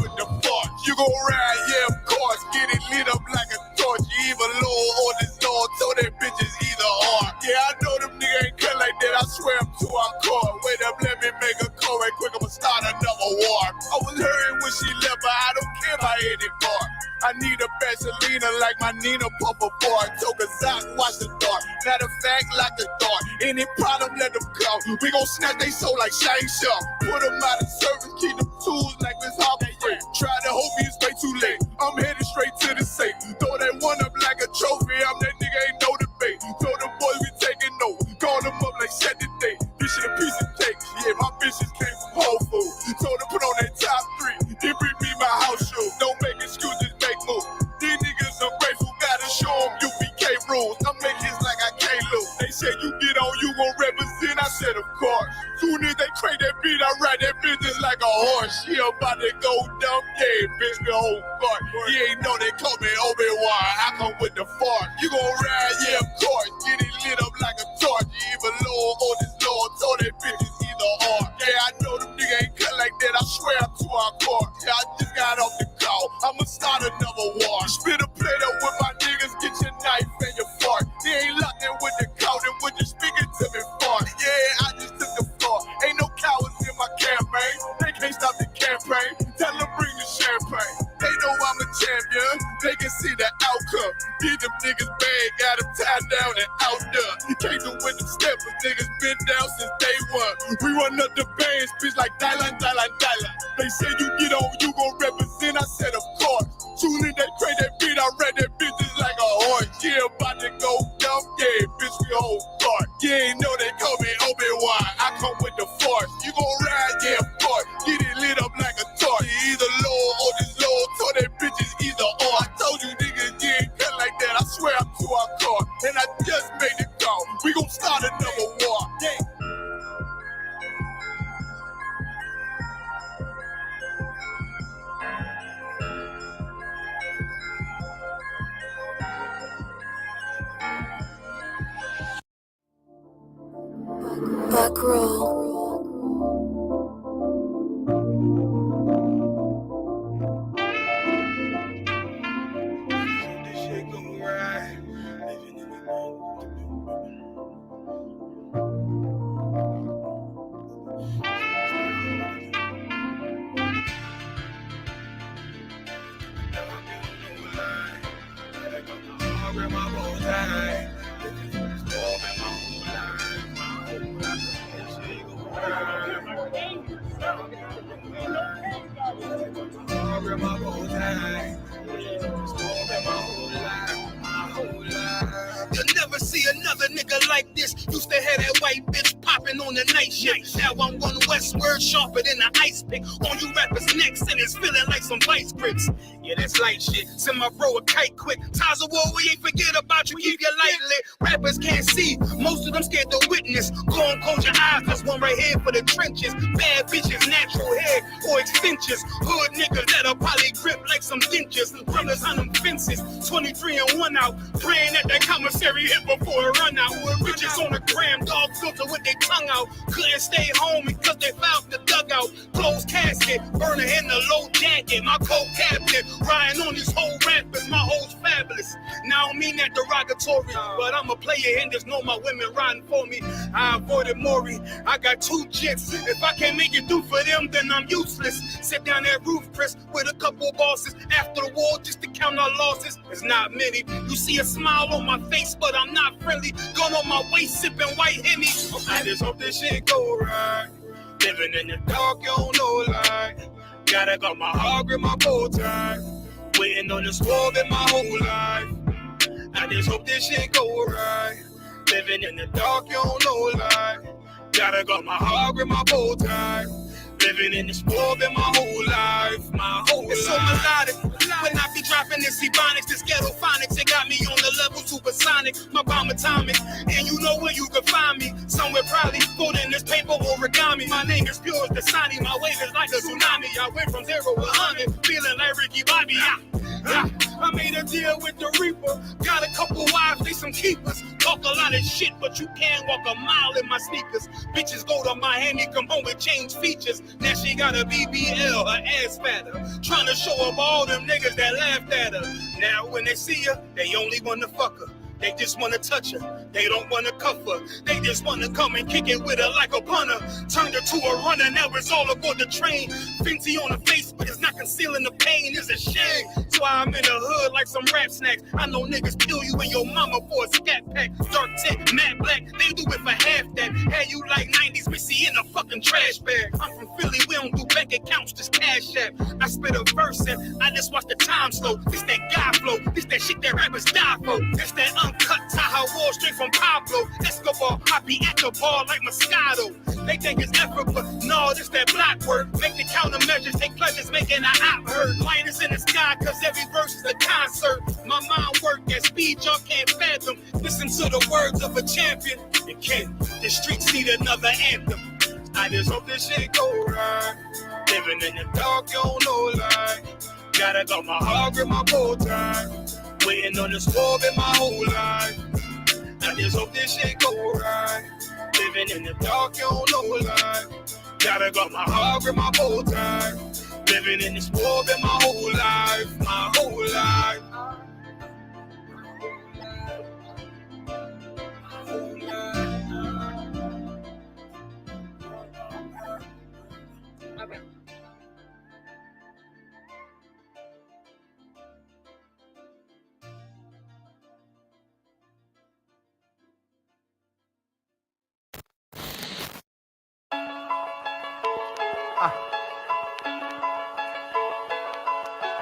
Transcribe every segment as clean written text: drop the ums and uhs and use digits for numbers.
with the fart. You gon' ride, yeah, of course. Get it lit up like a torch. You either low or this Lord. So that bitch is either or. Yeah, I know them niggas ain't cut like that. I swear I'm to our core. Wait up, let me make a call right quick. I'ma start another war. I was hurting when she left, but I don't care about anymore. I need a Vaselina like my Nina Puffer boy. Took a sock, watch the dark. Matter of fact, like the dark. Any problem, let them come. We gon' snatch they soul like Shang Tsung. Put them out of service, keep them tools like Miss Harper Free. Try to hope it's way too late. I'm headed straight to the safe. Throw that one up like a trophy. I'm that nigga, ain't no debate. Told them boys we taking over. Call them up like set the date. This shit a piece of cake. Yeah, my bitches came from Whole Foods. Told them put on that top 3. Then bring me my house shoes. Don't make excuses, make moves. These niggas ungrateful, gotta show them UPK rules. I make hits like I can't lose. They say you get on, you gon' represent. I said, of course. Soon as they crank that beat, I ride that business like a horse. She about to go dumb, yeah, bitch, the whole court. You ain't know they call me Obi-Wan. I come with the fart. You gon' ride, yeah, of course. Get it lit up like a torch. You either low or this Lord. So that bitch is either or. Yeah, I know them niggas ain't cut like that. I swear I'm to our court. Yeah, I just got off the call. I'ma start another war. Spit a plate up with my niggas. Get your knife and your fart. They ain't locked in with the cow. Then when you speaking to me fart. Yeah, I just took the floor. Ain't no cowards in my campaign. They can't stop the campaign. Tell them bring the champagne. They know I'm a champion. They can see the outcome. Get them niggas bad. Got them tied down and outdone. You can't do with them steppers. Niggas been down since day one. We run up the bands, bitch, like Dylan. They say you get on, you gon' represent. I said, of course. Soon as they crank that beat, I read that bitch just like a horse. Yeah, about to go dumb. Yeah, bitch, we whole part. Yeah, ain't know they call me Obi-Wan. I come with the force. You gon' ride, yeah, of course. Get it lit up like a torch. You either low or this low. So that bitch is either or. I told you niggas, you ain't cut like that. I swear I'm to our car. And I just made the call. We gon' start another war. Yeah. Buckroll. This shit gon' ride. You'll never see another nigga like this. Used to have that white bitch popping on the night shift. Now I'm going westward, sharper than the ice pick. On you rappers' necks, and it's feeling like some vice grips. Yeah, that's light shit. Send my bro a kite quick. Ties of war, we ain't forget about you. Keep your light lit. Rappers can't see. Most of them scared to witness. Go on, close your eyes. There's one right here for the trenches. Bad bitches, natural hair or extensions. Hood niggas that'll probably grip like some dentures. Brothers on them fences. 23 and 1 out. Praying that that commissary hit before it run out. Bitches on the gram, dog filter with their tongue out. Couldn't stay home because they found the dugout. Closed casket, burner in the low jacket. My co-captain, riding on these whole rappers. My hoes fabulous. Now I don't mean that derogatory, but I'm a player and there's no my women riding for me. I avoided Maury. I got 2 jets. If I can't make it do for them, then I'm useless. Sit down that roof, Chris, with a couple bosses. After the war, just to count our losses. It's not many. You see a smile on my face, but I'm not friendly. Gun on my waist, sipping white Henny. I just hope this shit go right. Living in the dark, you don't know light. Gotta got my heart with my bow tie. Waiting on this war in my whole life. I just hope this shit go right. Living in the dark, you don't know light. Gotta got my heart with my bow tie. Living in this world in my whole life, my whole life. It's so melodic. When I be dropping this ebonics, this ghetto phonics, it got me on the level supersonic. My bomb atomic, and you know where you can find me. Somewhere probably folding this paper origami. My name is pure as the Sani. My wave is like a tsunami. I went from 0 to 100, feeling like Ricky Bobby. I made a deal with the Reaper. Got a couple wives, they some keepers. Talk a lot of shit, but you can't walk a mile in my sneakers. Bitches go to Miami, come home and change features. Now she got a BBL, her ass fatter. Trying to show up all them niggas that laughed at her. Now when they see her, they only wanna fuck her. They just wanna touch her. They don't wanna cuff her. They just wanna come and kick it with her like a punter. Turned her to a runner, now it's all aboard the train. Fenty on her face, but it's not concealing the pain. It's a shame. That's why I'm in the hood like some rap snacks. I know niggas kill you and your mama for a scat pack. Dark tech, matte black, they do it for half that. Had you like 90s Missy in a fucking trash bag. I'm from Philly, we don't do bank accounts, just cash app. I spit a verse and I just watch the time slow. This that guy flow, this that shit that rappers die for. This that uncut Tahoe Wall straight from Pablo. Escobar, I be at the bar like Moscato. They think it's effort, but no, this that block work. Make the countermeasures, take pleasures making an op hurt. Lion is in the sky, cause every verse is a concert. My mind work at speed y'all can't fathom. Listen to the words of a champion. You can't, the streets need another anthem. I just hope this shit go right. Living in the dark, you don't know lie. Gotta got my heart grip my bow tie. Waiting on the storm in my whole life. I just hope this shit go right. Living in the dark, you don't know lie. Gotta got my heart grip my bow tie. Living in the storm in my whole life. My whole life.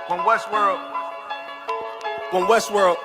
From Westworld. From Westworld.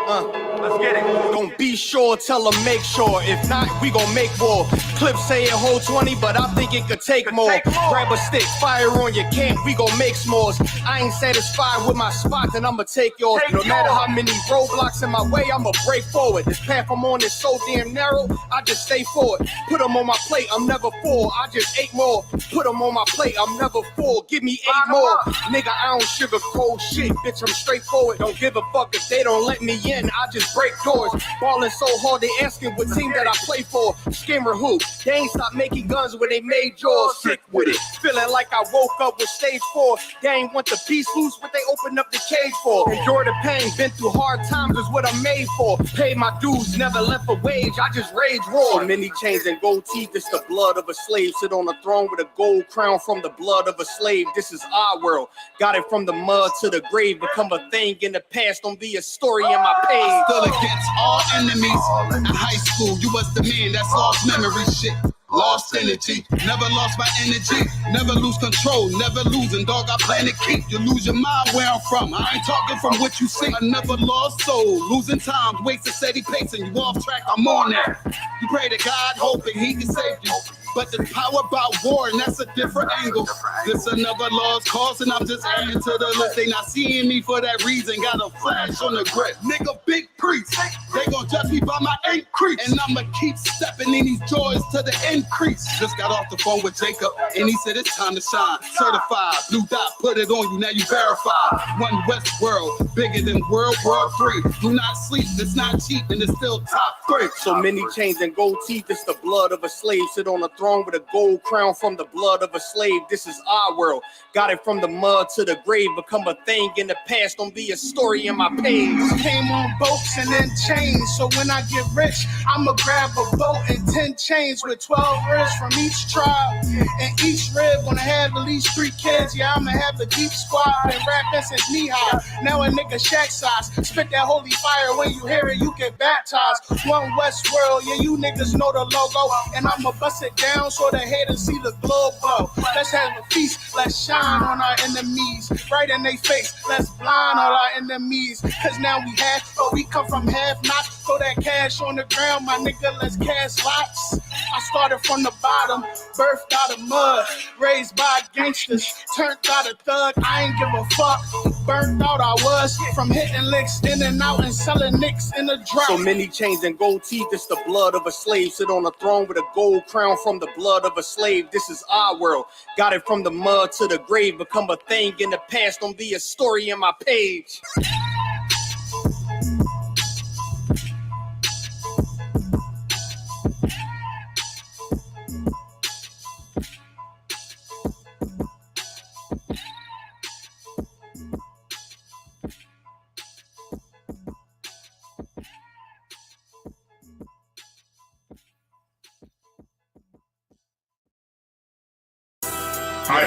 Let's get it. Don't be sure, tell them make sure. If not, we gon' make war. Clips say it hold 20, but I think it could take more. Grab a stick, fire on your camp, we gon' make s'mores. I ain't satisfied with my spot, then I'ma take yours. No matter how many roadblocks in my way, I'ma break forward. This path I'm on is so damn narrow, I just stay forward. Put them on my plate, I'm never full, I just ate more. Put them on my plate, I'm never full, give me 8 more. Nigga, I don't sugarcoat shit, bitch, I'm straightforward. Don't give a fuck if they don't let me in, I just break doors. Ballin' so hard, they asking what team that I play for. Scammer who? They ain't stopped making guns when they made yours. Sick with it. Feeling like I woke up with stage 4. They ain't want the piece loose, what they opened up the cage for. Endure the pain, been through hard times is what I'm made for. Pay my dues, never left a wage, I just rage roar. So many chains and gold teeth, it's the blood of a slave. Sit on a throne with a gold crown from the blood of a slave. This is our world. Got it from the mud to the grave. Become a thing in the past, don't be a story in my page. Still against all enemies. In high school, you was the man that's lost memory shit. Lost energy, never lost my energy. Never lose control, never losing. Dog, I plan to keep you. Lose your mind where I'm from. I ain't talking from what you see. I never lost soul. Losing time, wasting steady pacing. You off track, I'm on that. You pray to God, hoping he can save you. But the power about war, and that's a different angle. This another lost cause, and I'm just adding to the list. They not seeing me for that reason. Got a flash on the grip. Nigga, big priest. They gon' judge me by my increase. And I'ma keep stepping in these joys to the increase. Just got off the phone with Jacob, and he said it's time to shine. Certified, blue dot, put it on you, now you verified. One West world, bigger than World War III. Do not sleep, it's not cheap, and it's still top 3. So many chains and gold teeth, it's the blood of a slave. Sit on a throne with a gold crown from the blood of a slave. This is our world. Got it from the mud to the grave. Become a thing in the past, don't be a story in my page. Came on boats and then chains, so when I get rich, I'ma grab a boat and 10 chains with 12 ribs from each tribe. And each rib gonna have at least 3 kids. Yeah, I'ma have the deep squad. Been rapping since knee high. Now a nigga shack size. Spit that holy fire, when you hear it, you get baptized. One Westworld, yeah, you niggas know the logo. And I'ma bust it down so the haters see the globe glow. Let's have a feast, let's shine on our enemies. Right in their face, let's blind all our enemies. Cause now we have, but we come from half not. Throw that cash on the ground, my nigga, let's cast lots. I started from the bottom, birthed out of mud, raised by gangsters, turned out a thug. I ain't give a fuck, burnt out I was, from hitting licks in and out and selling nicks in the drop. So many chains and gold teeth, it's the blood of a slave. Sit on a throne with a gold crown from the blood of a slave. This is our world. Got it from the mud to the grave. Become a thing in the past, don't be a story in my page.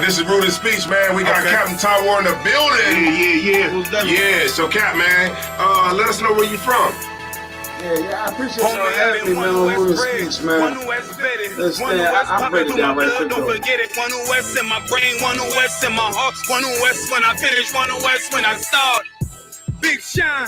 this is Rudy's Speech, man. We got Captain Tywar in the building. Yeah. Yeah, so Cap, man, let us know where you from. Yeah, I appreciate y'all having me, man, on Rudy's Speech, man. I'll break it down right quick, don't forget it. One West in my brain, one West in my heart, one West when I finish, one West when I start. Big shine.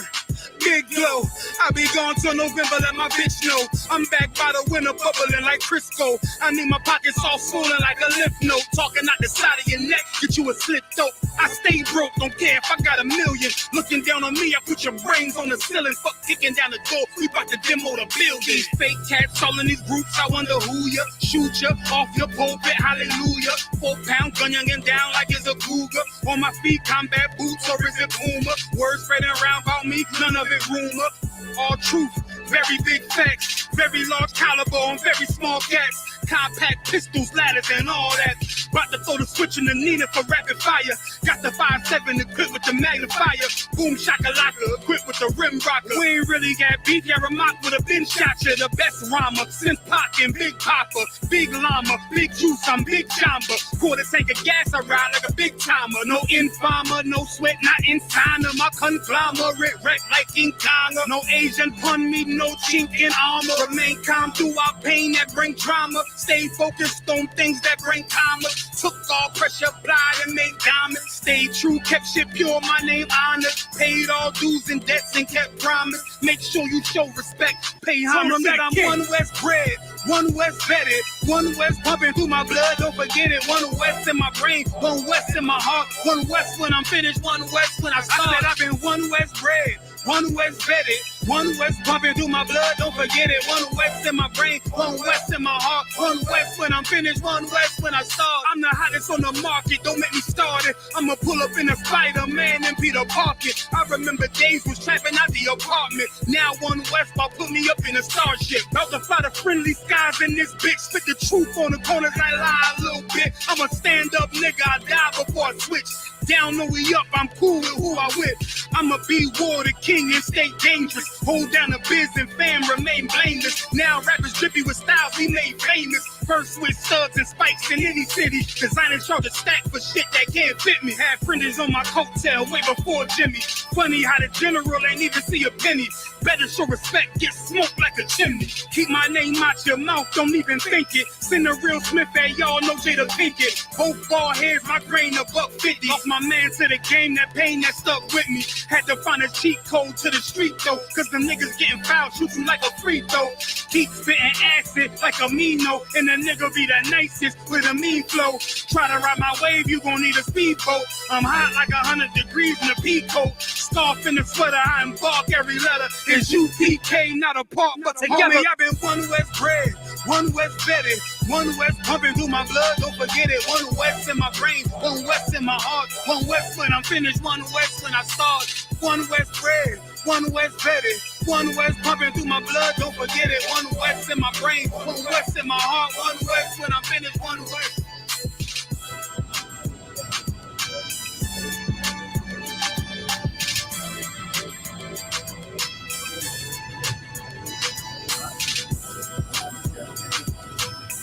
Big glow, I be gone till November, let my bitch know. I'm back by the winter, bubbling like Crisco. I need my pockets all swollen like a lymph node. Talking out the side of your neck, get you a slit throat. I stay broke, don't care if I got $1 million. Looking down on me, I put your brains on the ceiling. Fuck kicking down the door, we bout to demo the building. These fake cats all in these groups, I wonder who ya. Shoot ya off your pulpit, hallelujah. 4-pound gun youngin' down like it's a cougar. On my feet, combat boots, or is it Puma? Words spreading around about me, none of it rumor. All truth, very big facts, very large caliber on very small gaps. Compact pistols, ladders, and all that. About to throw the switch in the Nina for rapid fire. Got the 5.7 equipped with the magnifier. Boom shakalaka equipped with the rim rocker. We ain't really got beef, yeah, Ramak with a bin shot ya. The best rhymer, since Pac and Big Papa. Big llama, big juice, I'm Big Jamba. Quarter tank of gas, I ride like a big timer. No informer, no sweat, not inside of my conglomerate. Wreck like King Kong. No Asian pun me, no chink in armor. Remain calm through our pain that bring drama. Stay focused on things that bring karma. Took all pressure, applied and made diamonds. Stayed true, kept shit pure, my name honored. Paid all dues and debts and kept promise. Make sure you show respect, pay homage. That I'm one West bred, one West vetted, one West pumping through my blood, don't forget it. One West in my brain, one West in my heart, one West when I'm finished, one West when I start. I said I've been one West bred, one West vetted, one West pumping through my blood, don't forget it. One West in my brain, one West in my heart, one West when I'm finished, one West when I start. I'm the hottest on the market, don't make me start it. I'ma pull up in a Spider-Man and Peter Parker. I remember days was trapping out the apartment. Now one West ball put me up in a starship. About to fly the friendly skies in this bitch. Spit the truth on the corners, I lie a little bit. I'm a stand-up nigga, I die before I switch. Down, no we up, I'm cool with who I with. I'ma be war the king and stay dangerous. Hold down the biz and fam, remain blameless. Now rappers drippy with styles we made famous. First with studs and spikes in any city. Designing charge a stack for shit that can't fit me. Had friends on my coattail way before Jimmy. Funny how the general ain't even see a penny. Better show respect, get smoked like a chimney. Keep my name out your mouth, don't even think it. Send a real Smith at y'all, know Jada Pinkett. Both ball heads, my grain a $1.50. Lost my man to the game, that pain that stuck with me. Had to find a cheat code to the street though, cause the niggas getting fouled, shoot you like a free throw. Keep spitting acid like a Mino, and the nigga be the nicest with a mean flow. Try to ride my wave, you gon' need a speedboat. I'm hot like 100 degrees in a peacoat. Scarf in the sweater, I embark every letter. It's UPK, not a part, but together. Homie, I've been one West bred, one West vetted, one West pumping through my blood, don't forget it. One West in my brain, one West in my heart, one West when I'm finished, one West when I start. One West bred, one West vetted, one West pumping through my blood, don't forget it. One West in my brain, one West in my heart, one West when I'm finished, one West.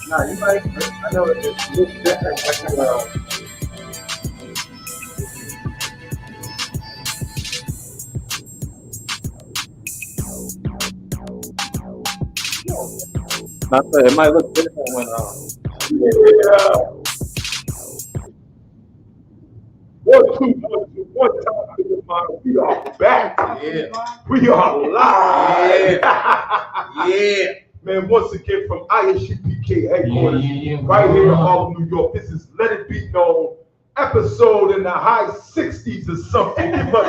Nah, you might, I know it looks different. It might look different when Yeah. 1, 2, 1, 2, 1 time to the mind. We are back. Yeah. We are live. Yeah. Man, once again from ISUPK headquarters, right here in Harlem, New York. This is Let It Be Known, episode in the high 60s or something. Give us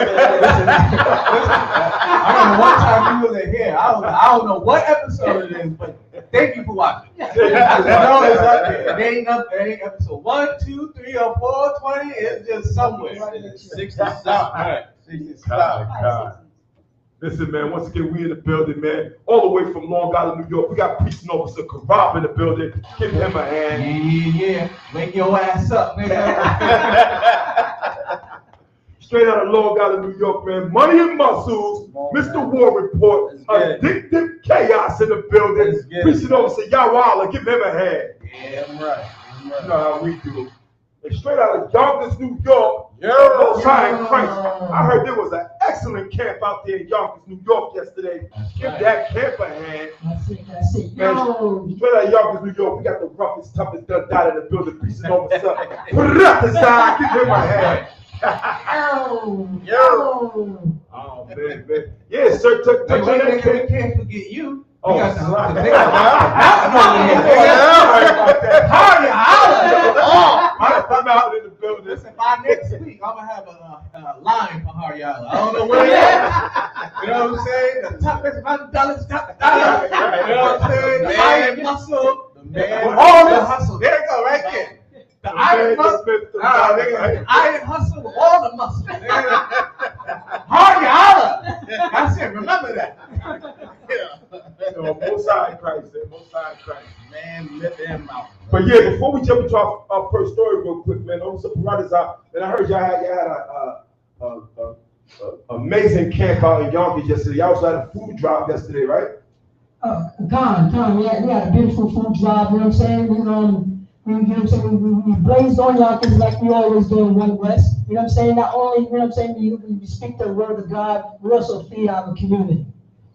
I don't know what time you was in here. I don't know what episode it is, but thank you for watching. I know it's up there. It ain't episode 1, 2, 3, or 4, 20. It's just somewhere. 60 something. Right. 60 something. Listen, man, once again, we in the building, man. All the way from Long Island, New York. We got Precinct Officer Karab in the building. Give him a hand. Yeah. Wake your ass up, nigga. Straight out of Long Island, New York, man. Money and Muscles, Mr. War Report, Addictive Chaos in the building. Precinct Officer Yawala, give him a hand. Yeah, I'm right. You know how we do. and straight out of Yonkers, New York. Most High in Christ. I heard there was an excellent camp out there in Yonkers, New York yesterday. Give that camp a hand. That's it. Man, straight out of Yonkers, New York, we got the roughest, toughest done died in the building. Peace and over stuff. Put it up the side. Give him my hand. Oh, man. Yeah, sir. Touch on that camp. Can't forget you. Oh, How I'm out in the building. Listen, by next week, I'm gonna have a line for Harriala. I don't know where it's at. You know what I'm saying? The top is $100, top dollar. You know what I'm saying? The iron muscle, all the hustle. There you go, right there. The iron muscle. The iron hustle with all the muscle. Harriala. That's it. Remember that. Most High in Christ. Most High in Christ. Man, let them out. But yeah, before we jump into our first story real quick, man, on some brothers out, and I heard y'all had a amazing camp out in Yonkers yesterday. Y'all also had a food drive yesterday, right? We had a beautiful food drive, you know what I'm saying? We blazed on Yonkers like we always do in One West. You know what I'm saying? Not only, you know what I'm saying, we speak the word of God, we also feed our community.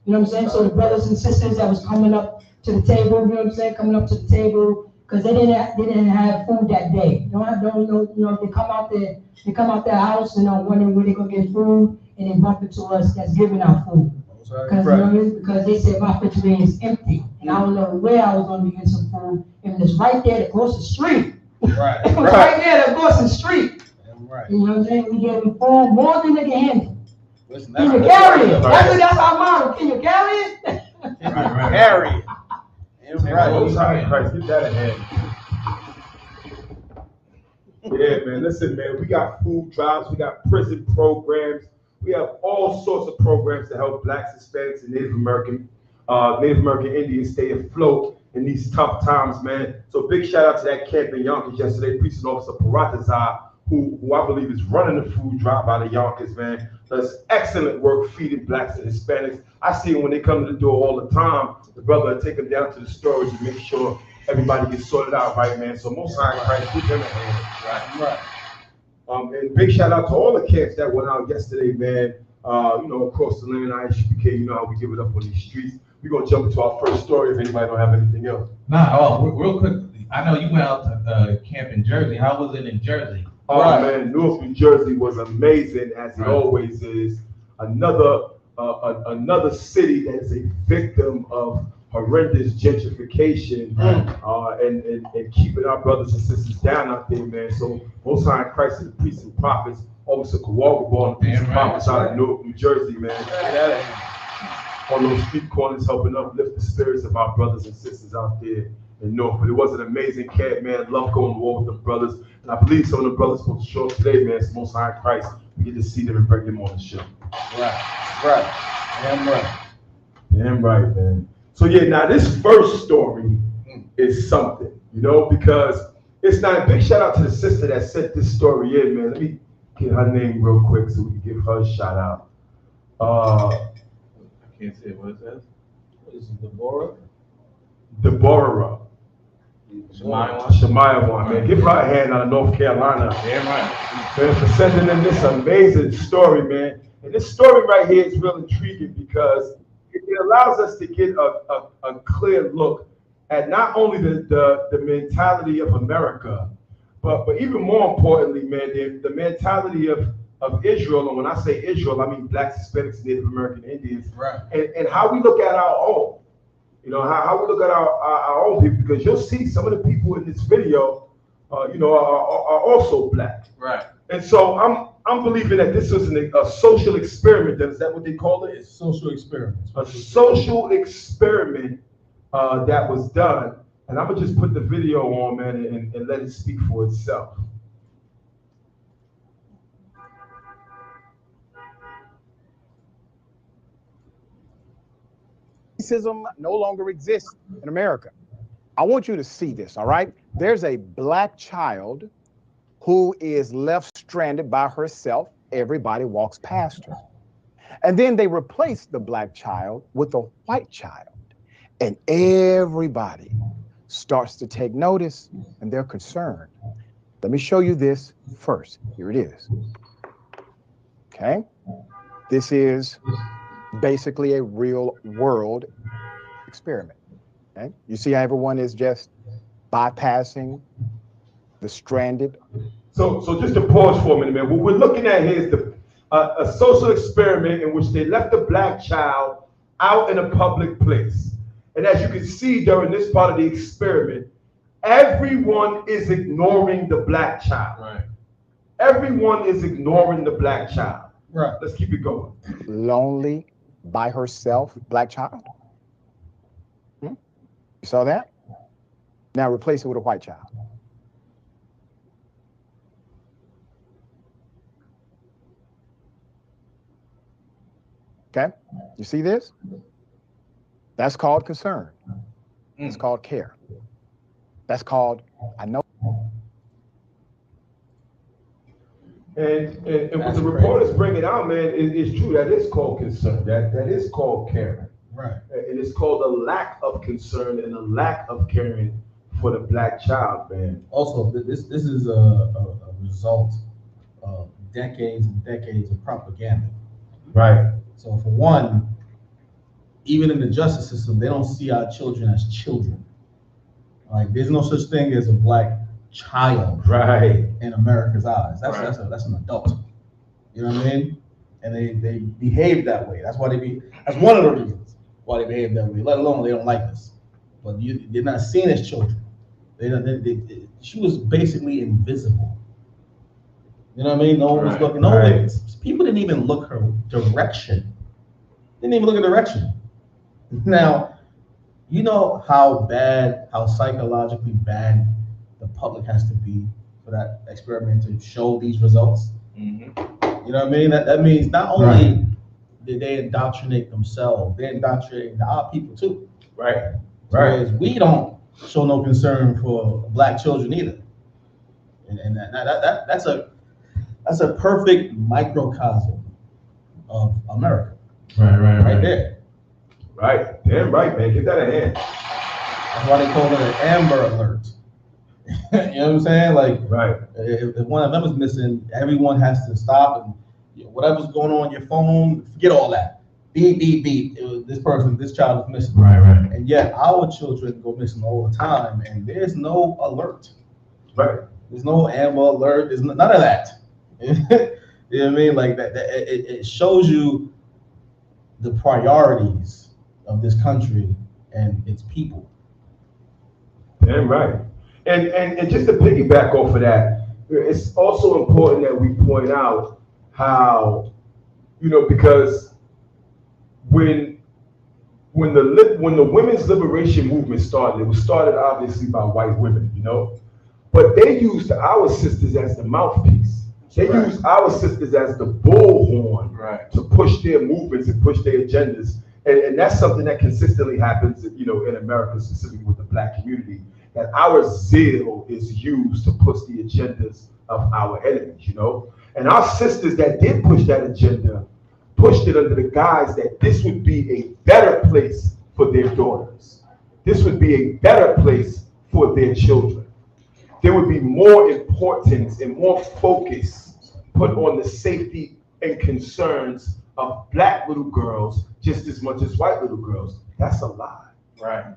You know what I'm saying? So the brothers and sisters that was coming up to the table, you know what I'm saying, coming up to the table, because they didn't have food that day. They come out their house and wondering where they're gonna get food, and they bump into us that's giving out food. Because they said my refrigerator is empty, and I don't know where I was gonna get some food. And it's right there across the street. Right. It was right there across the street. Right. You know what I'm saying? We gave them food more than they can handle. Listen, Can you carry it? That's our motto. Can you carry it? Carry it. Right. Most High in Christ. Get that ahead. Yeah, man. Listen, man. We got food drives. We got prison programs. We have all sorts of programs to help Blacks, Hispanics, and Native American Indians stay afloat in these tough times, man. So big shout out to that camp in Yonkers yesterday. Precinct Officer Paratazar, who I believe is running the food drive out of Yonkers, man. Does excellent work feeding Blacks and Hispanics. I see them when they come to the door all the time. The brother will take them down to the storage and make sure everybody gets sorted out right, man. So most High in Christ, give them a hand. Right. And big shout out to all the camps that went out yesterday, man. Across the land, ISUPK, you know how we give it up on these streets. We're going to jump into our first story if anybody don't have anything else. Real quick. I know you went out to camp in Jersey. How was it in Jersey? Oh, man, Newark, New Jersey was amazing, as it always is. Another city that is a victim of horrendous gentrification and keeping our brothers and sisters down out there, man. So Most High in Christ and the priests and prophets, Officer Kawagabar, the priests and prophets out of Newark, New Jersey, man. On those street corners, helping uplift the spirits of our brothers and sisters out there in North. But it was an amazing camp, man. Love going to war with the brothers. And I believe some of the brothers supposed to show up today, man. It's Most High in Christ. We get to see them and bring them on the show. Right. Damn right, man. So yeah, now this first story is something, because it's not a big shout out to the sister that sent this story in, man. Let me get her name real quick so we can give her a shout out. I can't say what it says. What is it, Deborah? Shemaiah, man. Give her a hand out of North Carolina. Damn right. Man, for sending in this amazing story, man. And this story right here is real intriguing because it allows us to get a clear look at not only the mentality of America, but even more importantly, man, the mentality of Israel. And when I say Israel, I mean Blacks, Hispanics, Native American Indians, right? And how we look at our own. How we look at our own people, because you'll see some of the people in this video, are also Black. Right. And so I'm believing that this was a social experiment. Is that what they call it? It's social experiment. A social experiment that was done. And I'm going to just put the video on, man, and let it speak for itself. Racism no longer exists in America. I want you to see this, all right? There's a Black child who is left stranded by herself. Everybody walks past her. And then they replace the Black child with a white child. And everybody starts to take notice, and they're concerned. Let me show you this first. Here it is. Okay. This is basically a real world experiment. Okay. You see how everyone is just bypassing the stranded. So just to pause for a minute, man. What we're looking at here is a social experiment in which they left a black child out in a public place. And as you can see during this part of the experiment, everyone is ignoring the black child. Right. Everyone is ignoring the black child. Right. Let's keep it going. Lonely by herself, black child. You saw that? Now replace it with a white child. Okay, you see this? That's called concern. It's called care. That's called, I know. And what the reporters bring it out, man, is true. That is called concern. That is called caring. Right. It is called a lack of concern and a lack of caring for the black child, man. Also, this is a result of decades and decades of propaganda. Right. So for one, even in the justice system, they don't see our children as children. Like there's no such thing as a black child, right, in America's eyes. That's right. that's an adult. You know what I mean? And they behave that way. That's why that's one of the reasons why they behave that way. Let alone they don't like us. But they're not seen as children. She was basically invisible. You know what I mean? No one was looking. People didn't even look her direction. Didn't even look at direction. Now, you know how psychologically bad the public has to be for that experiment to show these results. Mm-hmm. You know what I mean? That means not only did they indoctrinate themselves, they indoctrinated our people too. Right. Whereas we don't show no concern for black children either. And that's a perfect microcosm of America. Right there. Right. Damn right, man. Give that a hand. That's why they call it an Amber Alert. You know what I'm saying? Like, if one of them is missing, everyone has to stop and whatever's going on your phone, forget all that. Beep, beep, beep. This child is missing. Right. And yet our children go missing all the time, and there's no alert. Right. There's no Amber Alert. There's none of that. You know what I mean? Like that it shows you the priorities of this country and its people. Damn right. And just to piggyback off of that, it's also important that we point out how, because when the women's liberation movement started, it was started obviously by white women, but they used our sisters as the mouthpiece. They use our sisters as the bullhorn to push their movements and push their agendas. And that's something that consistently happens, in America, specifically with the black community, that our zeal is used to push the agendas of our enemies, And our sisters that did push that agenda pushed it under the guise that this would be a better place for their daughters. This would be a better place for their children. There would be more importance and more focus put on the safety and concerns of black little girls just as much as white little girls. That's a lie. Right.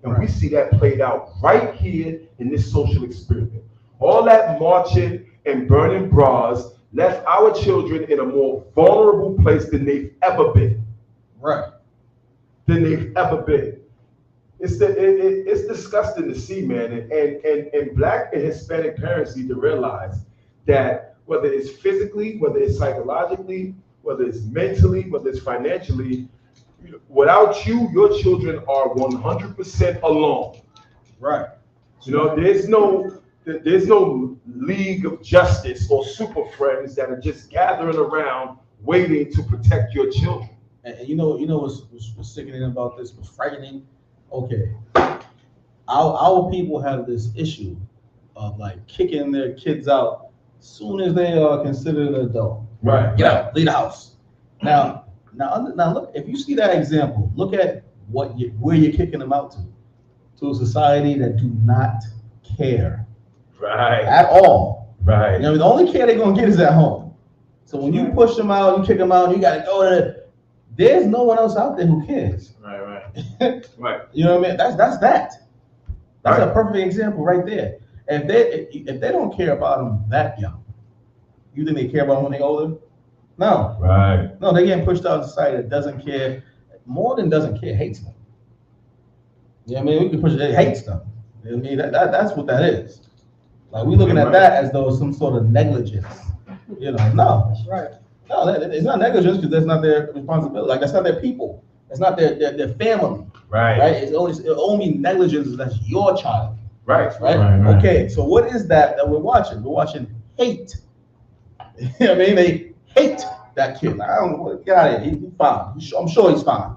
And we see that played out right here in this social experiment. All that marching and burning bras left our children in a more vulnerable place than they've ever been. Right. Than they've ever been. It's disgusting to see, man. And black and Hispanic parents need to realize that whether it's physically, whether it's psychologically, whether it's mentally, whether it's financially, without you, your children are 100% alone. Right. There's no league of justice or super friends that are just gathering around waiting to protect your children. And you know what's sickening about this, what's frightening? Okay, our people have this issue of like kicking their kids out as soon as they are considered an adult. Right. Get out, leave the house. Now look, if you see that example, look at where you're kicking them out to a society that do not care. Right. At all. Right. You know, the only care they're gonna get is at home. So when you push them out, you kick them out, you gotta go to. There's no one else out there who cares. Right. Right. You know what I mean? That's that. That's a perfect example right there. If they don't care about them that young, you think they care about them when they're older? No. Right. No, they're getting pushed out of society that doesn't care. More than doesn't care, hates them. You know what I mean? We can push it, hates them. You know what I mean? That's what that is. Like, we're looking at that as though some sort of negligence. You know, no. That's right. No, it's not negligence because that's not their responsibility. Like, that's not their people. That's not their family. Right. Right? It only negligence is that's your child. Right. Right? Okay, so what is that we're watching? We're watching hate. You know what I mean? They hate that kid. Like, I don't know, get out of here. He's fine. I'm sure he's fine.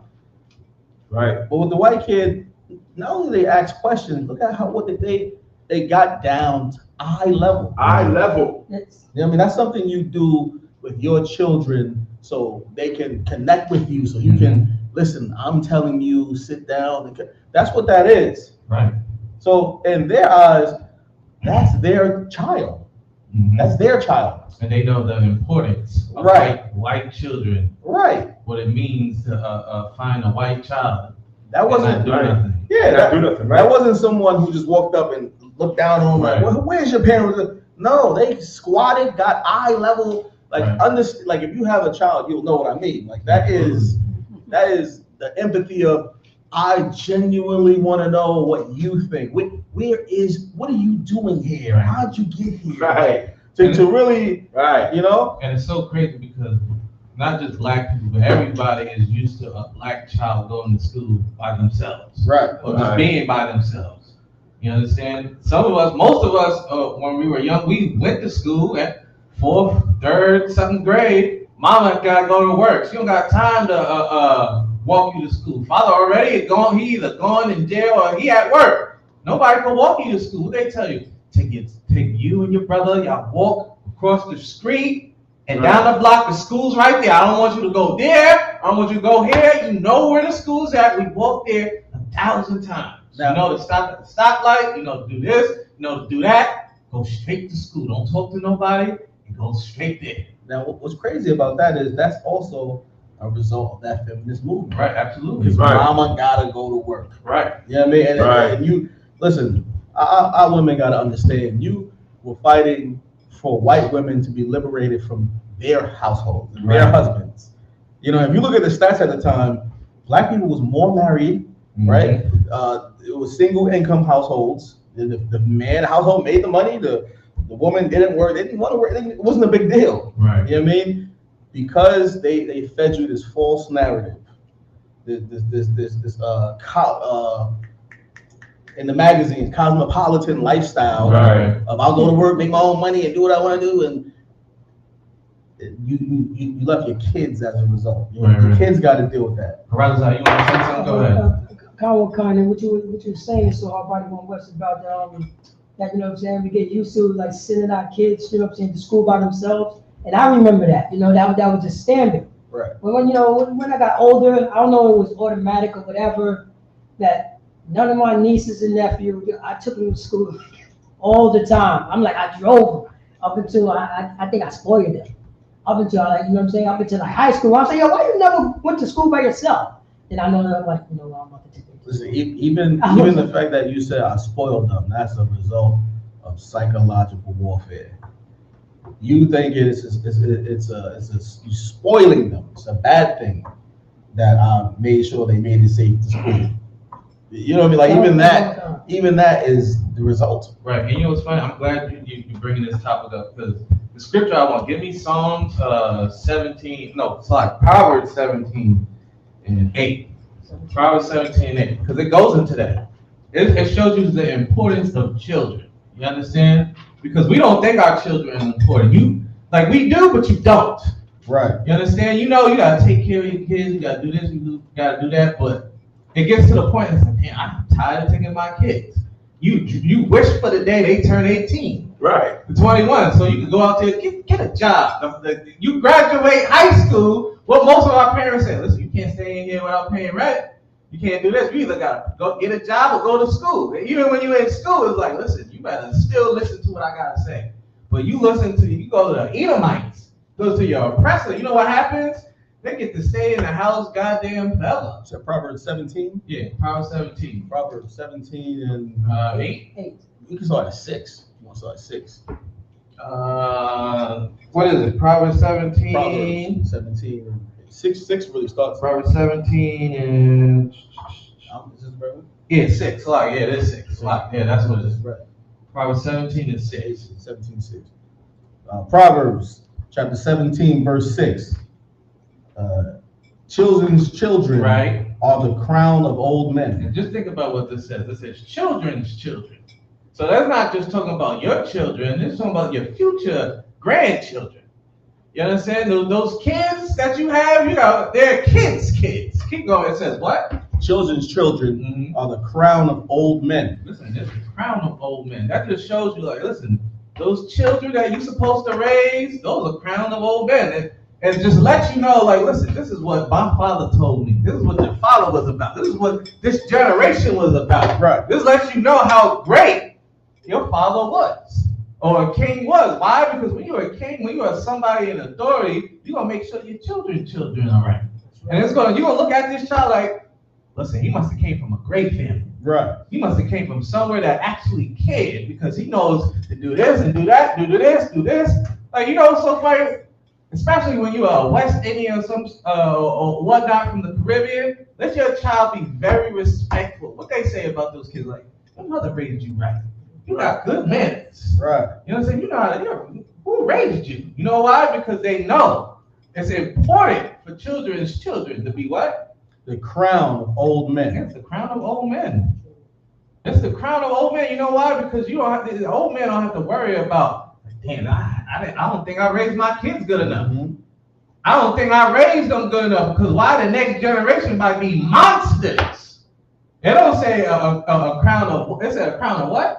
Right. But with the white kid, not only they ask questions, look at what they got down to eye level. Eye level. You know what I mean? That's something you do with your children so they can connect with you, so you can listen. I'm telling you, sit down. That's what that is. Right. So in their eyes, that's their child. That's their child. And they know the importance of white children. Right. What it means to find a white child. That wasn't do nothing. Yeah, not do nothing, right? That wasn't someone who just walked up and looked down on like, well, where's your parents? No, they squatted, got eye level. Like like if you have a child, you'll know what I mean. Like that is the empathy of I genuinely want to know what you think. What are you doing here? How'd you get here? Right. To really, you know? And it's so crazy because not just black people, but everybody is used to a black child going to school by themselves. Right. Or just being by themselves. You understand? Most of us, when we were young, we went to school at 4th, 3rd, 2nd grade. Mama gotta go to work. She don't got time to walk you to school. Father already gone, he either gone in jail or he at work. Nobody can walk you to school. What they tell you? Take you and your brother, y'all walk across the street and down the block. The school's right there. I don't want you to go there. I don't want you to go here. You know where the school's at. We walked there 1,000 times. You know to stop at the stoplight. You know to do this. You know to do that. Go straight to school. Don't talk to nobody. And go straight there. Now, what's crazy about that is that's also a result of that feminist movement. Right, absolutely. Because mama gotta go to work. Right. You know what I mean? And you listen, our women gotta understand you were fighting for white women to be liberated from their households and their husbands. You know, if you look at the stats at the time, black people was more married, right? It was single income households. The man household made the money, the woman didn't work, they didn't want to work, it wasn't a big deal. Right. You know what I mean? Because they fed you this false narrative, this in the magazines, cosmopolitan lifestyle of I'll go to work, make my own money, and do what I want to do, and you left your kids as a result. Your kids got to deal with that. Raza, you want to say something? Go ahead. Kind of what you were saying, so our body going west about that, you know what I'm saying, we get used to like sending our kids, you know what I'm saying, to school by themselves. And I remember that, you know, that was just standard. Right. But when I got older, I don't know if it was automatic or whatever, that none of my nieces and nephews, I took them to school all the time. I'm like, I drove them up until I think I spoiled them. Up until like, you know what I'm saying, up until like high school. I'm saying, yo, why you never went to school by yourself? And I know that I'm like, you know, I'm about to take it. Listen, even the fact that you said I spoiled them, that's a result of psychological warfare. You think it's you spoiling them. It's a bad thing that I made sure they made it safe to school. You know what I mean? Like even that is the result. Right. And you know what's funny? I'm glad you're bringing this topic up because the scripture I want, give me Psalms 17. No, it's like Proverbs 17:8. Proverbs 17:8, because it goes into that. It shows you the importance of children. You understand? Because we don't think our children are important. We do, but you don't. Right. You understand? You know, you gotta take care of your kids. You gotta do this. You gotta do that. But it gets to the point. It's like, man, I'm tired of taking my kids. You wish for the day they turn 18. Right. 21, so you can go out there get a job. You graduate high school. What most of our parents say, listen, you can't stay in here without paying rent. You can't do this. You either gotta go get a job or go to school. And even when you're in school, it's like, listen, you better still listen to what I gotta say. But you go to the Edomites, go to your oppressor. You know what happens? They get to stay in the house goddamn forever. So Proverbs 17? Yeah, Proverbs 17. Proverbs 17 and 8. You can start at 6. You want to start at 6. What is it? Proverbs 17. Proverbs 17. 6 really starts. Proverbs 17 and yeah, 6. Like, yeah, it is 6. Like, yeah, that's what it is. Right. Proverbs 17 and 6. 17, 6. Proverbs chapter 17, verse 6. Children's children are the crown of old men. And just think about what this says. It says children's children. So that's not just talking about your children. It's talking about your future grandchildren. You understand? Those kids that you have, they're kids' kids. Keep going. It says what? Children's children are the crown of old men. Listen, it's the crown of old men. That just shows you, like, listen, those children that you're supposed to raise, those are crown of old men. And just let you know, like, listen, this is what my father told me. This is what your father was about. This is what this generation was about. Right. This lets you know how great your father was, or a king was. Why? Because when you're a king, when you are somebody in authority, you're gonna make sure your children are right. And you're gonna look at this child like, listen, he must have came from a great family. Right. He must have came from somewhere that actually cared, because he knows to do this and do that, do this. Like, so funny. Especially when you are a West Indian or whatnot from the Caribbean, let your child be very respectful. What they say about those kids, like, your mother raised you right. You got good manners. Right. You know what I'm saying? Who raised you? You know why? Because they know it's important for children's children to be what? The crown of old men. It's the crown of old men. It's the crown of old men. You know why? Because the old men don't have to worry about, damn, I don't think I raised my kids good enough. Mm-hmm. I don't think I raised them good enough, because why? The next generation might be monsters. They don't say a crown of, they said a crown of what?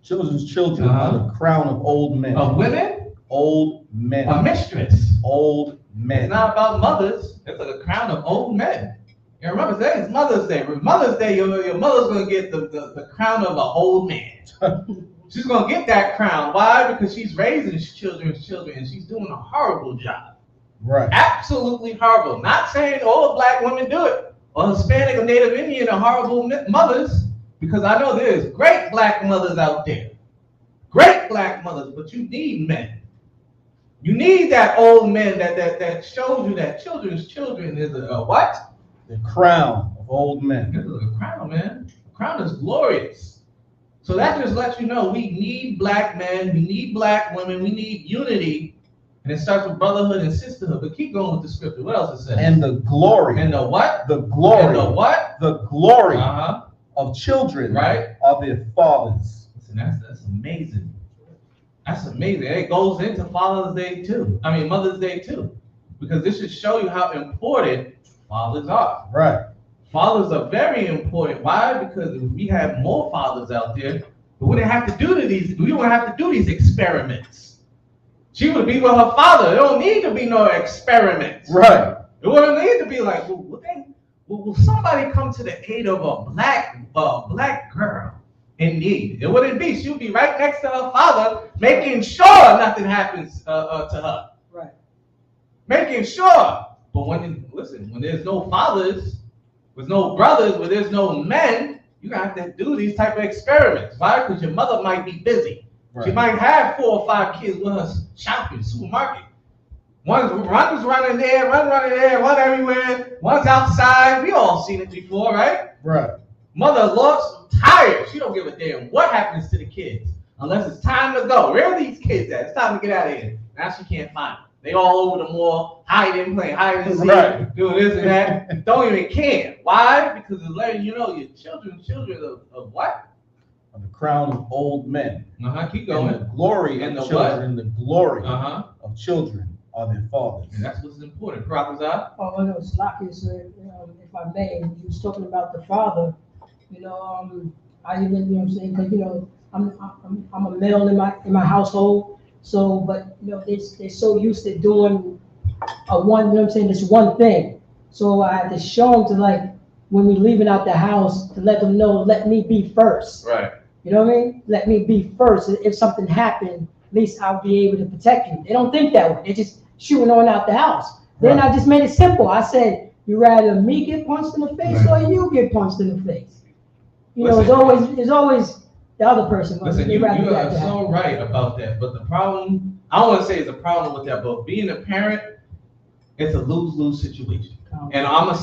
Children's children are the crown of old men. Of women? Old men. A mistress. Old men. It's not about mothers. It's a crown of old men. You remember, today is Mother's Day. For Mother's Day, your mother's going to get the crown of an old man. She's going to get that crown. Why? Because she's raising children's children, and she's doing a horrible job. Right. Absolutely horrible. Not saying all black women do it, or Hispanic or Native Indian are horrible mothers, because I know there's great black mothers out there. Great black mothers, but you need men. You need that old man that shows you that children's children is a what? The crown of old men. This is a crown, man. The crown is glorious. So that just lets you know we need black men, we need black women, we need unity. And it starts with brotherhood and sisterhood. But keep going with the scripture. What else it says? And the glory. And the what? The glory. And the what? The glory of children are their fathers. Listen, that's amazing. That's amazing. It goes into Father's Day too. I mean Mother's Day too. Because this should show you how important fathers are. Right. Fathers are very important. Why? Because if we had more fathers out there, we wouldn't have to do these experiments. She would be with her father. There don't need to be no experiments. Right. It wouldn't need to be like, will somebody come to the aid of a black girl in need? It wouldn't be. She would be right next to her father, making sure nothing happens to her. Right. Making sure. But when there's no fathers, with no brothers, where there's no men, you have to do these type of experiments. Why? Because your mother might be busy. Right. She might have 4 or 5 kids with her shopping, supermarket. One's running there, one everywhere, one's outside. We all seen it before, right? Right. Mother lost, tired. She don't give a damn what happens to the kids unless it's time to go. Where are these kids at? It's time to get out of here. Now she can't find them. They all over the mall, hiding, playing hide and seek, doing this and that. Don't even care. Why? Because it's letting you know your children of what? Of the crown of old men. Keep going. And the glory and of the children, what? the glory of children are their fathers. And that's what's important. Prophesy. Oh, I know, Slocky said, if I may, he was talking about the father. I even, what I'm saying, because I'm a male in my household. So, but they're so used to doing this one thing. So I had to show them to when we leaving out the house to let them know, let me be first. Right. You know what I mean? Let me be first. If something happened, at least I'll be able to protect you. They don't think that way. They're just shooting on out the house. Then I just made it simple. I said, you rather me get punched in the face or you get punched in the face? You know, it's always the other person. Listen, you are so right about that. But the problem, I don't want to say it's a problem with that, but being a parent, it's a lose-lose situation. And I'm gonna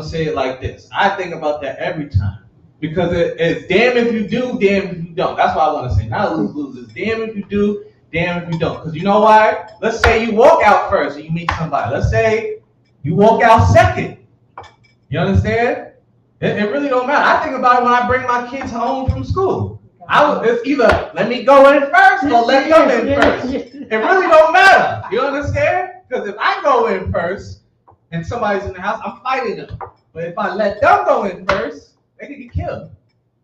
say it like this. I think about that every time. Because it's damn if you do, damn if you don't. That's what I want to say. Not lose-lose. It's damn if you do, damn if you don't. Because you know why? Let's say you walk out first and you meet somebody. Let's say you walk out second. You understand? It really don't matter. I think about it when I bring my kids home from school. It's either let me go in first or let them in first. It really don't matter. You understand? Because if I go in first and somebody's in the house, I'm fighting them. But if I let them go in first, they can get killed.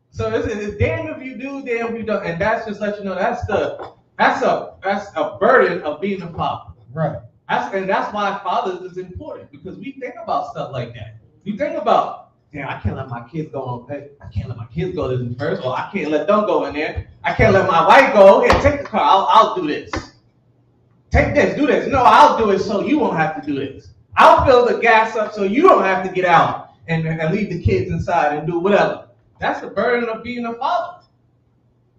So it's damn if you do, damn if you don't. And that's just let you know that's a burden of being a father. Right. That's why fathers is important, because we think about stuff like that. We think about, damn, I can't let my kids go in first, or I can't let them go in there. I can't let my wife go. Here, take the car. I'll do this. Take this, do this. No, I'll do it so you won't have to do this. I'll fill the gas up so you don't have to get out and leave the kids inside and do whatever. That's the burden of being a father.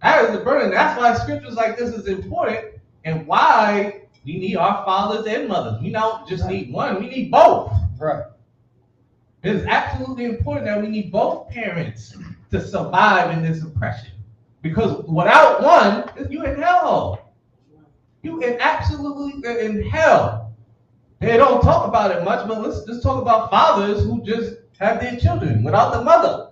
That is the burden. That's why scriptures like this is important, and why we need our fathers and mothers. We don't just need one, we need both. Right. It is absolutely important that we need both parents to survive in this oppression. Because without one, you in hell. You absolutely in hell. They don't talk about it much, but let's just talk about fathers who just have their children without the mother.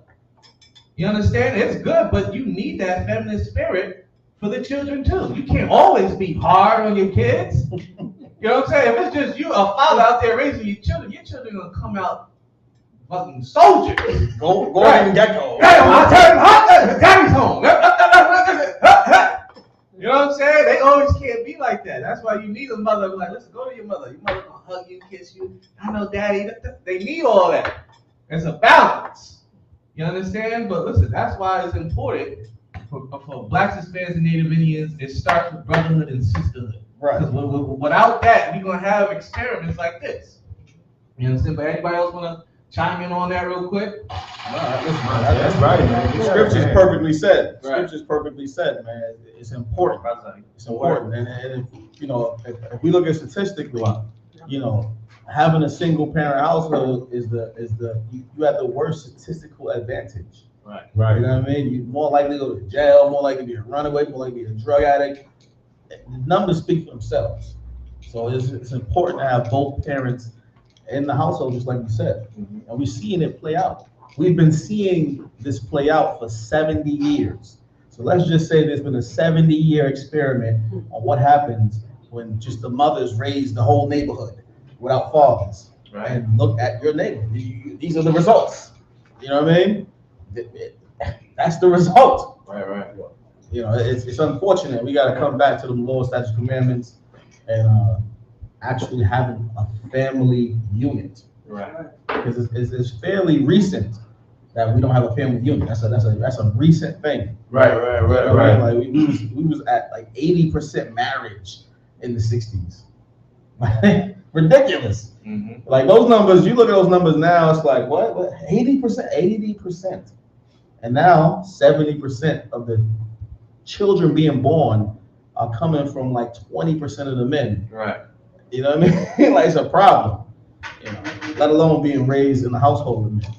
You understand? It's good, but you need that feminine spirit for the children too. You can't always be hard on your kids. You know what I'm saying? If it's just you, a father out there raising your children gonna come out fucking soldiers. Go right. And gecko. I'll tell him, daddy's home. You know what I'm saying? They always can't be like that. That's why you need a mother. Like, listen, go to your mother. Your mother gonna hug you, kiss you. I know, daddy. They need all that. It's a balance. You understand? But listen, that's why it's important for Blacks, Hispanics, and Native Indians. It starts with brotherhood and sisterhood. Right. Because without that, we're gonna have experiments like this. You understand? But anybody else wanna chime in on that real quick? That's right, man. The scripture's perfectly said. The scripture's perfectly said, man. It's important. It's important. And if, you know, if we look at statistically, you know, having a single parent household is you have the worst statistical advantage. Right. You know what I mean? You're more likely to go to jail, more likely to be a runaway, more likely to be a drug addict. The numbers speak for themselves. So it's important to have both parents in the household, just like you said. Mm-hmm. And we're seeing it play out. We've been seeing this play out for 70 years. So let's just say there's been a 70-year experiment on what happens when just the mothers raise the whole neighborhood without fathers. Right. And look at your neighborhood. These are the results. You know what I mean? That's the result. Right. You know, it's unfortunate. We got to come back to the law, statutes, commandments, and actually having a family unit. Right. Because it's fairly recent that we don't have a family unit. That's a recent thing. Right. Like we was at like 80% marriage in the 60s. Ridiculous. Mm-hmm. Like those numbers, you look at those numbers now, it's like what 80%. And now 70% of the children being born are coming from like 20% of the men. Right. You know what I mean? Like it's a problem. You know, let alone being raised in the household with men.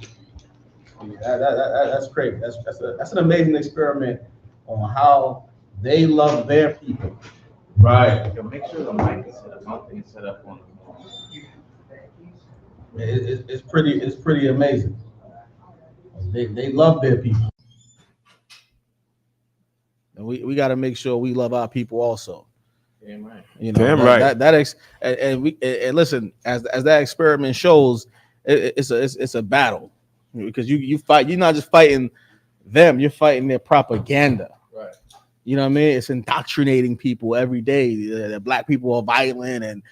That's crazy. That's an amazing experiment on how they love their people. Right. Make sure the mic is set up on the It's pretty amazing. They love their people. And we got to make sure we love our people also. Damn right. You know, damn right. And listen, as that experiment shows, it's a battle, because you fight. You're not just fighting them; you're fighting their propaganda. Right. You know what I mean? It's indoctrinating people every day that black people are violent and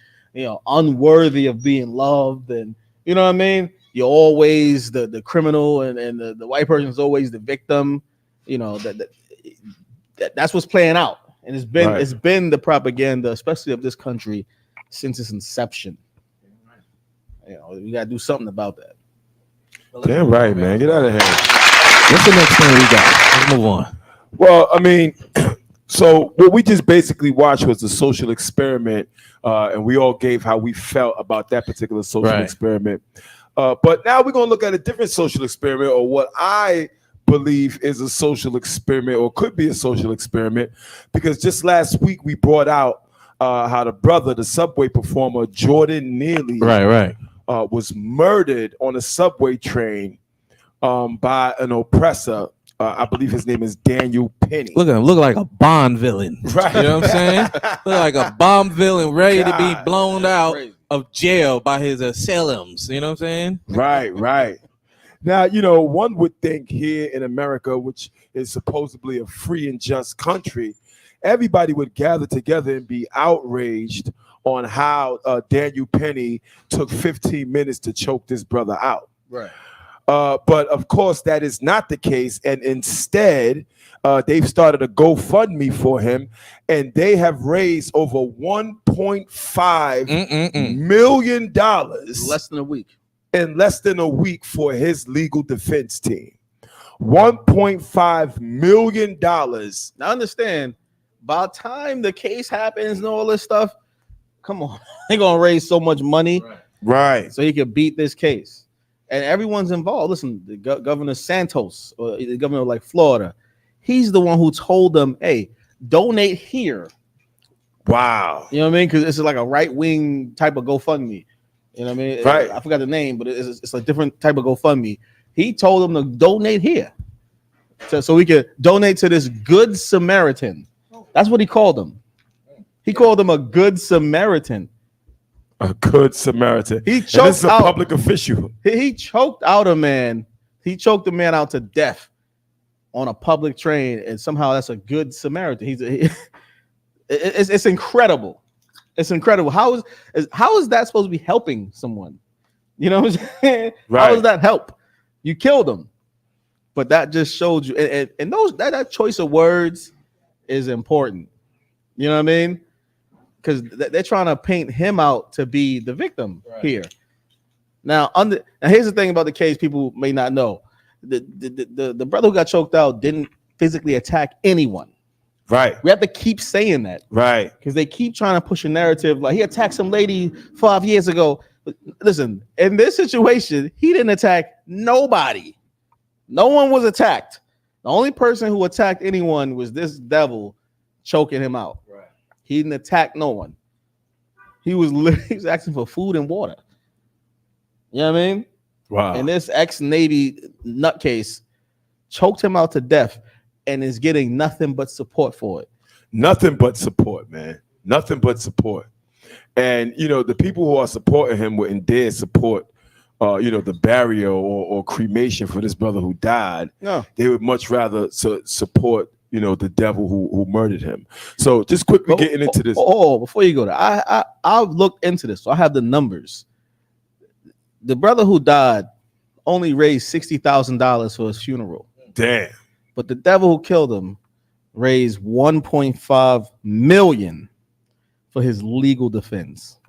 unworthy of being loved, and you know what I mean. you're always the criminal and the white person is always the victim. You know, that's what's playing out. And it's been the propaganda, especially of this country, since its inception. You know, we gotta do something about that. Damn right, man. Get out of here. What's the next thing we got? Let's move on. Well, I mean, so what we just basically watched was a social experiment, and we all gave how we felt about that particular social experiment. But now we're gonna look at a different social experiment, or what I believe is a social experiment, or could be a social experiment, because just last week we brought out how the subway performer Jordan Neely, was murdered on a subway train by an oppressor. I believe his name is Daniel Penny. Look at him, look like a Bond villain. Right. You know what I'm saying? Look like a Bond villain ready to be blown out of jail by his assailants. You know what I'm saying? Right. Now, you know, one would think here in America, which is supposedly a free and just country, everybody would gather together and be outraged on how Daniel Penny took 15 minutes to choke this brother out. Right. But of course, that is not the case. And instead, they've started a GoFundMe for him, and they have raised over $1.5 million less than a week. In less than a week for his legal defense team. $1.5 million. Now understand, by the time the case happens and all this stuff, come on, they're gonna raise so much money, right? So he could beat this case, and everyone's involved. Listen, the Governor Santos, or the governor of like Florida, he's the one who told them, "Hey, donate here." Wow, you know what I mean? Because it's like a right wing type of GoFundMe. You know what I mean? Right. I forgot the name, but it's a different type of GoFundMe. He told them to donate here, so we could donate to this Good Samaritan. That's what he called them. He called him a Good Samaritan. A Good Samaritan. He choked this is a out, public official. He choked out a man. He choked the man out to death on a public train, and somehow that's a Good Samaritan. It's incredible. It's incredible. How is that supposed to be helping someone? You know what I'm saying? Right. How does that help? You killed him, but that just showed you. And that choice of words is important. You know what I mean? Because they're trying to paint him out to be the victim here. Now, here's the thing about the case people may not know: the brother who got choked out didn't physically attack anyone. Right. We have to keep saying that. Right. Because they keep trying to push a narrative like he attacked some lady 5 years ago. But listen, in this situation, he didn't attack nobody. No one was attacked. The only person who attacked anyone was this devil choking him out. Right. He didn't attack no one. He was asking for food and water. You know what I mean? Wow. And this ex-Navy nutcase choked him out to death and is getting nothing but support for it. Nothing but support, man. Nothing but support. And, you know, the people who are supporting him wouldn't dare support, the burial or cremation for this brother who died. No. They would much rather support, the devil who murdered him. So just quickly getting into this. Before you go there, I've looked into this. So I have the numbers. The brother who died only raised $60,000 for his funeral. Damn. But the devil who killed him raised $1.5 million for his legal defense.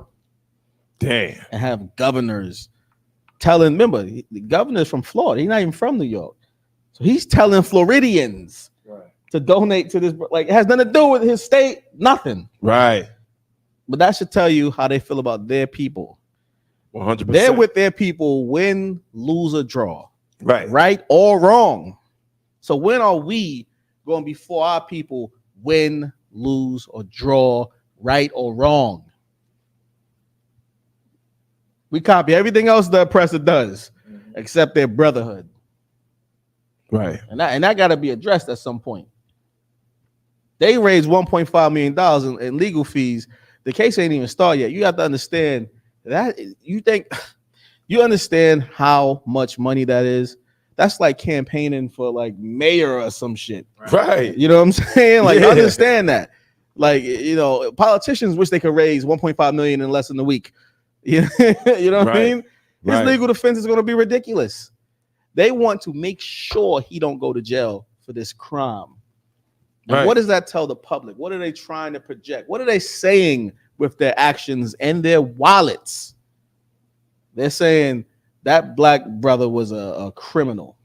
Damn. And have governors telling, remember, the governor's from Florida. He's not even from New York. So he's telling Floridians to donate to this. Like, it has nothing to do with his state, nothing. Right. But that should tell you how they feel about their people. 100%. They're with their people, win, lose, or draw. Right. Right or wrong. So when are we going to be for our people, win, lose, or draw, right or wrong? We copy everything else the oppressor does, except their brotherhood. Right. And that got to be addressed at some point. They raised $1.5 million in legal fees. The case ain't even started yet. You have to understand that you understand how much money that is. That's like campaigning for like mayor or some shit. Right. You know what I'm saying? Like, understand that. Like, politicians wish they could raise $1.5 million in less than a week. You know what I mean? His legal defense is going to be ridiculous. They want to make sure he don't go to jail for this crime. And what does that tell the public? What are they trying to project? What are they saying with their actions and their wallets? They're saying that black brother was a criminal.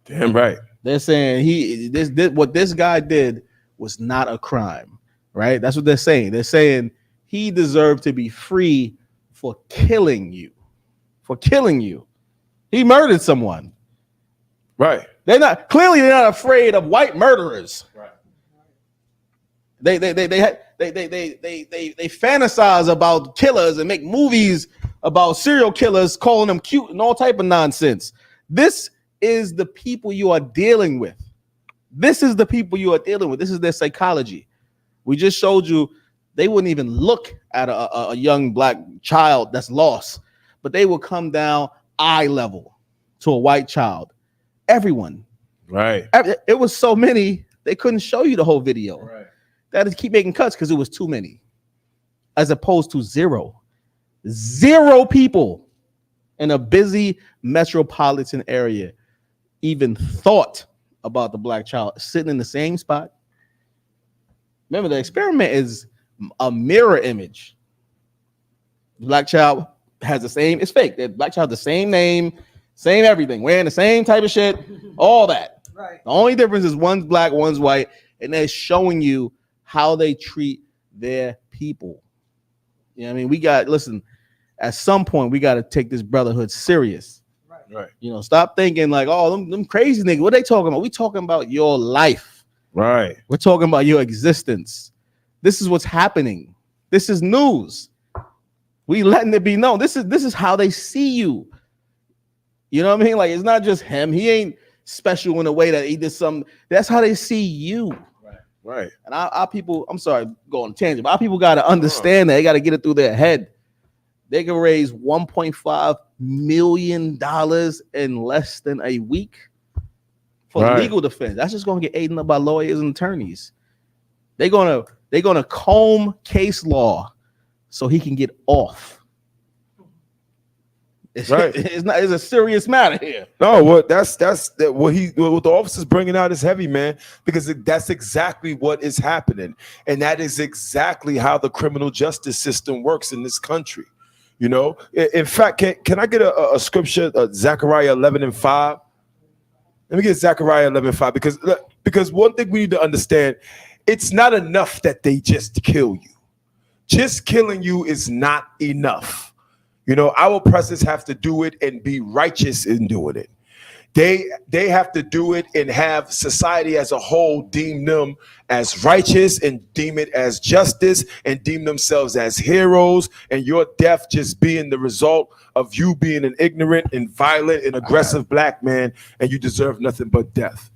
Damn right. They're saying what this guy did was not a crime, right? That's what they're saying. They're saying he deserved to be free for killing you. For killing you. He murdered someone. Right. They're not afraid of white murderers. Right. They fantasize about killers and make movies about serial killers, calling them cute and all type of nonsense. This is the people you are dealing with. This is the people you are dealing with. This is their psychology. We just showed you they wouldn't even look at a young black child that's lost, but they will come down eye level to a white child. Everyone. Right. It was so many, they couldn't show you the whole video. Right. They had to keep making cuts because it was too many. As opposed to zero. Zero people in a busy metropolitan area even thought about the black child sitting in the same spot. Remember, the experiment is a mirror image. Black child has the same, it's fake. The black child, the same name, same everything, wearing the same type of shit, all that. Right. The only difference is one's black, one's white, and they're showing you how they treat their people. You know what I mean? Listen, at some point, we got to take this brotherhood serious. Right. You know, stop thinking like, oh, them crazy niggas, what are they talking about? We talking about your life. Right. We're talking about your existence. This is what's happening. This is news. We letting it be known. This is how they see you. You know what I mean? Like, it's not just him. He ain't special in a way that he did something. That's how they see you. Right. Right. And our people, I'm sorry, go on a tangent, but our people got to understand that. They got to get it through their head. They can raise $1.5 million in less than a week for legal defense. That's just going to get eaten up by lawyers and attorneys. They're gonna comb case law so he can get off. It's a serious matter here. No, what the officer's bringing out is heavy, man, because that's exactly what is happening, and that is exactly how the criminal justice system works in this country. You know, in fact, can I get a scripture, Zechariah 11:5? Let me get Zechariah 11:5 because one thing we need to understand, it's not enough that they just kill you. Just killing you is not enough. You know, our presidents have to do it and be righteous in doing it. They have to do it and have society as a whole deem them as righteous and deem it as justice and deem themselves as heroes, and your death just being the result of you being an ignorant and violent and aggressive black man, and you deserve nothing but death.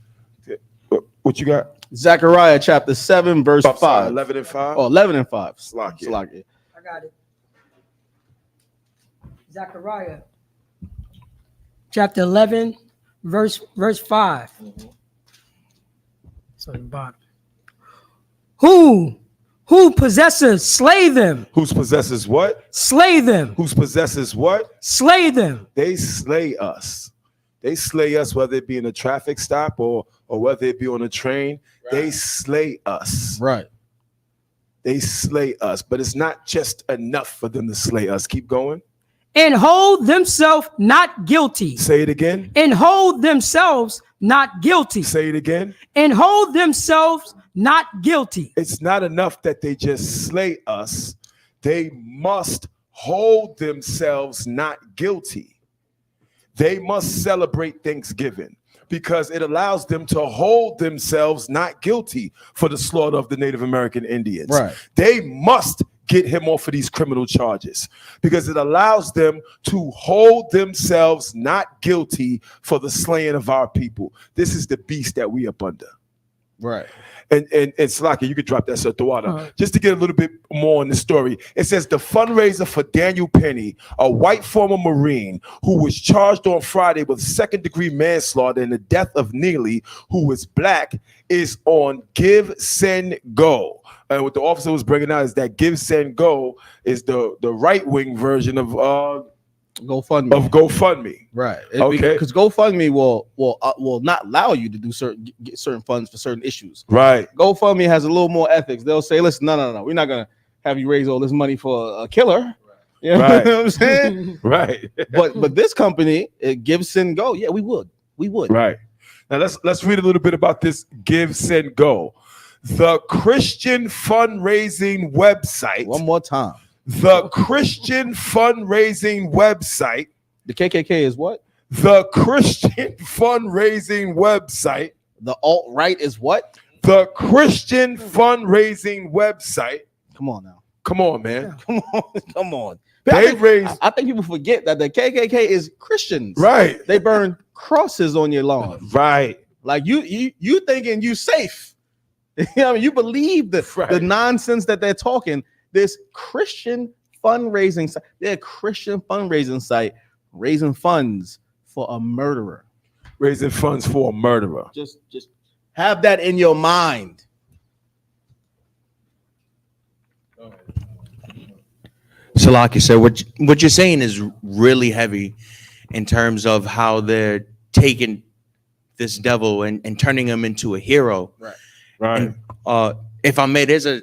What you got? Zechariah chapter 7, verse 5. 11:5. Oh, 11:5. Slakia. I got it. Zechariah chapter 11, verse 5. So the bottom. Who possesses, slay them. Who possesses what? Slay them. Who possesses what? Slay them. They slay us. They slay us, whether it be in a traffic stop or whether it be on a train. Right. They slay us. Right. They slay us. But it's not just enough for them to slay us. Keep going. And hold themselves not guilty. Say it again. And hold themselves not guilty. Say it again. And hold themselves not guilty. It's not enough that they just slay us. They must hold themselves not guilty. They must celebrate Thanksgiving because it allows them to hold themselves not guilty for the slaughter of the Native American Indians. Right. They must get him off of these criminal charges because it allows them to hold themselves not guilty for the slaying of our people. This is the beast that we up under. Right. And Slaki, you could drop that sir, the water. Just to get a little bit more on the story. It says the fundraiser for Daniel Penny, a white former Marine who was charged on Friday with second-degree manslaughter in the death of Neely, who was black, is on Give, Send, Go. And what the officer was bringing out is that Give, Send, Go is the right-wing version of GoFundMe. Of GoFundMe. Right. Okay. Because GoFundMe will not allow you to do get certain funds for certain issues. Right. GoFundMe has a little more ethics. They'll say, listen, no. We're not gonna have you raise all this money for a killer. You know Right. what I'm saying? Right. But this company, Give Send Go, yeah, we would. Right. Now let's read a little bit about this Give Send Go. The Christian fundraising website. One more time. The Christian fundraising website. The KKK is what? The Christian fundraising website. The alt-right is what? The Christian fundraising website. Come on now. Come on, man. Come on. I think people forget that the KKK is Christians. Right. They burn crosses on your lawn. Right. Like you thinking you safe. You know what I mean? You believe the nonsense that they're talking. This Christian fundraising site, they're a Christian fundraising site raising funds for a murderer. Raising funds for a murderer. Just have that in your mind. Salaki, sir, what you're saying is really heavy in terms of how they're taking this devil and turning him into a hero. Right. And, if I may, there's a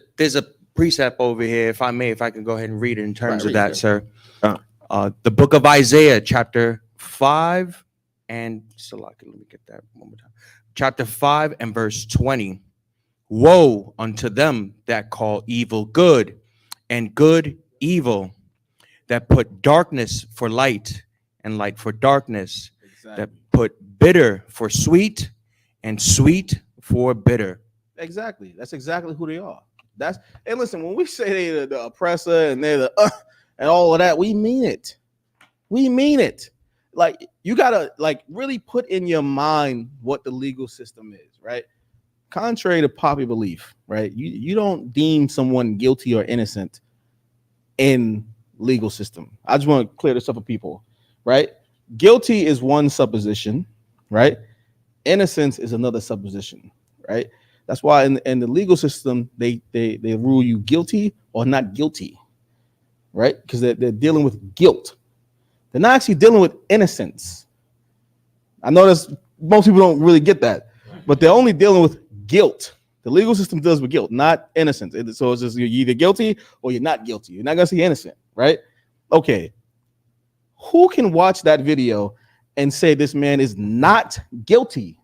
precept over here. If I can go ahead and read it in terms of that, sir. The book of Isaiah, chapter 5, and Salaki, let me get that one more time. Chapter 5 and verse 20. Woe unto them that call evil good, and good evil, that put darkness for light and light for darkness, that put bitter for sweet and sweet for bitter. Exactly. That's exactly who they are. And listen, when we say they're the oppressor and they're the and all of that, we mean it. We mean it. Like, you gotta really put in your mind what the legal system is, right? Contrary to popular belief, right? You don't deem someone guilty or innocent in legal system. I just want to clear this up for people, right? Guilty is one supposition, right? Innocence is another supposition, right? That's why in the legal system, they rule you guilty or not guilty, right? Because they're dealing with guilt. They're not actually dealing with innocence. I know most people don't really get that, but they're only dealing with guilt. The legal system deals with guilt, not innocence. So it's just you're either guilty or you're not guilty. You're not gonna see innocent, right? Okay. Who can watch that video and say this man is not guilty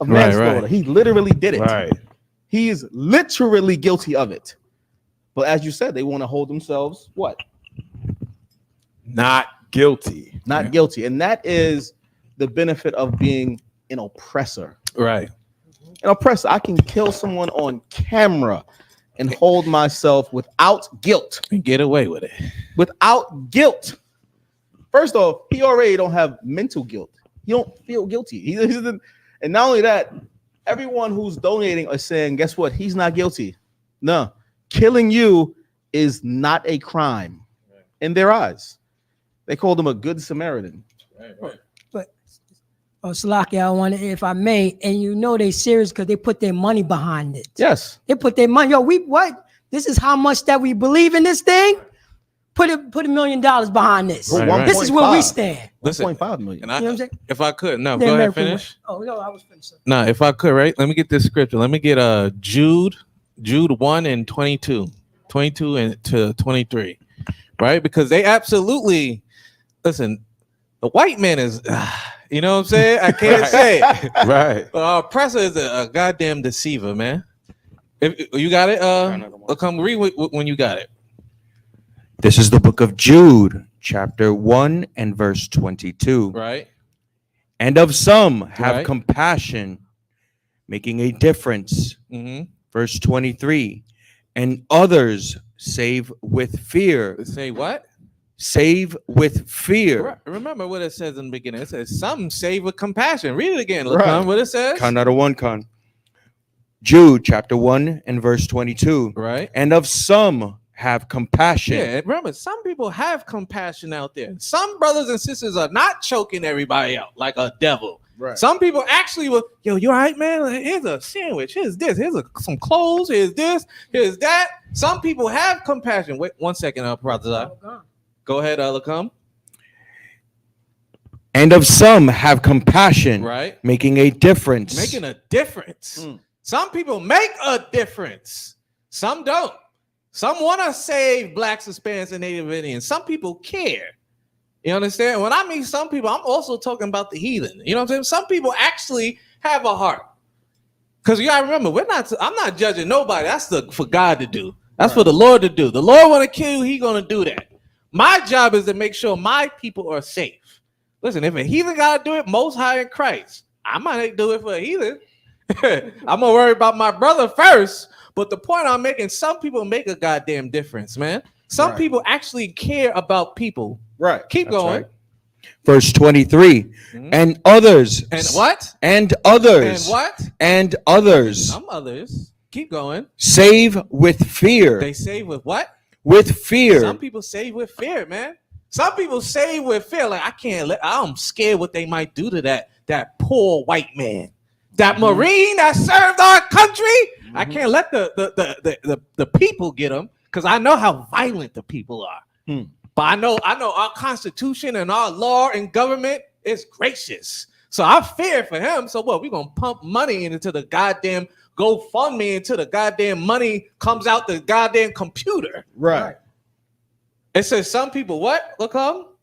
of manslaughter? Right. He literally did it. Right. He is literally guilty of it. But as you said, they want to hold themselves what? Not guilty. Not guilty. And that is the benefit of being an oppressor. Right. An oppressor. I can kill someone on camera and hold myself without guilt. And get away with it. Without guilt. First off, he already don't have mental guilt. He don't feel guilty. And not only that, everyone who's donating are saying, guess what? He's not guilty. No. Killing you is not a crime in their eyes. They called him a good Samaritan. Right. But Slaki, I want to, if I may, and you know they serious because they put their money behind it. Yes. They put their money. Yo, what? This is how much that we believe in this thing. Put $1 million behind this. Right. This is where we stand. Listen, 1.5 million. And I, you know what I'm saying? If I could, no, go ahead, finish. Oh no, I was finished. No, if I could, right? Let me get this scripture. Let me get Jude 1 and 22 and to 23, right? Because they absolutely listen. The white man is, you know what I'm saying? I can't say it. Right. Oppressor is a goddamn deceiver, man. If you got it, come read when you got it. This is the book of Jude, chapter 1 and verse 22. Right. And of some have compassion, making a difference. Mm-hmm. Verse 23. And others save with fear. Say what? Save with fear. Remember what it says in the beginning. It says some save with compassion. Read it again. Look what it says. Con out of one con. Jude chapter 1 and verse 22. Right. And of some have compassion. Yeah, remember, some people have compassion out there. Some brothers and sisters are not choking everybody out like a devil. Right. Some people actually will, yo, you all right, man? Here's a sandwich. Here's this. Here's some clothes. Here's this. Here's that. Some people have compassion. Wait 1 second, brother. Go ahead, Lakam. And of some have compassion, right? Making a difference. Making a difference. Some people make a difference. Some don't. Some want to save blacks, Hispanics, and Native Indians. Some people care. You understand? When I mean some people, I'm also talking about the heathen. You know what I'm saying? Some people actually have a heart. Because you gotta remember, I'm not judging nobody. That's for God to do. That's for the Lord to do. The Lord want to kill you, he gonna do that. My job is to make sure my people are safe. Listen, if a heathen gotta do it, most high in Christ, I might do it for a heathen. I'm gonna worry about my brother first. But the point I'm making, some people make a goddamn difference, man. Some people actually care about people. Right. Keep going. Right. Verse 23. And others. And what? And others. And what? And others. Some others. Keep going. Save with fear. They save with what? With fear. Some people save with fear, man. Some people save with fear. Like, I'm scared what they might do to that poor white man. That Marine that served our country. I can't let the people get him because I know how violent the people are. But I know our Constitution and our law and government is gracious. So I fear for him. So what? We're gonna pump money into the goddamn GoFundMe until the goddamn money comes out the goddamn computer. Right. It says some people what? Look up.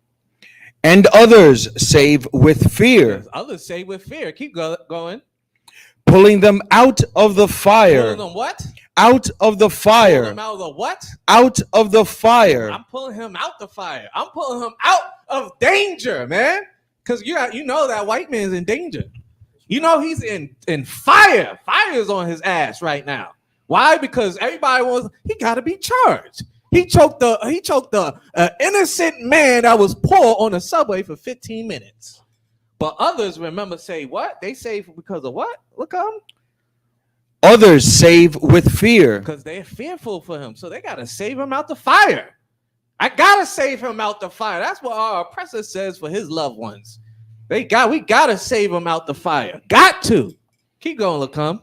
And others save with fear. Others save with fear. Keep going. Pulling them out of the fire. Pulling them what? Out of the fire. Pulling him out of the what? Out of the fire. I'm pulling him out the fire. I'm pulling him out of danger, man. Because you know that white man's in danger. You know he's in fire. Fire is on his ass right now. Why? Because everybody he got to be charged. He choked the innocent man that was poor on the subway for 15 minutes. But others, remember, say what? They save because of what? Look at them. Others save with fear. Because they're fearful for him. So they got to save him out the fire. I got to save him out the fire. That's what our oppressor says for his loved ones. We got to save him out the fire. Got to. Keep going, Lacombe.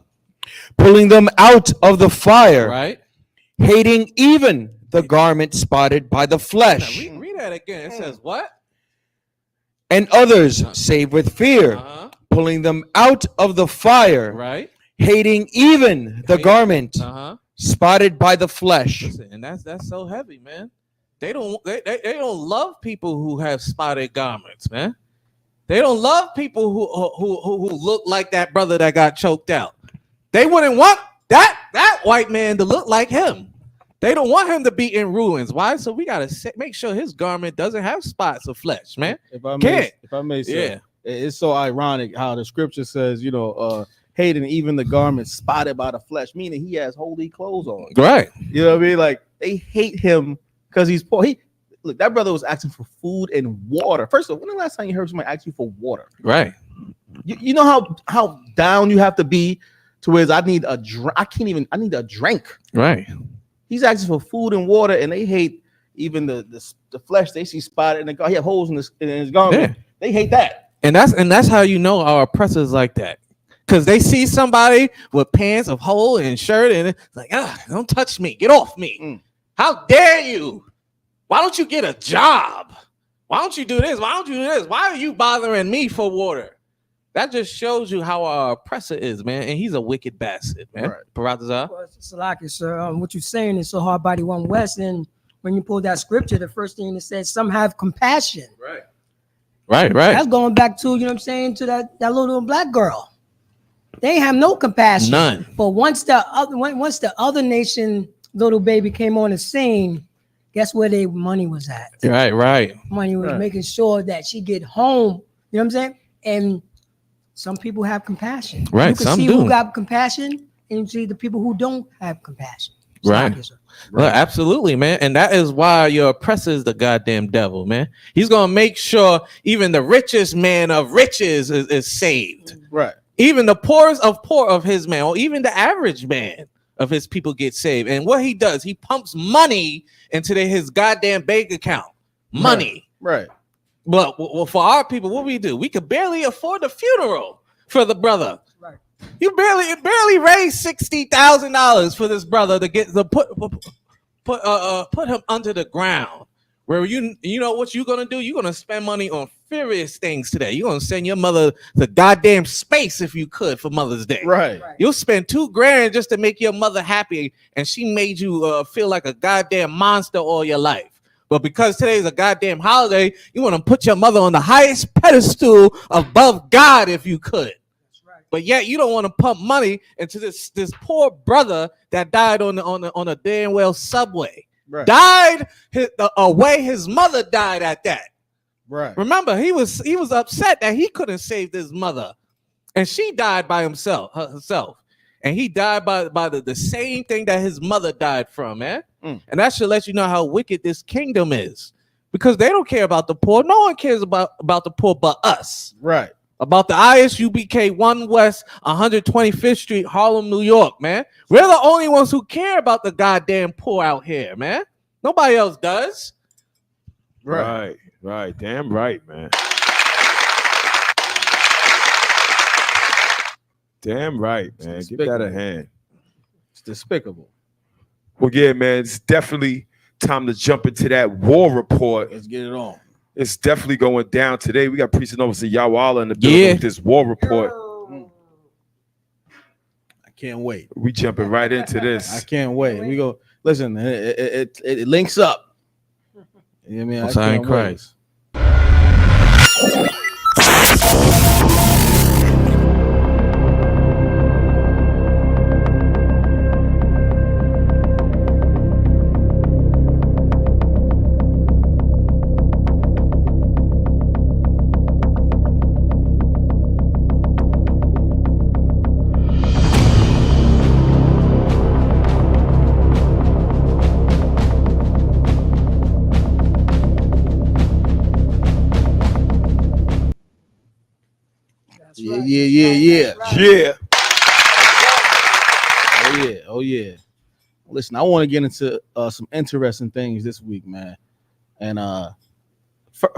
Pulling them out of the fire. Right. Hating even the garment spotted by the flesh. Now, read that again. It says what? And others save with fear, pulling them out of the fire, right? Hating even the garment spotted by the flesh. Listen, and that's so heavy, man. They don't love people who have spotted garments, man. They don't love people who look like that brother that got choked out. They wouldn't want that white man to look like him. They don't want him to be in ruins. Why? So we gotta make sure his garment doesn't have spots of flesh, man. If I may say, it's so ironic how the scripture says, hating even the garment spotted by the flesh, meaning he has holy clothes on. Right. You know what I mean? Like they hate him because he's poor. Look, that brother was asking for food and water. First of all, when the last time you heard somebody ask you for water? Right. You know how down you have to be to where I need a drink. I need a drink. Right. He's asking for food and water, and they hate even the flesh they see spotted, and he have holes in his garment. Yeah. They hate that. And that's how you know our oppressors like that. Because they see somebody with pants of hole and shirt, and it's like, don't touch me. Get off me. How dare you? Why don't you get a job? Why don't you do this? Why don't you do this? Why are you bothering me for water? That just shows you how our oppressor is, man. And he's a wicked bastard, man. Right. Paratazar? Well, Salaki, sir, what you're saying is so hard body one west. And when you pull that scripture, the first thing it says, some have compassion. Right. Right. That's going back to, you know what I'm saying, to that little black girl. They have no compassion. None. But once the other nation little baby came on the scene, guess where their money was at? Right. Money was making sure that she get home. You know what I'm saying? And some people have compassion. Right. You can see who got compassion, and you see the people who don't have compassion. Right. Well, absolutely, man. And that is why your oppressor is the goddamn devil, man. He's gonna make sure even the richest man of riches is saved. Right. Even the poorest of poor of his man, or even the average man of his people get saved. And what he does, he pumps money into his goddamn bank account. Money. Right. But for our people, what we do? We could barely afford the funeral for the brother. Right. You barely raised $60,000 for this brother to get put him under the ground. Where you know what you're gonna do? You're gonna spend money on frivolous things today. You're gonna send your mother to goddamn space if you could for Mother's Day. Right. You'll spend $2,000 just to make your mother happy, and she made you feel like a goddamn monster all your life. But because today's a goddamn holiday, you want to put your mother on the highest pedestal above God if you could. But yet you don't want to pump money into this poor brother that died on a damn well subway. Right. Died away his mother died at that. Right. Remember, he was upset that he couldn't save his mother, and she died by herself, and he died by the same thing that his mother died from, man. And that should let you know how wicked this kingdom is, because they don't care about the poor. No one cares about the poor but us. Right. About the ISUBK 1 West 125th Street, Harlem, New York, man. We're the only ones who care about the goddamn poor out here, man. Nobody else does. Right. Damn right, man. Damn right, man. Give that a hand. It's despicable. Well, yeah, man. It's definitely time to jump into that war report. Let's get it on. It's definitely going down today. We got Priest Officer Yawala in the building with this war report. I can't wait. We jumping right into this. I can't wait. We go. Listen, it links up. You know what I mean? What's I ain't Christ. Yeah. Oh yeah. Listen, I want to get into some interesting things this week, man. And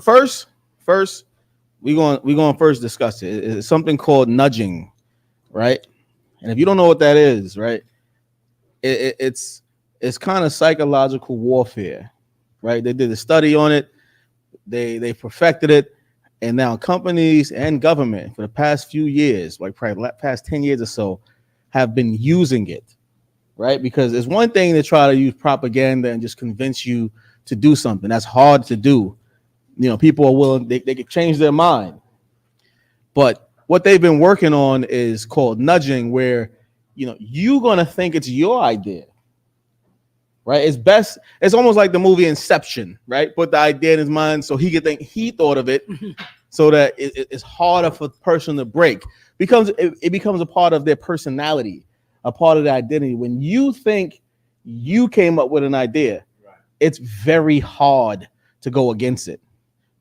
first, we going first discuss it. It's something called nudging, right? And if you don't know what that is, right, it's kind of psychological warfare, right? They did a study on it, they perfected it. And now companies and government for the past few years, like probably the past 10 years or so, have been using it, right? Because it's one thing to try to use propaganda and just convince you to do something. That's hard to do. You know, people are willing, they can change their mind. But what they've been working on is called nudging, where, you know, you're going to think it's your idea, right? It's almost like the movie Inception, right? Put the idea in his mind so he could think he thought of it, so that it's harder for the person to break. It becomes a part of their personality, a part of their identity. When you think you came up with an idea, it's very hard to go against it,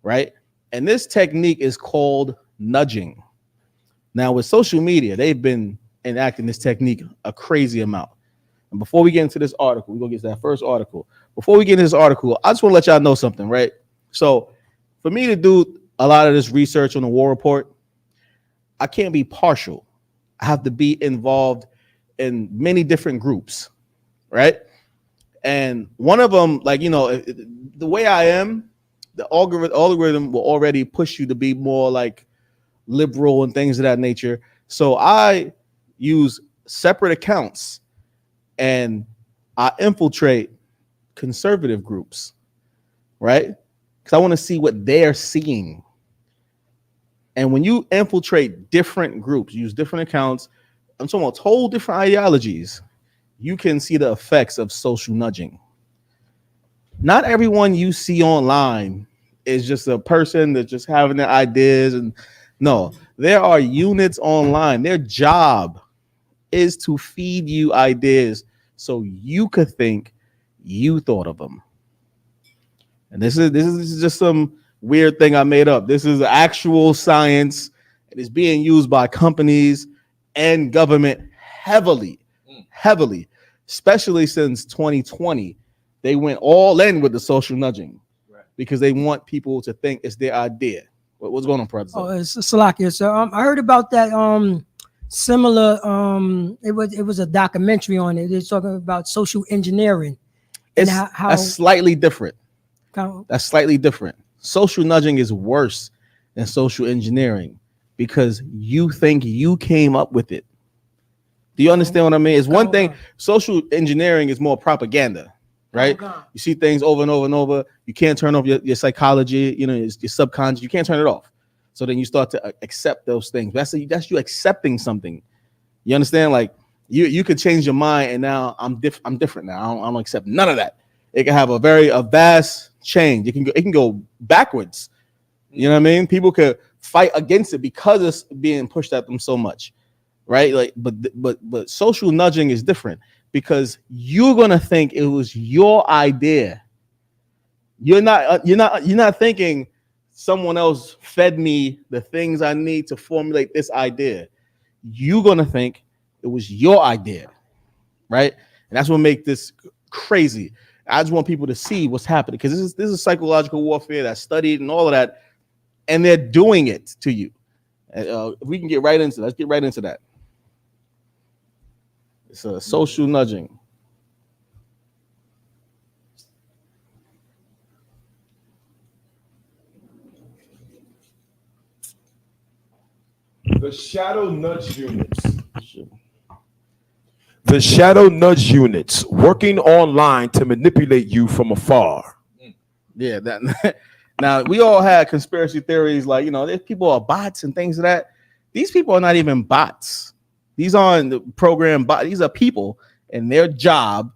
right? And this technique is called nudging. Now, with social media, they've been enacting this technique a crazy amount. And before we get into this article, we're going to get to that first article. Before we get into this article, I just want to let y'all know something, right? So for me to do a lot of this research on the war report, I can't be partial. I have to be involved in many different groups, right? And one of them, like, you know, the way I am, the algorithm will already push you to be more like liberal and things of that nature. So I use separate accounts and I infiltrate conservative groups, right? Because I want to see what they're seeing. And when you infiltrate different groups, use different accounts, I'm talking about whole different ideologies, you can see the effects of social nudging. Not everyone you see online is just a person that's just having their ideas. And no, there are units online. Their job is to feed you ideas so you could think you thought of them. And this is just some weird thing I made up. This is actual science. It is being used by companies and government heavily, especially since 2020. They went all in with the social nudging because they want people to think it's their idea. What's going on, President? Oh, it's Salakia. So I heard about that similar it was a documentary on it. They're talking about social engineering. It's how slightly different. That's slightly different. Social nudging is worse than social engineering because you think you came up with it. Do you understand what I mean? It's one thing. Social engineering is more propaganda, right? You see things over and over and over. You can't turn off your psychology, your subconscious. You can't turn it off. So then you start to accept those things. That's you accepting something. You understand? Like you could change your mind, and now I'm different now. I don't accept none of that. It can have a vast change. It can go backwards. You know what I mean? People could fight against it because it's being pushed at them so much, right? Like, but social nudging is different because you're gonna think it was your idea. You're not thinking someone else fed me the things I need to formulate this idea. You're gonna think it was your idea, right? And that's what makes this crazy. I just want people to see what's happening because this is psychological warfare that's studied and all of that, and they're doing it to you. If we can get right into, let's get right into that. It's a social nudging. The shadow nudge units. The shadow nudge units working online to manipulate you from afar. Yeah, that. Now we all had conspiracy theories like there's people are bots and things of that. These people are not even bots. These aren't the program bots. These are people, and their job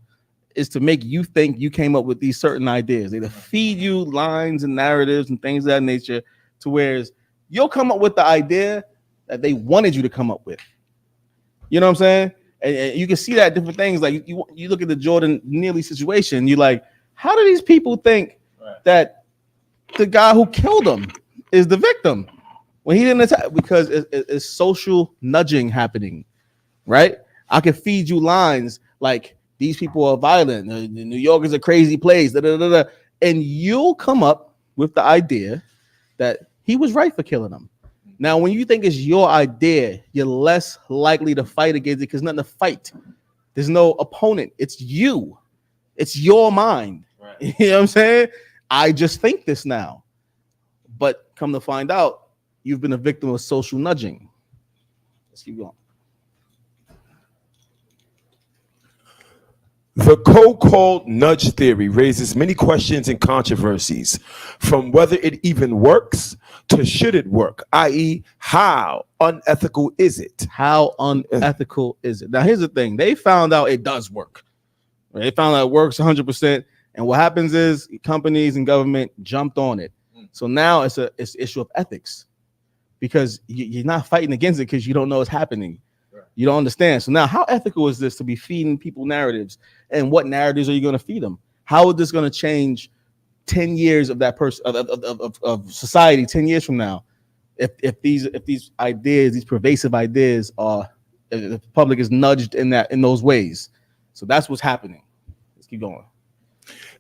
is to make you think you came up with these certain ideas. They feed you lines and narratives and things of that nature, to whereas you'll come up with the idea that they wanted you to come up with. You know what I'm saying? And you can see that different things. Like you look at the Jordan Neely situation, you're like, how do these people think that the guy who killed him is the victim when he didn't attack? Because it's social nudging happening, right? I can feed you lines like these people are violent. New York is a crazy place, and you'll come up with the idea that he was right for killing him. Now, when you think it's your idea, you're less likely to fight against it because nothing to fight. There's no opponent. It's you. It's your mind. Right. You know what I'm saying? I just think this now. But come to find out, you've been a victim of social nudging. Let's keep going. The so-called nudge theory raises many questions and controversies, from whether it even works to should it work, i.e., how unethical is it? How unethical is it? Now, here's the thing. They found out it does work. They found out it works 100%. And what happens is companies and government jumped on it. So now it's an issue of ethics because you're not fighting against it because you don't know it's happening. You don't understand. So now how ethical is this to be feeding people narratives? And what narratives are you going to feed them? How is this going to change 10 years of that person of society 10 years from now? If these ideas, these pervasive ideas if the public is nudged in those ways. So that's what's happening. Let's keep going.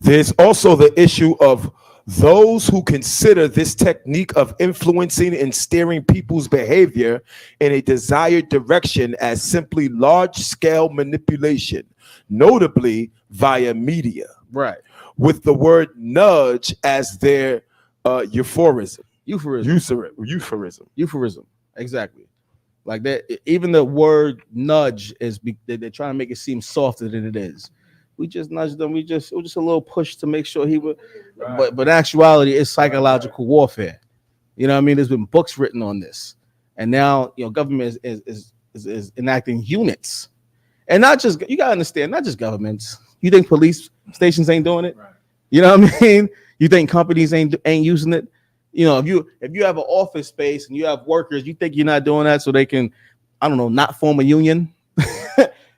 There's also the issue of those who consider this technique of influencing and steering people's behavior in a desired direction as simply large-scale manipulation, notably via media. Right. With the word nudge as their euphorism. Exactly. Like that. Even the word nudge they're trying to make it seem softer than it is. We just nudged them. It was just a little push to make sure he would. Right. But in actuality, it's psychological warfare. You know what I mean? There's been books written on this, and now government is enacting units, and not just, you gotta understand, not just governments. You think police stations ain't doing it? Right. You know what I mean? You think companies ain't using it? If you have an office space and you have workers, you think you're not doing that so they can, I don't know, not form a union?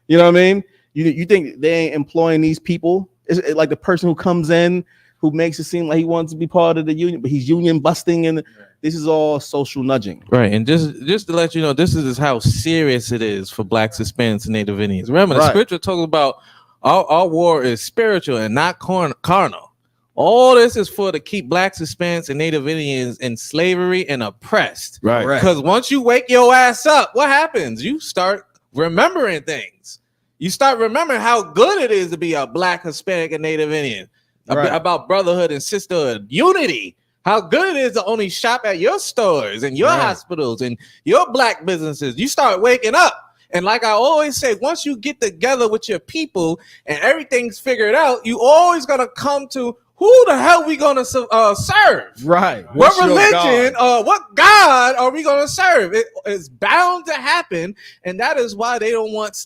You know what I mean? You think they ain't employing these people? It's like the person who comes in who makes it seem like he wants to be part of the union, but he's union busting, and this is all social nudging. Right, and just to let you know, this is how serious it is for Blacks, Hispanics, and Native Indians. Remember, the scripture talks about our war is spiritual and not carnal. All this is for to keep Blacks, Hispanics, and Native Indians in slavery and oppressed. Right. Because once you wake your ass up, what happens? You start remembering things. You start remembering how good it is to be a Black, Hispanic, and Native Indian. about brotherhood and sisterhood, unity. How good it is to only shop at your stores and your hospitals and your black businesses. You start waking up. And like I always say, once you get together with your people and everything's figured out, you always gonna come to who the hell we gonna serve? Right. What religion or what God are we gonna serve? It's bound to happen, and that is why they don't want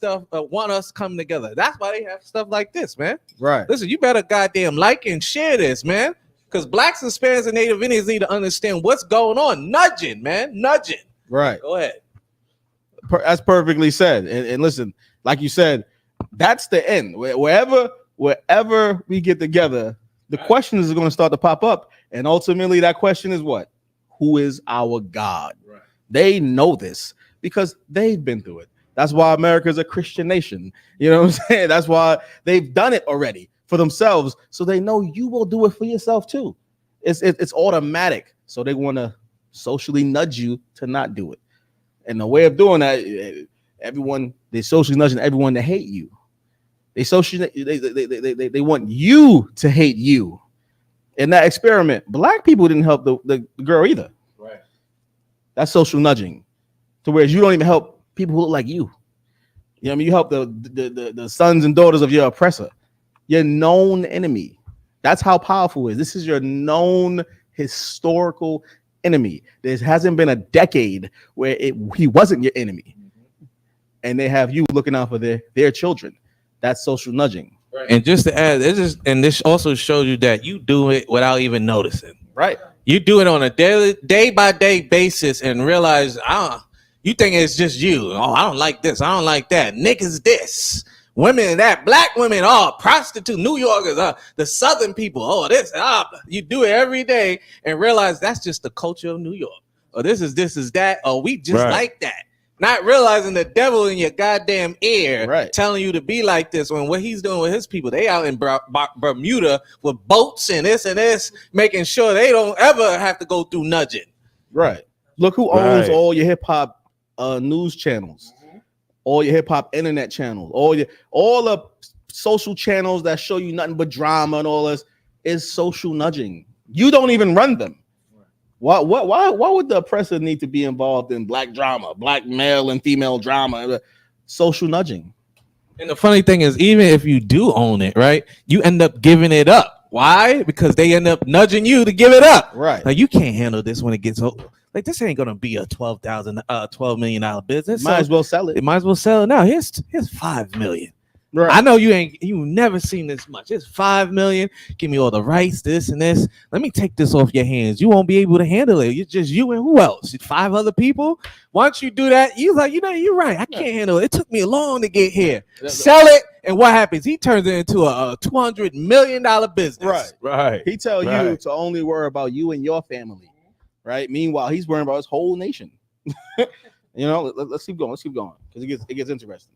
us coming together. That's why they have stuff like this, man. Right. Listen, you better goddamn like and share this, man, because blacks, Hispanics, and Native Indians need to understand what's going on. Nudging, man, nudging. Right. Go ahead. That's perfectly said. And listen, like you said, that's the end. Wherever we get together, the questions are going to start to pop up. And ultimately, that question is what? Who is our God? Right. They know this because they've been through it. That's why America is a Christian nation. You know what I'm saying? That's why they've done it already for themselves. So they know you will do it for yourself too. It's automatic. So they want to socially nudge you to not do it. And the way of doing that, they socially nudging everyone to hate you. They want you to hate you. In that experiment, black people didn't help the girl either. Right. That's social nudging. To whereas you don't even help people who look like you. You know what I mean? You help the sons and daughters of your oppressor, your known enemy. That's how powerful it is. This is your known historical enemy. There hasn't been a decade where he wasn't your enemy, and they have you looking out for their children. That's social nudging. Right. And just to add, this also shows you that you do it without even noticing. Right. You do it on a day by day basis and realize, you think it's just you. Oh, I don't like this. I don't like that. Niggas this. Women that. Black women, prostitute. New Yorkers, the Southern people. This. You do it every day and realize that's just the culture of New York. Or this is that. Or we just like that. Not realizing the devil in your goddamn ear telling you to be like this when what he's doing with his people, they out in Bermuda with boats and this, making sure they don't ever have to go through nudging. Right. Look who owns all your hip hop news channels, all your hip hop internet channels, all the social channels that show you nothing but drama and all this is social nudging. You don't even run them. Why would the oppressor need to be involved in black drama, black male and female drama, social nudging? And the funny thing is, even if you do own it, right, you end up giving it up. Why? Because they end up nudging you to give it up. Right. Like, you can't handle this when it gets old. Like, this ain't gonna be a $12 million business. Might as well sell it. It might as well sell it now. Here's $5 million. Right. I know you've never seen this much. It's $5 million. Give me all the rights, this and this. Let me take this off your hands. You won't be able to handle it. It's just you and who else? 5 other people. Once you do that, you're like, you're right. I can't handle it. It took me long to get here. Sell it, and what happens? He turns it into a $200 million business. Right. He tell you to only worry about you and your family. Right. Meanwhile, he's worrying about his whole nation. Let's keep going. Because it gets interesting.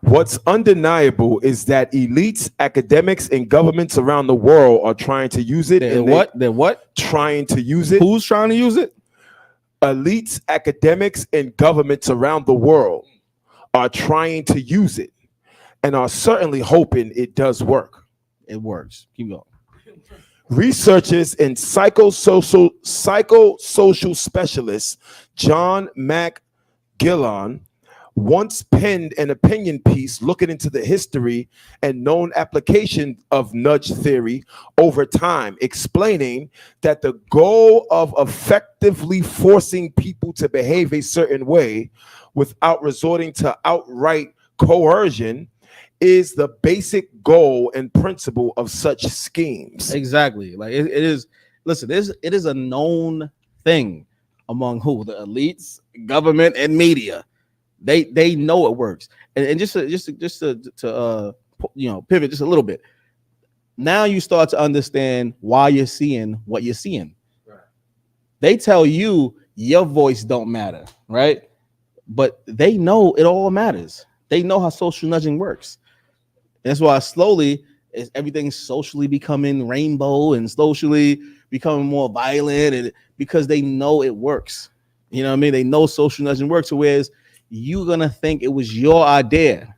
What's undeniable is that elites, academics, and governments around the world are trying to use it. They're what? Trying to use it. Who's trying to use it? Elites, academics, and governments around the world are trying to use it and are certainly hoping it does work. It works. Keep going. Researchers and psychosocial specialist John McGillon once penned an opinion piece looking into the history and known application of nudge theory over time, explaining that the goal of effectively forcing people to behave a certain way without resorting to outright coercion is the basic goal and principle of such schemes. Exactly. Like it is. Listen, it is a known thing among who? The elites, government, and media. They know it works. And just to pivot just a little bit. Now you start to understand why you're seeing what you're seeing. Right. They tell you your voice don't matter, right? But they know it all matters. They know how social nudging works. That's why slowly everything's socially becoming rainbow and socially becoming more violent, and because they know it works. You know what I mean? They know social nudging works. So whereas you're gonna think it was your idea,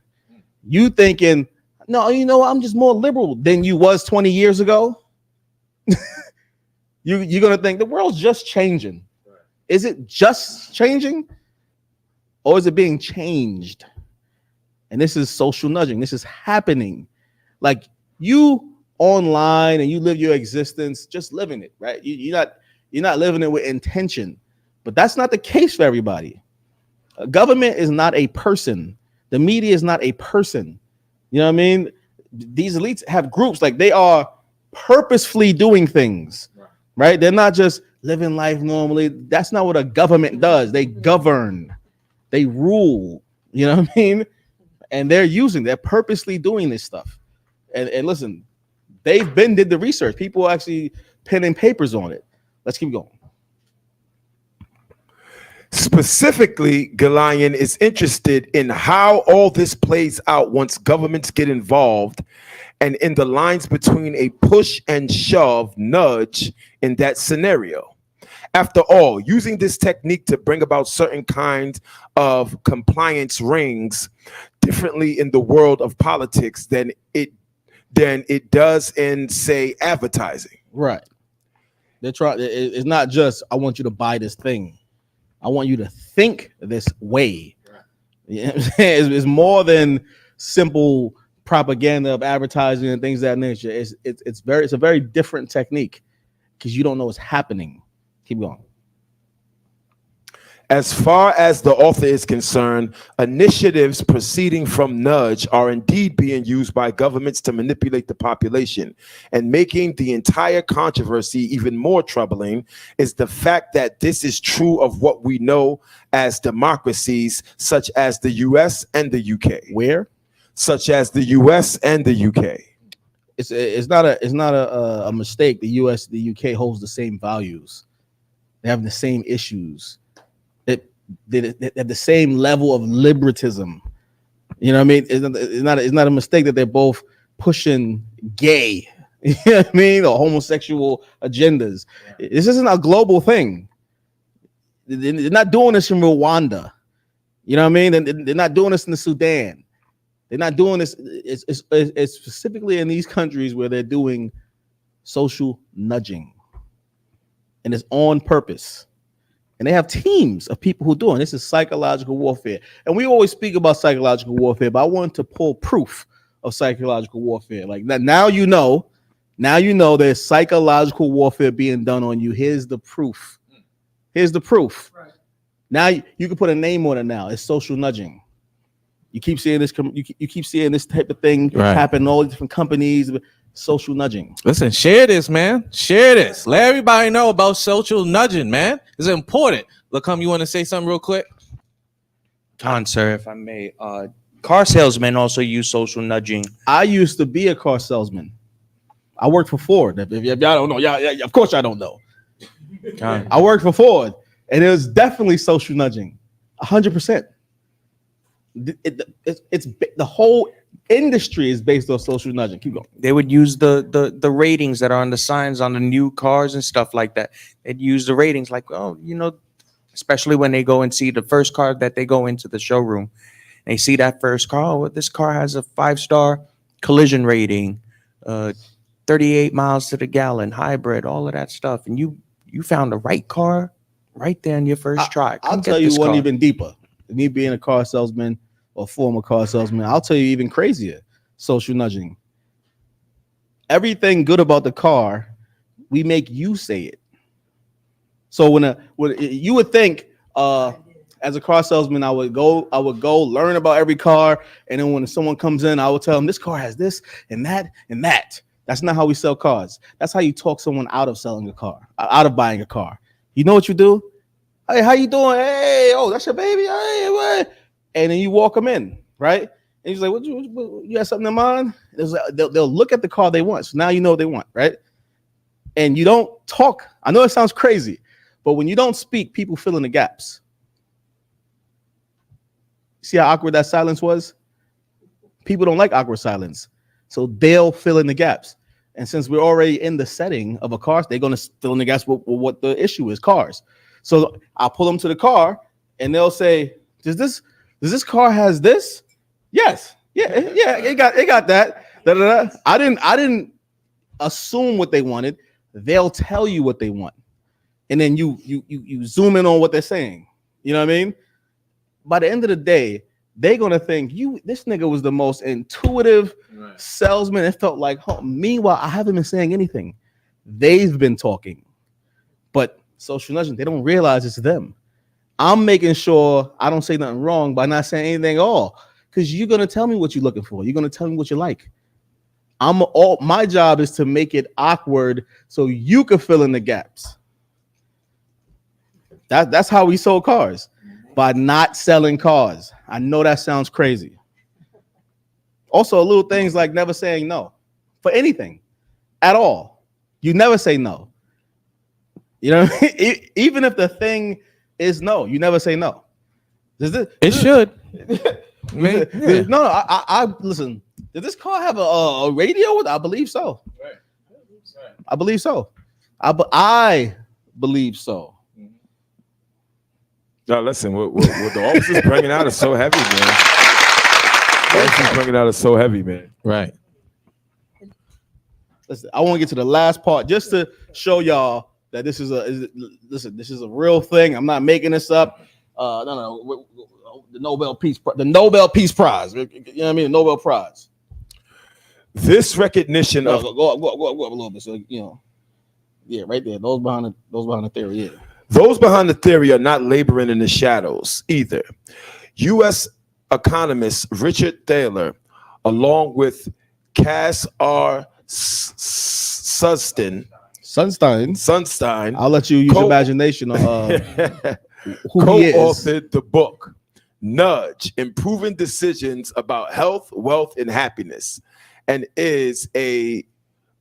you thinking No, you know what? I'm just more liberal than you was 20 years ago. You're gonna think the world's just changing. Is it just changing, or is it being changed? And this is social nudging. This is happening. Like you online and you live your existence, just living it, right? You're not living it with intention. But that's not the case for everybody. Government is not a person. The media is not a person. You know what I mean? These elites have groups, like they are purposefully doing things, right? They're not just living life normally. That's not what a government does. They govern, they rule, you know what I mean? And they're purposely doing this stuff. And listen, did the research. People actually penning papers on it. Let's keep going. Specifically, Galion is interested in how all this plays out once governments get involved and in the lines between a push and shove nudge in that scenario. After all, using this technique to bring about certain kinds of compliance rings differently in the world of politics than it does in, say, advertising. Right. They're trying. It's not just I want you to buy this thing. I want you to think this way. You know what I'm saying? It's more than simple propaganda of advertising and things of that nature. It's a very different technique because you don't know what's happening. Keep going. As far as the author is concerned, initiatives proceeding from nudge are indeed being used by governments to manipulate the population. And making the entire controversy even more troubling is the fact that this is true of what we know as democracies, such as the US and the UK. Where? Such as the US and the UK. It's not a mistake. The US, the UK holds the same values. They have the same issues. They have the same level of liberatism. You know what I mean? It's not a mistake that they're both pushing gay, you know what I mean, or homosexual agendas. Yeah. This isn't a global thing. They're not doing this in Rwanda. You know what I mean? They're not doing this in the Sudan. They're not doing this. It's specifically in these countries where they're doing social nudging, and it's on purpose. And they have teams of people who do it. This is psychological warfare. And we always speak about psychological warfare, but I want to pull proof of psychological warfare. Like now you know there's psychological warfare being done on you. Here's the proof. Right. Now you can put a name on it now. It's social nudging. You keep seeing this. You keep seeing this type of thing happen in all different companies. Social nudging. Listen, share this, man. Share this. Let everybody know about social nudging, man. It's important. You want to say something real quick? Sir, if I may. Car salesmen also use social nudging. I used to be a car salesman. I worked for Ford. If y'all don't know, of course I don't know. I worked for Ford, and it was definitely social nudging, 100%. It's the whole industry is based on social nudging. Keep going. They would use the ratings that are on the signs on the new cars and stuff like that. They'd use the ratings, like, oh, you know, especially when they go and see the first car that they go into the showroom. They see that first car. Oh, this car has a 5-star collision rating, 38 miles to the gallon, hybrid, all of that stuff. And you found the right car right there in your first try. I'll tell you one even deeper. Me being a car salesman or former car salesman, I'll tell you even crazier. Social nudging. Everything good about the car, we make you say it. So when you would think, as a car salesman, I would go learn about every car, and then when someone comes in, I would tell them this car has this and that and that. That's not how we sell cars. That's how you talk someone out of selling a car, out of buying a car. You know what you do? Hey, how you doing? Hey, oh, that's your baby. Hey, what? And then you walk them in, right? And he's like, "What you got something in mind?" They'll look at the car they want. So now you know what they want, right? And you don't talk. I know it sounds crazy, but when you don't speak, people fill in the gaps. See how awkward that silence was? People don't like awkward silence. So they'll fill in the gaps. And since we're already in the setting of a car, they're going to fill in the gaps with what the issue is, cars. So I'll pull them to the car and they'll say, does this car has this? Yes. Yeah, it got that. Da-da-da. I didn't assume what they wanted. They'll tell you what they want, and then you zoom in on what they're saying. You know what I mean? By the end of the day, they're gonna think this nigga was the most intuitive salesman. It felt like home. Meanwhile, I haven't been saying anything. They've been talking, but social nudging, they don't realize it's them. I'm making sure I don't say nothing wrong by not saying anything at all, because you're gonna tell me what you're looking for. You're gonna tell me what you like. My job is to make it awkward so you can fill in the gaps. That's how we sold cars, by not selling cars. I know that sounds crazy. Also, little things like never saying no for anything at all. You never say no. You know, even if the thing is no, you never say no. It should. No, I listen. Did this car have a radio? I believe so. Right. I believe so. I believe so. Now listen, what the officers bringing out is so heavy, man. The officers bringing out is so heavy, man. Right. Listen, I want to get to the last part just to show y'all that this is a real thing. I'm not making this up. No. The Nobel Peace Prize. You know what I mean? The Nobel Prize. This recognition of go up a little bit. So yeah, right there. Those behind the theory. Yeah. Those behind the theory are not laboring in the shadows either. U.S. economist Richard Thaler, along with Cass R. Sunstein. I'll let you use your imagination on who he is. Co-authored the book Nudge: Improving Decisions About Health, Wealth, and Happiness, and is a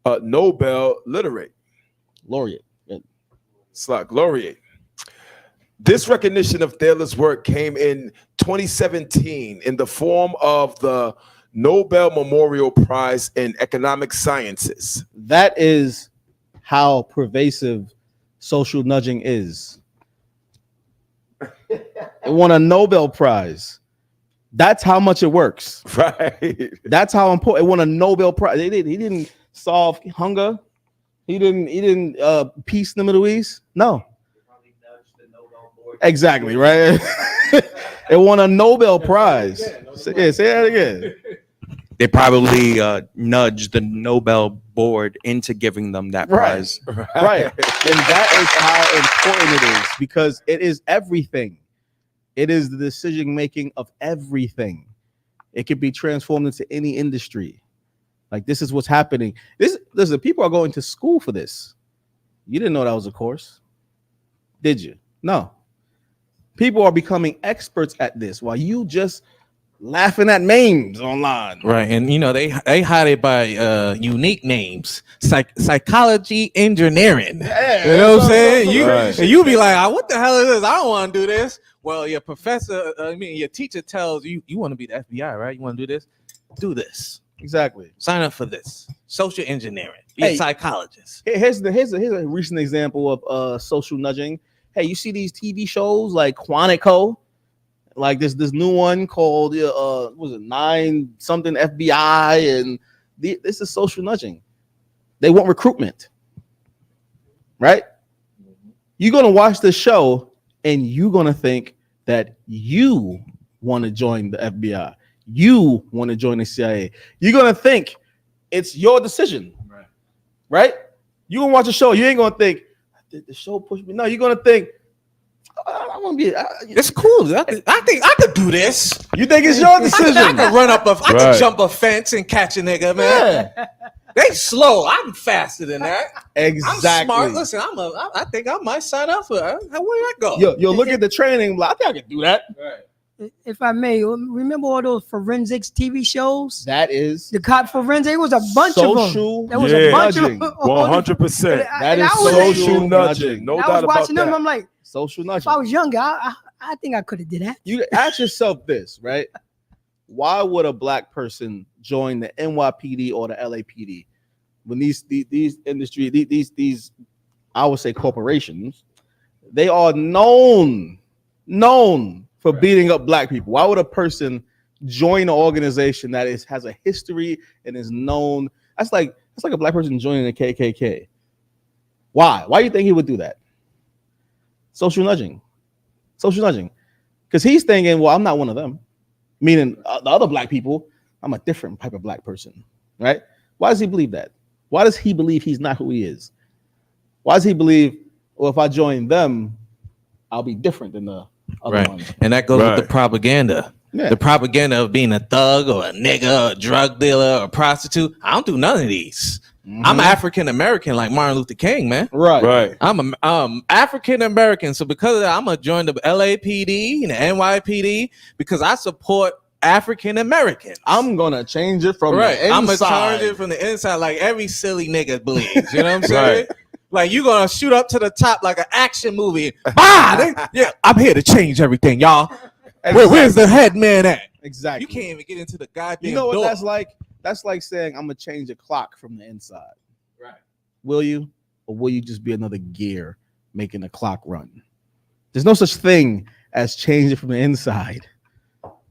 Nobel laureate. This recognition of Thaler's work came in 2017 in the form of the Nobel Memorial Prize in Economic Sciences. That is how pervasive social nudging is. It won a Nobel Prize. That's how much it works. Right. That's how important. It won a Nobel Prize. He didn't solve hunger. He didn't peace in the Middle East. No. Exactly, right? It won a Nobel Prize. Say that again. They probably nudged the Nobel board into giving them that prize. Right. And that is how important it is, because it is everything. It is the decision making of everything. It could be transformed into any industry. Like, this is what's happening. Listen, people are going to school for this. You didn't know that was a course, did you? No. People are becoming experts at this while you just laughing at memes online. Right. And they hide it by unique names. Psychology engineering. Yeah, you know what I'm saying? You be like, what the hell is this? I don't want to do this. Well, your professor, your teacher tells you, you want to be the FBI, right? You want to do this? Do this. Exactly. Sign up for this. Social engineering. Be a psychologist. Here's a recent example of social nudging. Hey, you see these TV shows like Quantico? Like this new one called was it 9 something FBI, and this is social nudging. They want recruitment, right? You're gonna watch the show and you're gonna think that you want to join the FBI, you want to join the CIA. You're gonna think it's your decision, right? You gonna watch a show, you ain't gonna think did the show push me. No, you're gonna think I want to be. It's cool. I think I could do this. You think it's your decision? I could run up. I could jump a fence and catch a nigga, man. Yeah. They slow. I'm faster than that. Exactly. I'm smart. Listen, I think I might sign up for it. Where I go? You'll look at the training. Like, I think I can do that. Right. If I may, remember all those forensics TV shows? That is the cop forensic. It was a bunch of them. There was a bunch of 100%. That is social nudging. No doubt about that. I was watching them. I'm like, social nudging. If I was younger, I think I could have did that. You ask yourself this, right? Why would a black person join the NYPD or the LAPD when these industry these I would say corporations, they are known for beating up black people? Why would a person join an organization that has a history and is known. That's like a black person joining the KKK. Why? Why do you think he would do that? Social nudging. Because he's thinking, well, I'm not one of them. Meaning the other black people, I'm a different type of black person, right? Why does he believe that? Why does he believe he's not who he is? Why does he believe, well, if I join them, I'll be different than the other ones? And that goes with the propaganda. Yeah. The propaganda of being a thug or a nigga or a drug dealer or a prostitute. I don't do none of these. Mm-hmm. I'm African American, like Martin Luther King, man. Right. I'm African American, so because of that, I'm gonna join the LAPD and the NYPD because I support African Americans. I'm gonna change it from the inside. I'm gonna change it from the inside, like every silly nigga believes. You know what I'm saying? Like you gonna shoot up to the top like an action movie. I'm here to change everything, y'all. Exactly. Where's the head man at? Exactly. You can't even get into the goddamn. You know what door. that's like? That's like saying I'm gonna change a clock from the inside. Right. Will you? Or will you just be another gear making the clock run? There's no such thing as changing from the inside.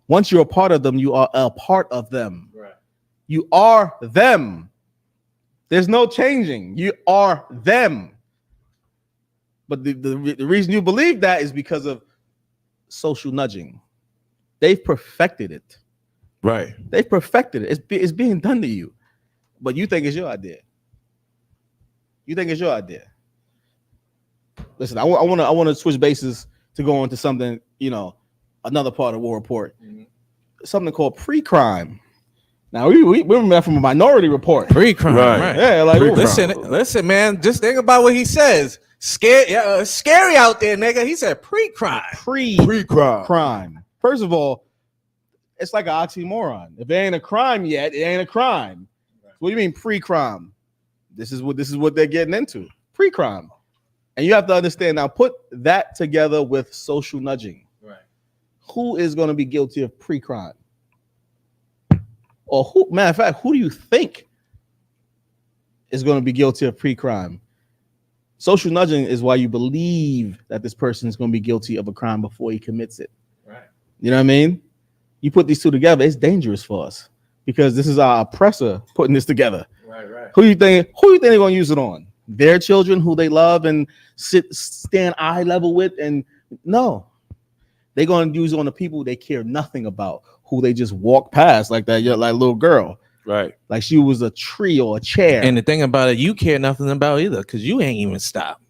Once you're a part of them, you are a part of them. Right. You are them. There's no changing. You are them. But the reason you believe that is because of social nudging. They've perfected it. Right. They've perfected it. It's being done to you. But you think it's your idea. Listen, I want to switch bases to go into something, another part of War Report. Mm-hmm. Something called pre-crime. Now we remember that from a Minority Report. Pre-crime, right? Yeah, like listen, man. Just think about what he says. Scary out there, nigga. He said pre-crime. Pre-crime. First of all, it's like an oxymoron. If it ain't a crime yet, it ain't a crime. Right. What do you mean pre-crime? This is what they're getting into. Pre-crime. And you have to understand now, put that together with social nudging. Right. Who is going to be guilty of pre-crime? Or matter of fact, who do you think is going to be guilty of pre-crime? Social nudging is why you believe that this person is going to be guilty of a crime before he commits it. Right. You know what I mean? You put these two together, it's dangerous for us because this is our oppressor putting this together. Right. Who you think they're going to use it on? Their children who they love and stand eye level with? And no, they're going to use it on the people they care nothing about, who they just walk past like that, like little girl. Right. Like she was a tree or a chair. And the thing about it, you care nothing about either because you ain't even stopped.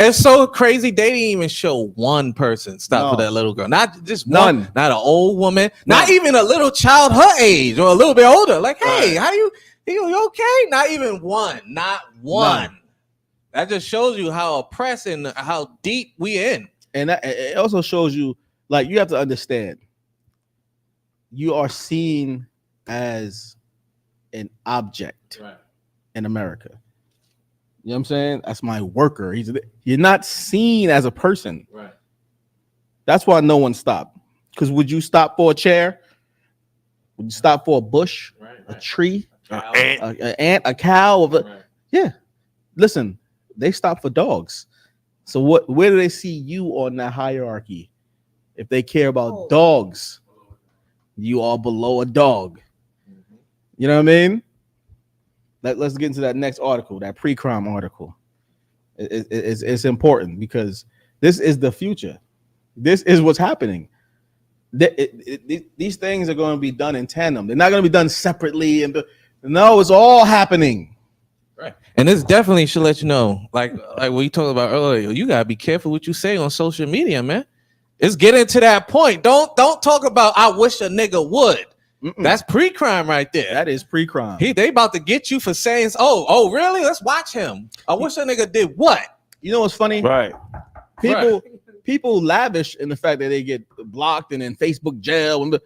It's so crazy. They didn't even show one person stop for that little girl. Not just one, not an old woman, not even a little child her age or a little bit older. Like, hey, how you okay? Not even one. Not one. None. That just shows you how oppressed and how deep we in. And it also shows you, like, you have to understand, you are seen as an object in America. You know what I'm saying? That's my worker. You're not seen as a person. Right. That's why no one stopped. Because would you stop for a chair? Would you stop for a bush, a tree, an ant, a cow? Yeah. Listen, they stop for dogs. So where do they see you on that hierarchy? If they care about dogs, you are below a dog. You know what I mean? Let's get into that next article, that pre-crime article. It's important because this is the future. This is what's happening. These things are going to be done in tandem. They're not going to be done separately. No, it's all happening. Right. And this definitely should let you know, like what you talked about earlier, you got to be careful what you say on social media, man. It's getting to that point. Don't talk about I wish a nigga would. Mm-mm. That's pre-crime right there. That is pre-crime. They about to get you for saying, oh, really? Let's watch him. I wish a nigga did what? You know what's funny? Right. People lavish in the fact that they get blocked and in Facebook jail, and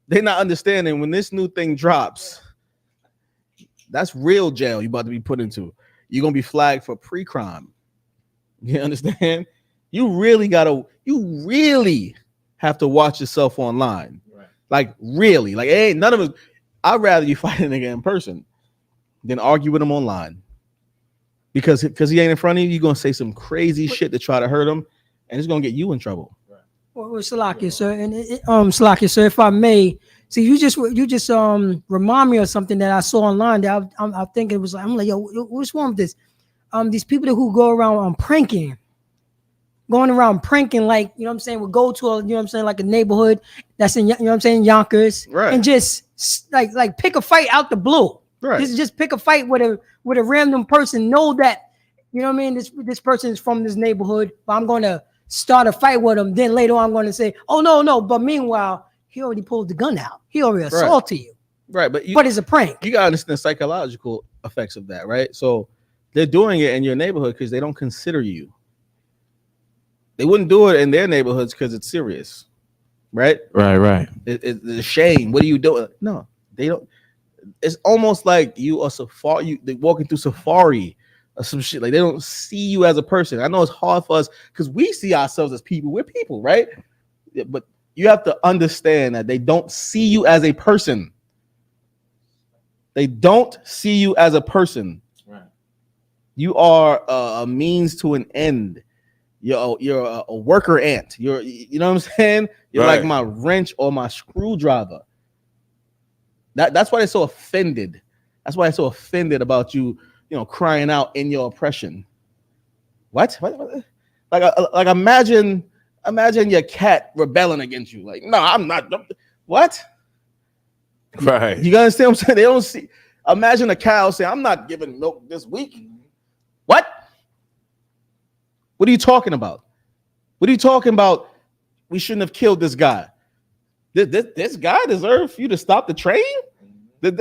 they're not understanding when this new thing drops. That's real jail you're about to be put into. You're gonna be flagged for pre-crime. You understand? You really have to watch yourself online. Like really, like ain't none of it. I'd rather you fight a nigga in person than argue with him online, because he ain't in front of you. You're gonna say some crazy shit to try to hurt him, and it's gonna get you in trouble. Well, Salakia, sir, and Salakia, sir, if I may, See, you just remind me of something that I saw online that I think it was. I'm like, yo, what's wrong with this? These people who go around pranking. Going around pranking, like, you know what I'm saying, would go to a, you know what I'm saying, like a neighborhood that's in, you know what I'm saying, Yonkers, right, and just like pick a fight out the blue. Right. Just pick a fight with a random person. Know that, you know what I mean, this person is from this neighborhood, but I'm going to start a fight with him. Then later on, I'm going to say, oh no, but meanwhile, he already pulled the gun out. He already assaulted you. Right, but it's a prank. You gotta understand the psychological effects of that, right? So they're doing it in your neighborhood because they don't consider you. They wouldn't do it in their neighborhoods because it's serious, right? Right. It's a shame. What are you doing? No, they don't. It's almost like you are safari. They walking through safari or some shit. Like they don't see you as a person. I know it's hard for us because we see ourselves as people. We're people, right? But you have to understand that they don't see you as a person. They don't see you as a person. Right. You are a means to an end. You're a worker ant. You know what I'm saying? You're right. like my wrench or my screwdriver. That's why they're so offended. That's why they're so offended about you, crying out in your oppression. What? Like imagine your cat rebelling against you. Like, no, I'm not. What? Right. You understand what I'm saying? They don't see. Imagine a cow saying, I'm not giving milk this week. What? What are you talking about? What are you talking about? We shouldn't have killed this guy. This guy deserves you to stop the train? They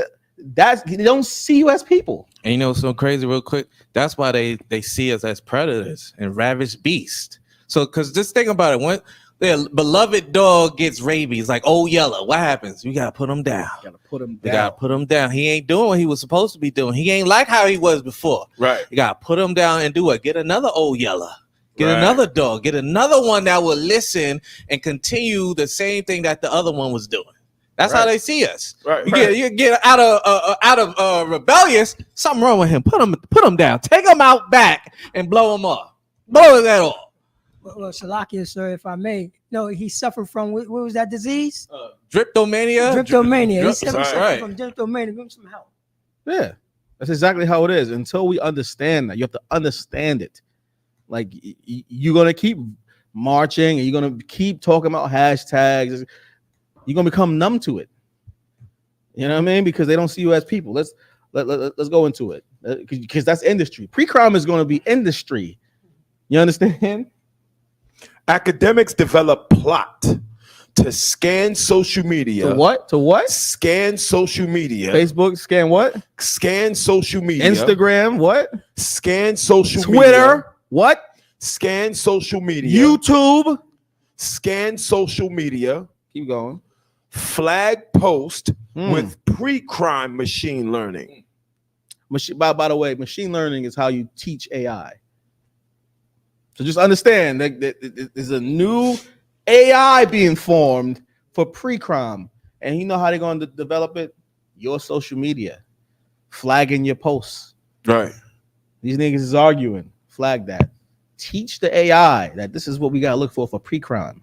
don't see you as people. And you know what's so crazy real quick? That's why they see us as predators and ravished beasts. So because just think about it. When their beloved dog gets rabies, like Old Yeller, what happens? You gotta put him down. You gotta put him down. He ain't doing what he was supposed to be doing. He ain't like how he was before. Right. You gotta put him down and do what? Get another Old Yeller. Get another dog. Get another one that will listen and continue the same thing that the other one was doing. That's how they see us. Right. You get out of rebellious. Something wrong with him. Put him down. Take him out back and blow him up. Blow his head off. Well, Shalakia, sir, if I may. No, he suffered from what was that disease? Dryptomania. He suffered from dryptomania. Give him some help. Yeah, that's exactly how it is. Until we understand that, you have to understand it. Like you're gonna keep marching and you're gonna keep talking about hashtags. You're gonna become numb to it. You know what I mean? Because they don't see you as people. Let's go into it because that's industry. Pre-crime is gonna be industry. You understand? Academics develop plot to scan social media. To what? Scan social media. Facebook, scan what? Scan social media. Instagram, what? Scan social Twitter, media. Twitter, what? Scan social media. YouTube. Scan social media. Keep going. Flag post with pre-crime machine learning. By the way, machine learning is how you teach AI. So just understand that there's a new AI being formed for pre-crime. And you know how they're going to develop it? Your social media. Flagging your posts. Right. These niggas is arguing. Flag that. Teach the AI that this is what we got to look for pre-crime.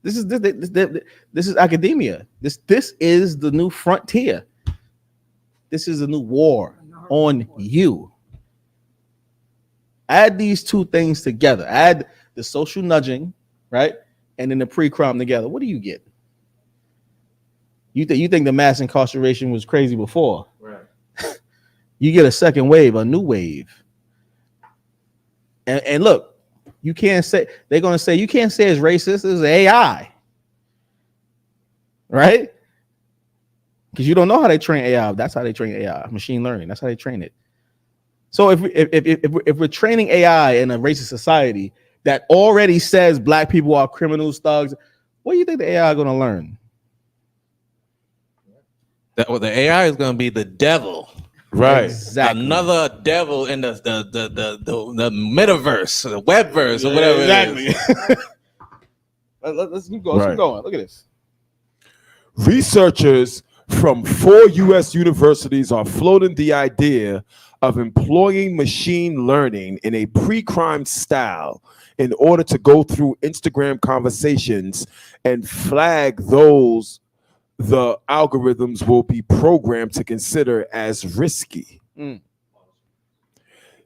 This is academia. This is the new frontier. This is a new war on you. Add these two things together. Add the social nudging, right? And then the pre-crime together. What do you get? You think the mass incarceration was crazy before. Right. You get a second wave, a new wave. And look, you can't say, they're going to say, you can't say it's racist, it's AI. Right? Because you don't know how they train AI. That's how they train AI, machine learning. That's how they train it. So if we're training AI in a racist society that already says black people are criminals, thugs, what do you think the AI is going to learn? The AI is going to be the devil. Right. Exactly. Another devil in the metaverse, the webverse, or whatever. Exactly. It is. Let's keep going. Right. Keep going. Look at this. Researchers from 4 U.S. universities are floating the idea of employing machine learning in a pre-crime style in order to go through Instagram conversations and flag those the algorithms will be programmed to consider as risky.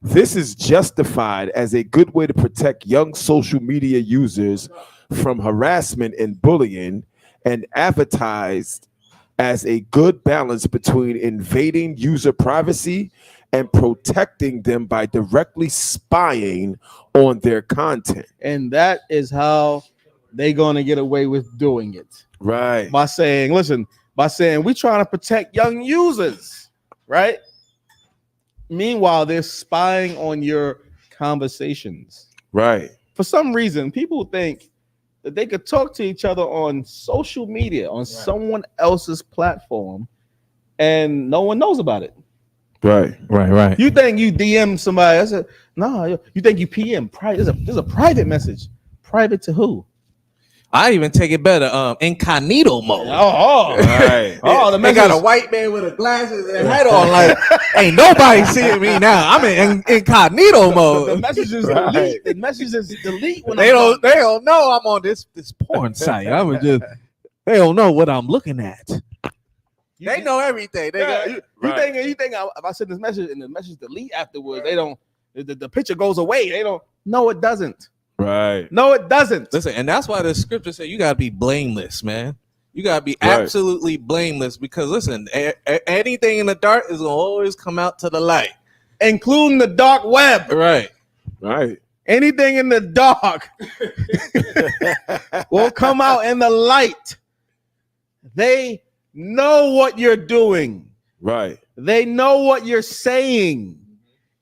This is justified as a good way to protect young social media users from harassment and bullying, and advertised as a good balance between invading user privacy and protecting them by directly spying on their content. And that is how they're going to get away with doing it. Right. By saying, listen, we're trying to protect young users, right? Meanwhile, they're spying on your conversations. Right. For some reason, people think that they could talk to each other on social media, on someone else's platform, and no one knows about it. Right. You think you DM somebody? I said, no. You think you PM? There's a private message. Private to who? I even take it better. Incognito mode. Right. Oh, they got a white man with a glasses and a hat on. Like, ain't nobody seeing me now. I'm in incognito mode. The messages delete. The messages delete when they don't know I'm on this porn site. They don't know what I'm looking at. They know everything. You think if I send this message and the message delete afterwards, they don't. The picture goes away. They don't. No, it doesn't. Right. No, it doesn't. Listen, and that's why the scripture said you gotta be blameless, man. You gotta be absolutely blameless, because listen, anything in the dark is gonna always come out to the light, including the dark web. Right. Anything in the dark will come out in the light. They know what you're doing. Right. They know what you're saying,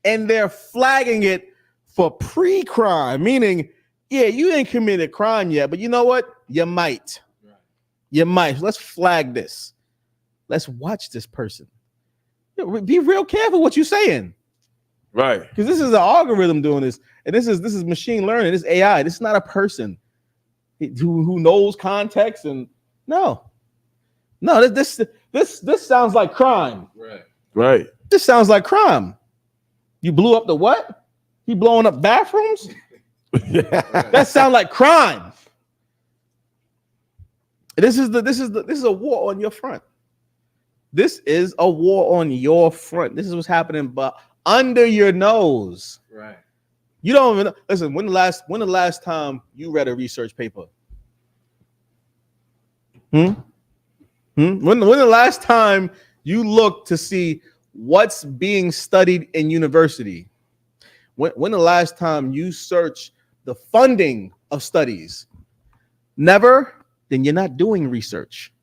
and they're flagging it for pre-crime, meaning, yeah, you ain't committed crime yet, but you know what? You might. You might. Let's flag this. Let's watch this person. Be real careful what you're saying. Right. Because this is an algorithm doing this, and this is machine learning. This is AI. This is not a person who knows context. And no, this sounds like crime. Right. This sounds like crime. You blew up the what? He blowing up bathrooms? That sounds like crime. This is a war on your front. This is a war on your front. This is what's happening, but under your nose. Right. You don't even listen. When the last time you read a research paper? When the last time you looked to see what's being studied in university? When the last time you searched the funding of studies? Never? Then you're not doing research.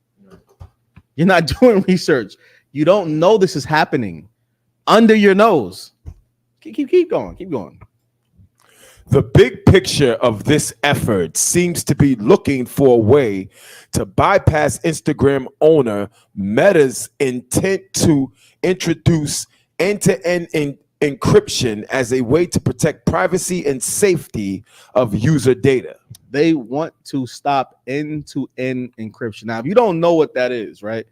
You're not doing research. You don't know this is happening under your nose. Keep going. Keep going. The big picture of this effort seems to be looking for a way to bypass Instagram owner Meta's intent to introduce end-to-end encryption as a way to protect privacy and safety of user data. They want to stop end-to-end encryption. Now, if you don't know what that is, right,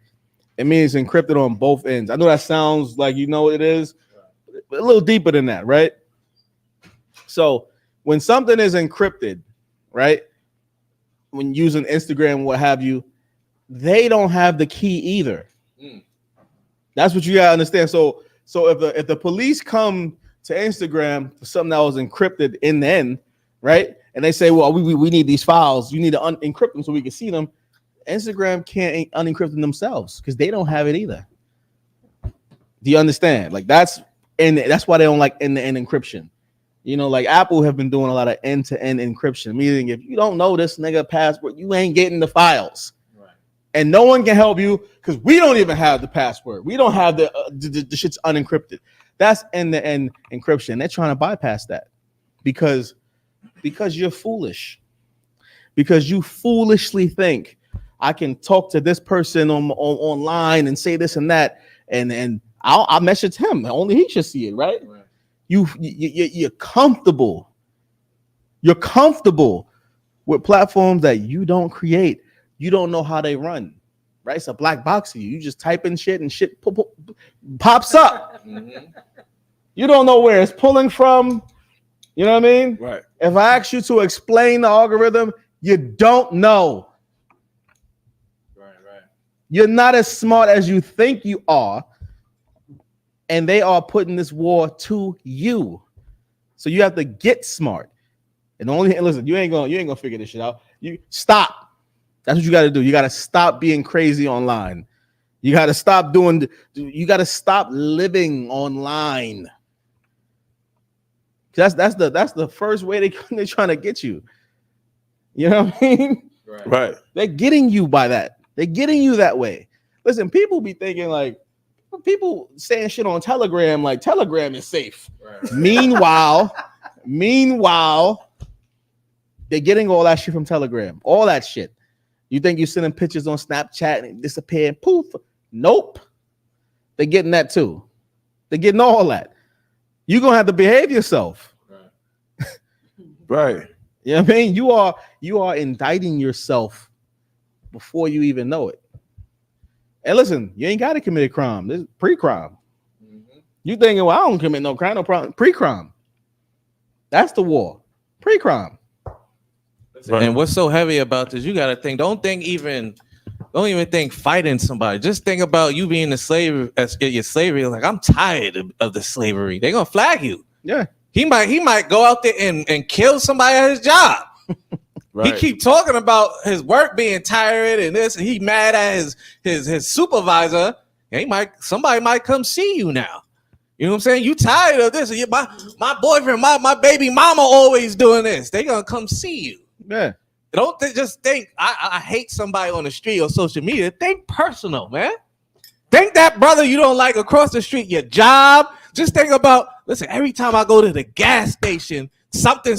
it means encrypted on both ends. I know that sounds like you know what it is, but a little deeper than that, right? So when something is encrypted, right, when using Instagram, what have you, they don't have the key either. That's what you gotta understand. So if the police come to Instagram for something that was encrypted in the end, right, and they say, well, we need these files, you need to unencrypt them so we can see them, Instagram can't unencrypt them themselves because they don't have it either. Do you understand? Like that's why they don't like end-to-end encryption. You know, like Apple have been doing a lot of end-to-end encryption, meaning if you don't know this nigga password, you ain't getting the files. Right. And no one can help you because we don't even have the password. We don't have the shit's unencrypted. That's end-to-end encryption. They're trying to bypass that because you're foolish. Because you foolishly think I can talk to this person online and say this and that, and I'll message him. Only he should see it, right? You're comfortable. You're comfortable with platforms that you don't create. You don't know how they run. right? It's a black box to you. You just type in shit and shit pops up. You don't know where it's pulling from. You know what I mean? Right. If I ask you to explain the algorithm, you don't know. Right. You're not as smart as you think you are. And they are putting this war to you. So you have to get smart. And listen, you ain't gonna figure this shit out. You stop. That's what you gotta do. You gotta stop being crazy online. You gotta stop you gotta stop living online. That's the first way they're trying to get you. You know what I mean? Right. They're getting you by that. They're getting you that way. Listen, people be thinking like people saying shit on Telegram like Telegram is safe. Right. Meanwhile, they're getting all that shit from Telegram. All that shit. You think you're sending pictures on Snapchat and disappearing? Poof. Nope. They're getting that too. They're getting all that. You're gonna have to behave yourself. Right. You know what I mean? You are indicting yourself before you even know it. And listen, you ain't got to commit a crime. This is pre-crime. You thinking, well, I don't commit no crime, no problem. Pre-crime. That's the war. Pre-crime. And what's so heavy about this? You got to think. Don't even think fighting somebody. Just think about you being a slave. Your slavery. Like, I'm tired of the slavery. They're gonna flag you. Yeah. He might go out there and kill somebody at his job. Right. He keep talking about his work being tired and this, and he mad at his supervisor. And somebody might come see you now. You know what I'm saying? You tired of this? My boyfriend, my baby mama always doing this. They gonna come see you. Yeah. Don't just think I hate somebody on the street or social media. Think personal, man. Think that brother you don't like across the street, your job. Just think about, listen, every time I go to the gas station, something.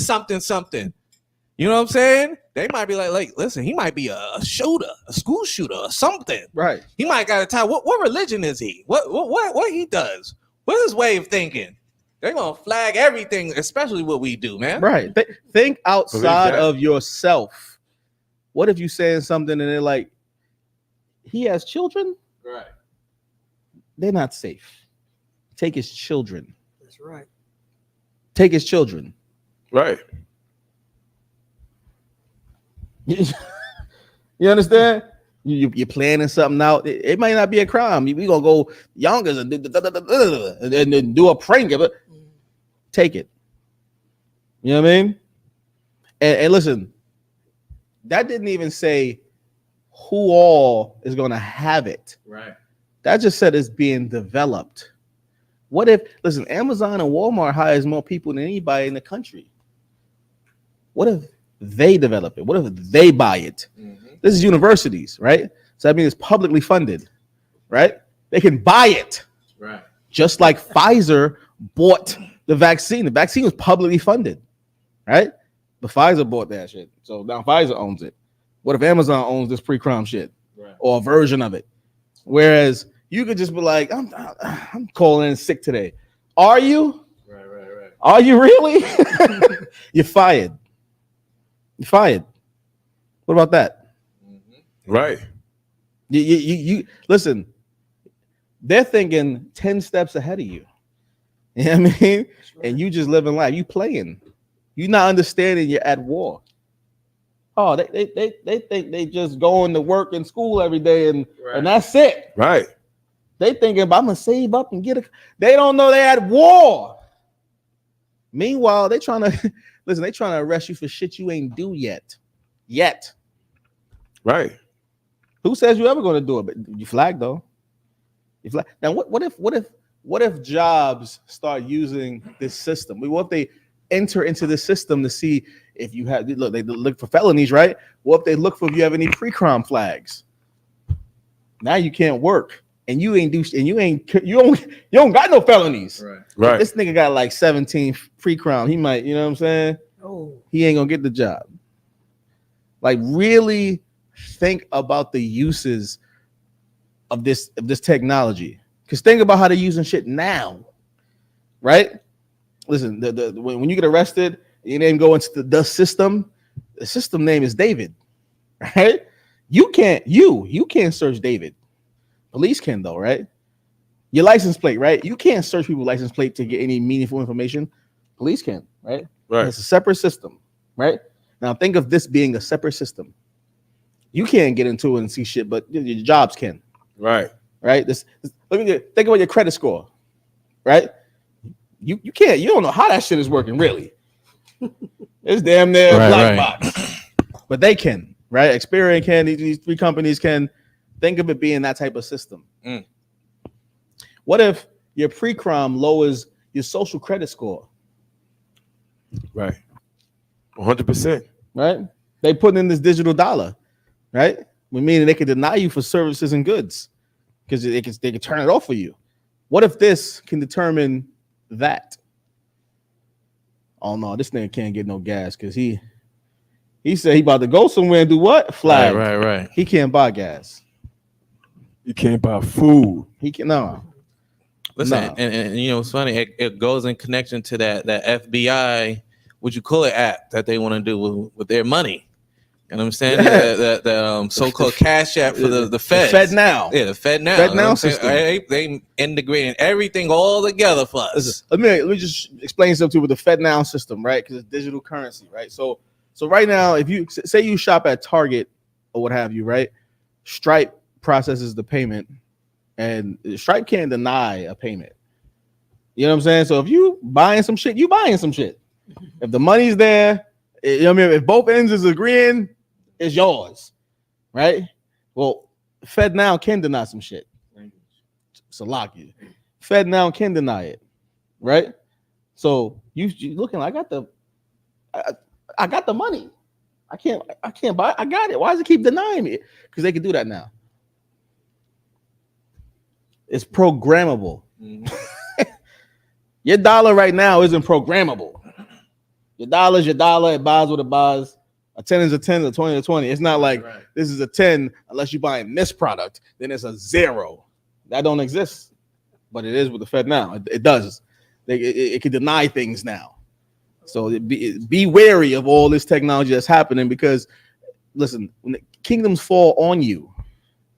You know what I'm saying? They might be like, listen, he might be a shooter, a school shooter or something. Right. He might got a tie. What religion is he? What he does? What's his way of thinking? They're gonna flag everything, especially what we do, man. Right. Think outside of yourself. What if you saying something and they're like, he has children? Right. They're not safe. Take his children. That's right. Take his children. Right. You understand? You're planning something out. It might not be a crime. We gonna go youngers and then do a prank of it. Take it. You know what I mean? And listen, that didn't even say who all is gonna have it. Right. That just said it's being developed. What if, listen, Amazon and Walmart hires more people than anybody in the country. What if they develop it? What if they buy it? This is universities, right? So that means it's publicly funded, right? They can buy it. Right. Just like Pfizer bought the vaccine. The vaccine was publicly funded, right? But Pfizer bought that shit. So now Pfizer owns it. What if Amazon owns this pre-crime shit? Right. Or a version of it? Whereas you could just be like, I'm calling in sick today. Are you? Right. Are you really? You're fired. You're fired. What about that? Right. You listen, they're thinking 10 steps ahead of you. You know what I mean? Right. And you just living life. You playing. You're not understanding you're at war. Oh, they think they just going to work and school every day and that's it. Right. They thinking about, I'm gonna save up and get a. They don't know they're at war. Meanwhile, they trying to listen. They trying to arrest you for shit you ain't do yet. Right. Who says you ever going to do it? But you flag though. You flag. Now what if jobs start using this system? What if they enter into the system to see if you have they look for felonies, right? What if they look for if you have any pre-crime flags? Now you can't work. And you don't got no felonies. Right. This nigga got like 17 pre-crime. He might, you know what I'm saying? Oh. He ain't gonna get the job. Like, really think about the uses of this technology. Because think about how they're using shit now, right? Listen, when you get arrested, your name go into the system. The system name is David, right? You can't search David. Police can though, right? Your license plate, right? You can't search people's license plate to get any meaningful information. Police can, right? Right. It's a separate system, right? Now think of this being a separate system. You can't get into it and see shit, but your jobs can. Right. Right. Think about your credit score, right? You can't. You don't know how that shit is working, really. It's damn near black box, but they can, right? Experian can. These three companies can. Think of it being that type of system. What if your pre-crime lowers your social credit score? Right. 100%. Right. They put in this digital dollar, right? Meaning they can deny you for services and goods because they can turn it off for you. What if this can determine that? Oh no, this nigga can't get no gas because he said he about to go somewhere and do what? Flag. Right. He can't buy gas. You can't buy food. He can no. Listen, No. and you know it's funny. It goes in connection to that FBI, what you call it, app that they want to do with their money. You know what I'm saying? that so-called cash app for the Fed. Fed now. Yeah, the Fed now. Fed now system. They integrating everything all together for us. Let me just explain something to you with the Fed now system, right? Because it's digital currency, right? So right now, if you say you shop at Target or what have you, right? Stripe processes the payment, and Stripe can't deny a payment. You know what I'm saying? So if you buying some shit, you buying some shit. If the money's there, you know what I mean? If both ends is agreeing, it's yours, right? Well, Fed now can deny some shit. So lock you. Fed now can deny it, right? So you looking like I got the money. I can't buy. I got it. Why does it keep denying me? Because they can do that now. It's programmable. Your dollar right now isn't programmable. Your dollar's your dollar. It buys what it buys. A 10 is a 10, a 20 is a 20. It's not like this is a 10 unless you're buying this product. Then it's a 0. That don't exist. But it is with the Fed now. It does. It can deny things now. So be wary of all this technology that's happening because, listen, when the kingdoms fall on you,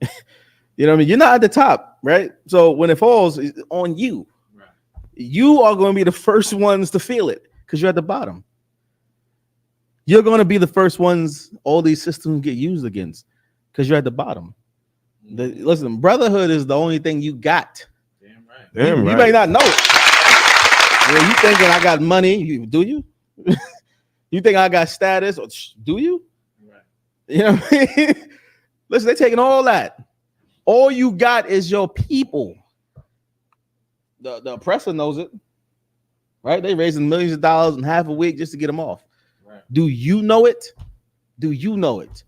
you know what I mean? You're not at the top, right? So when it falls, it's on you. Right. You are going to be the first ones to feel it because you're at the bottom. You're going to be the first ones all these systems get used against because you're at the bottom. Listen, brotherhood is the only thing you got. Damn right. You may not know it. You thinking I got money? Do you? You think I got status? Or do you? Right. You know what I mean? Listen, they're taking all that. All you got is your people. The oppressor knows it, right? They raising millions of dollars in half a week just to get them off. Right. Do you know it? Do you know it?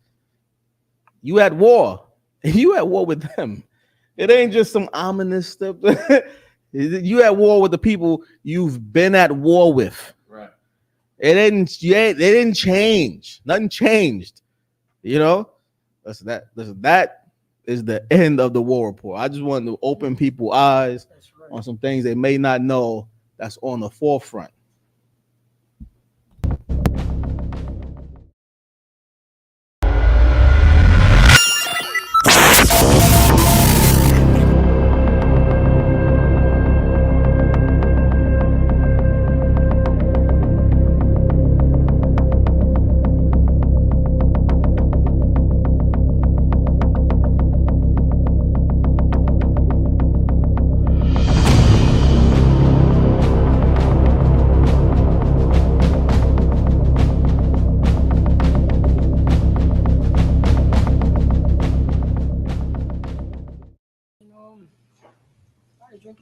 You at war. You at war with them. It ain't just some ominous stuff. You at war with the people you've been at war with. Right. They didn't change. Nothing changed. You know? Listen, that is the end of the war report. I just wanted to open people's eyes on some things they may not know that's on the forefront.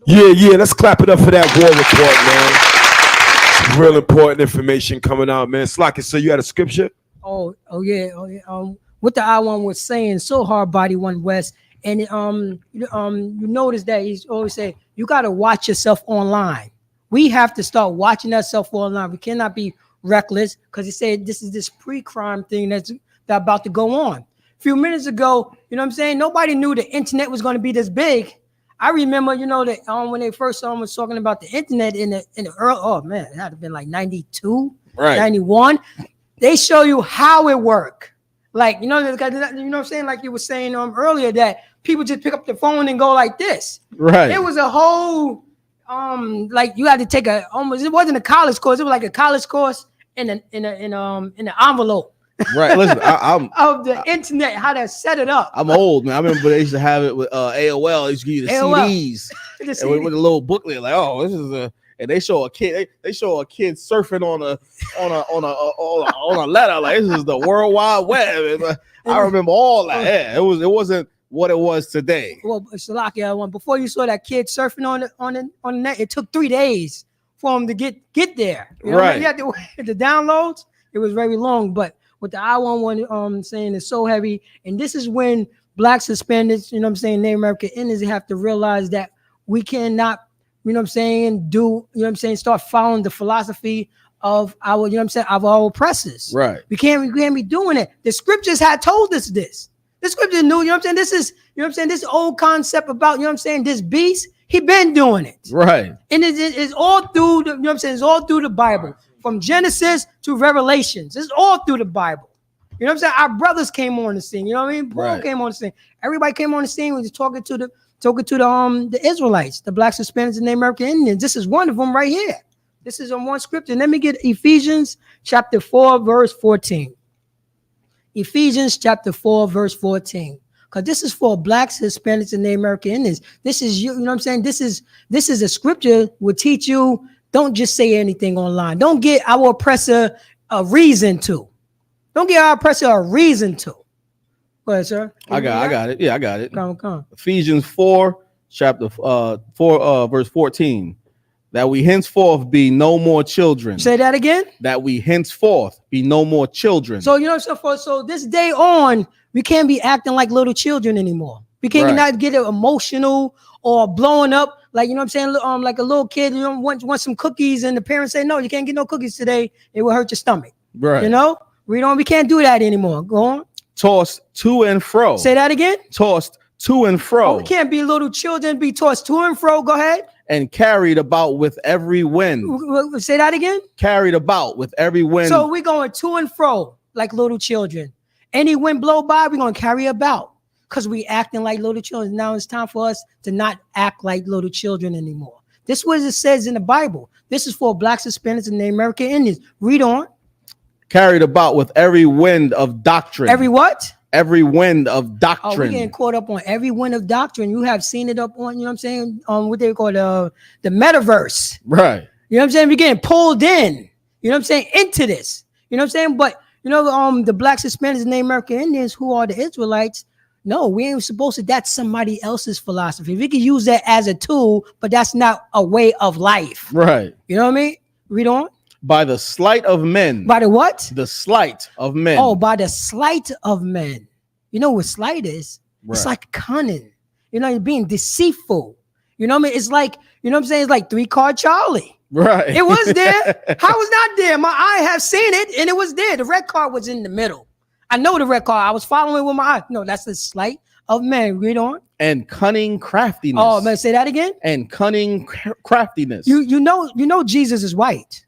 Yeah, let's clap it up for that war report, man. Some real important information coming out, man. Slocky, so you had a scripture? Oh yeah. What the I1 was saying, so hard body one West. And you notice that he's always saying you gotta watch yourself online. We have to start watching ourselves online. We cannot be reckless because he said this is this pre-crime thing that's about to go on. A few minutes ago, you know what I'm saying? Nobody knew the internet was going to be this big. I remember, that when they first was talking about the internet in the early, oh man, it had to have been like 92, right. 91. They show you how it worked. Like, you know what I'm saying? Like you were saying earlier that people just pick up the phone and go like this. Right. It was a whole like you had to take it wasn't a college course, it was like a college course in an envelope. Right. Listen, I'm of the internet, how to set it up. I'm old, man. I remember they used to have it with AOL. They used to give you the AOL. CDs and with a little booklet, like, oh, this is a. And they show a kid. They show a kid surfing on a letter. Like, this is the World Wide Web. And, I remember all that. Yeah, it wasn't what it was today. Well, Salakia, before you saw that kid surfing on the net, it took 3 days for him to get there. You know right. You had to the downloads. It was very long, but what the I-11 saying is so heavy, and this is when Blacks, Hispanics, you know what I'm saying, Native American Indians have to realize that we cannot. You know what I'm saying? Start following the philosophy of our, of our oppressors. Right. We can't be doing it. The scriptures had told us this. The scripture knew, this is, this old concept about, this beast, he been doing it. Right. And it's all through the, it's all through the Bible. From Genesis to Revelations. It's all through the Bible. You know what I'm saying? Our brothers came on the scene. You know what I mean? Paul came on the scene. Everybody came on the scene. We was talking to the Israelites, the Blacks, Hispanics, and Native American Indians. This is one of them right here. This is on one scripture. Let me get Ephesians chapter 4, verse 14. Ephesians chapter 4, verse 14. Because this is for Blacks, Hispanics, and Native American Indians. This is you know what I'm saying? This is a scripture will teach you, don't just say anything online. Don't get our oppressor a reason to. Don't give our oppressor a reason to. Go ahead, sir. I got it. Yeah, I got it. Come. Ephesians 4, chapter 4, verse 14. That we henceforth be no more children. Say that again. That we henceforth be no more children. So so this day on, we can't be acting like little children anymore. We can't not get emotional or blowing up like like a little kid want some cookies and the parents say no, you can't get no cookies today. It will hurt your stomach. Right. We can't do that anymore. Go on. Tossed to and fro. Say that again. Tossed to and fro. Oh, we can't be little children, be tossed to and fro. Go ahead. And carried about with every wind. Say that again. Carried about with every wind. So we're going to and fro like little children. Any wind blow by, we're going to carry about because we acting like little children. Now it's time for us to not act like little children anymore. This is what it says in the Bible. This is for Blacks, Hispanics, and Native American Indians. Read on. Carried about with every wind of doctrine. Every what? Every wind of doctrine. Oh, we're getting caught up on every wind of doctrine. You have seen it up on, what they call the metaverse. Right. You know what I'm saying? We're getting pulled in, into this. You know what I'm saying? But, the Blacks, Hispanics, and Native American Indians, who are the Israelites, no, we ain't supposed to. That's somebody else's philosophy. We can use that as a tool, but that's not a way of life. Right. You know what I mean? Read on. By the sleight of men. By the what? The sleight of men. Oh, by the sleight of men. You know what sleight is? Right. It's like cunning. You're being deceitful. You know what I mean? It's like, it's like 3-Card Charlie. Right. It was there. How was not there? My eye have seen it, and it was there. The red card was in the middle. I know the red card. I was following with my eye. No, that's the sleight of men. Read on. And cunning craftiness. Oh, man, say that again. And cunning craftiness. You know Jesus is white.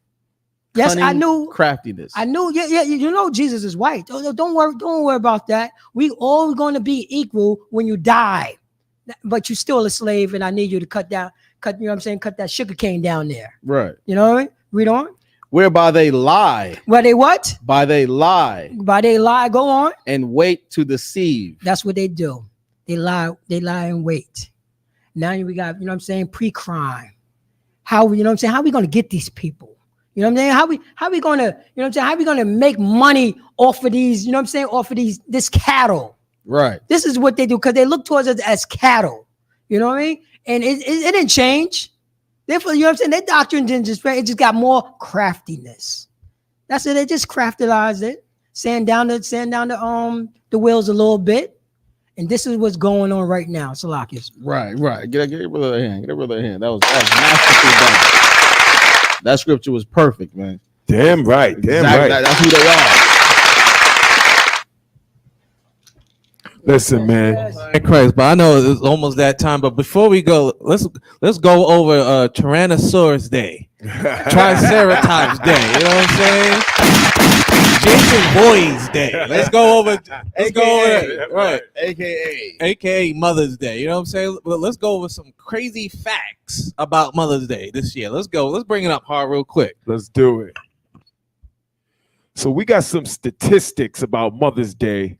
Yes, I knew craftiness. I knew, yeah. Jesus is white. Don't worry about that. We all going to be equal when you die, but you're still a slave, and I need you to cut that sugar cane down there. Right. You know what I mean? Read on. Whereby they lie. Where they what? By they lie. By they lie. Go on. And wait to deceive. That's what they do. They lie and wait. Now we got, pre-crime. How we going to get these people? You know what I'm saying? How we gonna, how we gonna make money off of these, off of this cattle? Right. This is what they do because they look towards us as cattle. You know what I mean? And it didn't change. Therefore, their doctrine didn't it just got more craftiness. That's it. They just craftilized it, sand down the wheels a little bit. And this is what's going on right now, Salakis. Right. Get rid of the hand. Get rid of the hand. That was masterful done. That scripture was perfect, man. Damn right. Right. That's who they are. Listen, man. Christ, but I know it's almost that time. But before we go, let's go over Tyrannosaurus Day, Triceratops Day. You know what I'm saying? Jason Boys Day. Let's go over. Let's go over. Right. AKA Mother's Day. You know what I'm saying? Well, let's go over some crazy facts about Mother's Day this year. Let's go. Let's bring it up hard real quick. Let's do it. So we got some statistics about Mother's Day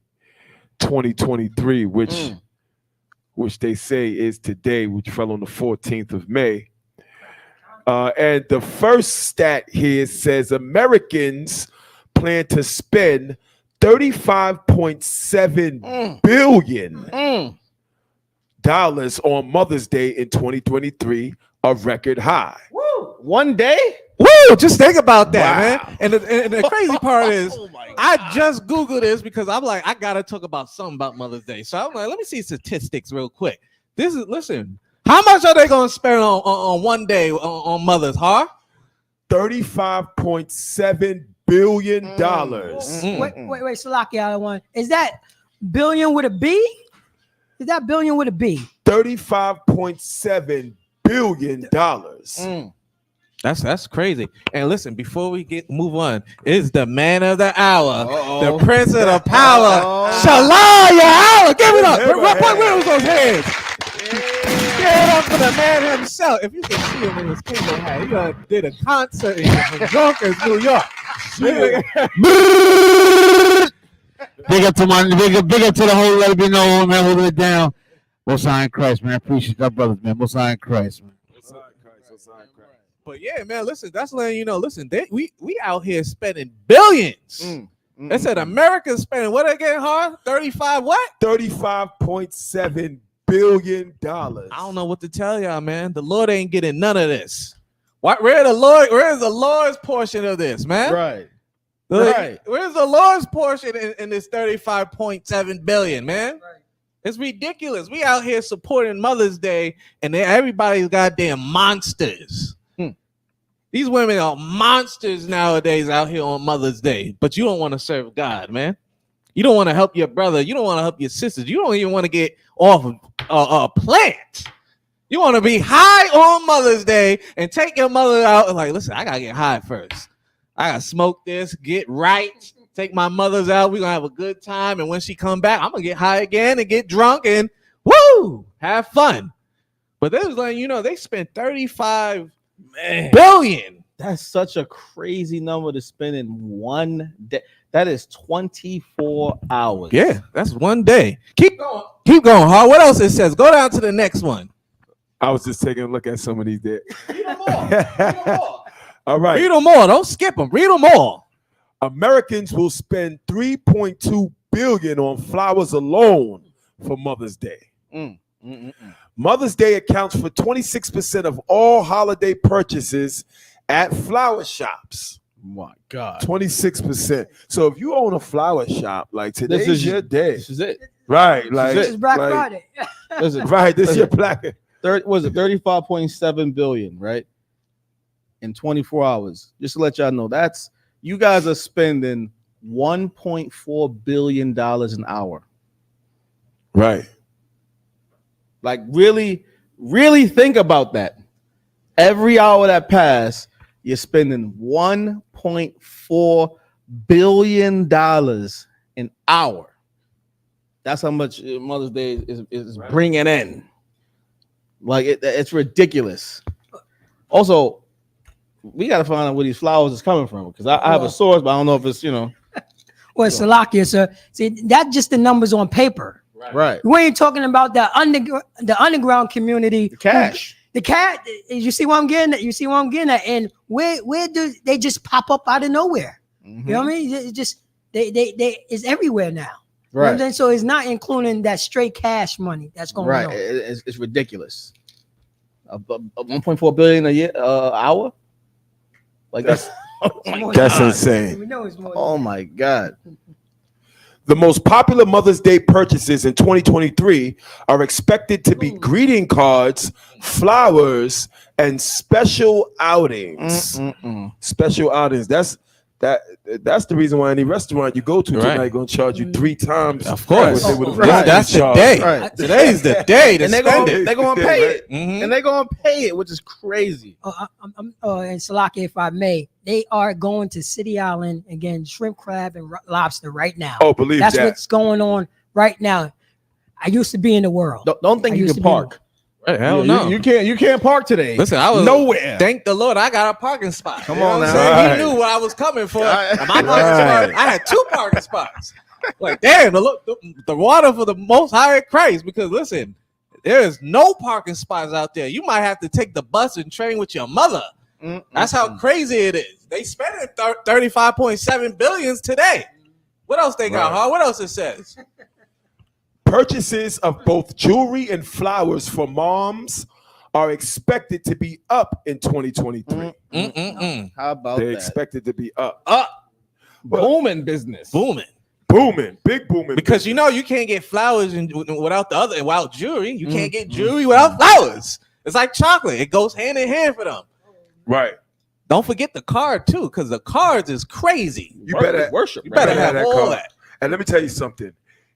2023, which they say is today, which fell on the 14th of May. And the first stat here says Americans plan to spend $35.7 billion on Mother's Day in 2023, a record high. Woo! One day? Woo! Just think about that, man. And the crazy part is, I just Googled this because I'm like, I gotta talk about something about Mother's Day. So I'm like, let me see statistics real quick. Listen. How much are they gonna spend on one day on Mother's, huh? $35.7 billion. Wait, Salaki, one. Is that billion with a B? Is that billion with a B? $35.7 billion. That's crazy. And listen, before we move on, it's the man of the hour, the prince of the power, Shalaya. Give it up. Where was those hands? Give it up for the man himself. If you can see him in his Kingo hat, he did a concert in Yonkers, New York. Big up to the whole let it be known, man, holding it down. Most High in Christ, man. I appreciate our brothers, man. Most High in Christ, man. But yeah, man, listen, that's letting you know. Listen, we out here spending billions. They said America's spending what again, huh? 35 what? $35.7 billion. I don't know what to tell y'all, man. The Lord ain't getting none of this. Where's the Lord's portion of this, man? Right. Where's the Lord's portion in this 35.7 billion, man? Right. It's ridiculous. We out here supporting Mother's Day, and everybody's goddamn monsters. These women are monsters nowadays out here on Mother's Day, but you don't want to serve God, man. You don't want to help your brother. You don't want to help your sisters. You don't even want to get off a plant. You want to be high on Mother's Day and take your mother out and like, listen, I got to get high first. I got to smoke this, get right, take my mother's out. We're going to have a good time. And when she come back, I'm going to get high again and get drunk and woo, have fun. But they was letting you know they spent $35 billion. That's such a crazy number to spend in one day. That is 24 hours. Yeah, that's one day. Keep going, huh? What else it says? Go down to the next one. I was just taking a look at some of these days. Read them all. All right. Read them all. Don't skip them. Read them all. Americans will spend $3.2 billion on flowers alone for Mother's Day. Mother's Day accounts for 26% of all holiday purchases at flower shops. My God. 26%. So if you own a flower shop, like today is your day. This is it. Right. Like This is Black Friday. Right. This is your black. Was it 35.7 billion, right? In 24 hours. Just to let y'all know, that's you guys are spending $1.4 billion an hour. Right. Like really, really think about that. Every hour that passed, you're spending $1.4 billion an hour. That's how much Mother's Day is bringing in. Like it's ridiculous. Also, we got to find out where these flowers is coming from because I have a source, but I don't know if it's Well, Salakia, sir. See, that's just the numbers on paper. Right. We ain't talking about the underground community. The cash. The cat. You see what I'm getting at? You see what I'm getting at? And where do they just pop up out of nowhere? You know what I mean? It just they it's everywhere now. Right. You know what I'm saying? So it's not including that straight cash money that's going on. Right. It's ridiculous. 1.4 billion a year hour. Like that's that's insane. We know it's more. Oh my God. The most popular Mother's Day purchases in 2023 are expected to be greeting cards, flowers, and special outings. Special outings. that's the reason why any restaurant you go to tonight gonna charge you 3 times. Of course, what they would've that's the day. Right. Today's the day to And they're spend gonna it. they're gonna pay it, Mhm. and they're gonna pay it, which is crazy. And Salaki, if I may, they are going to City Island again, shrimp, crab, and lobster right now. Oh, believe that's that. what's going on right now. I used to be in the world. Don't think I you used can to be in park. Hell no. You can't park today. Listen, I was nowhere. Thank the Lord, I got a parking spot. Come You know on what I'm now. saying? Right. He knew what I was coming for. Right. And my parking spot, I had 2 parking spots. Like, damn, the water for the Most High Christ. Because listen, there is no parking spots out there. You might have to take the bus and train with your mother. That's how crazy it is. They spending 35.7 billions today. What else they got, huh? What else it says? Purchases of both jewelry and flowers for moms are expected to be up in 2023. How about They're that? expected to be up. Booming business. Booming. Big booming. Because you know you can't get flowers without the other, without jewelry. You can't get jewelry without flowers. It's like chocolate. It goes hand in hand for them. Right. Don't forget the card too, because the cards is crazy. You better worship. You better have all card. that. And let me tell you something.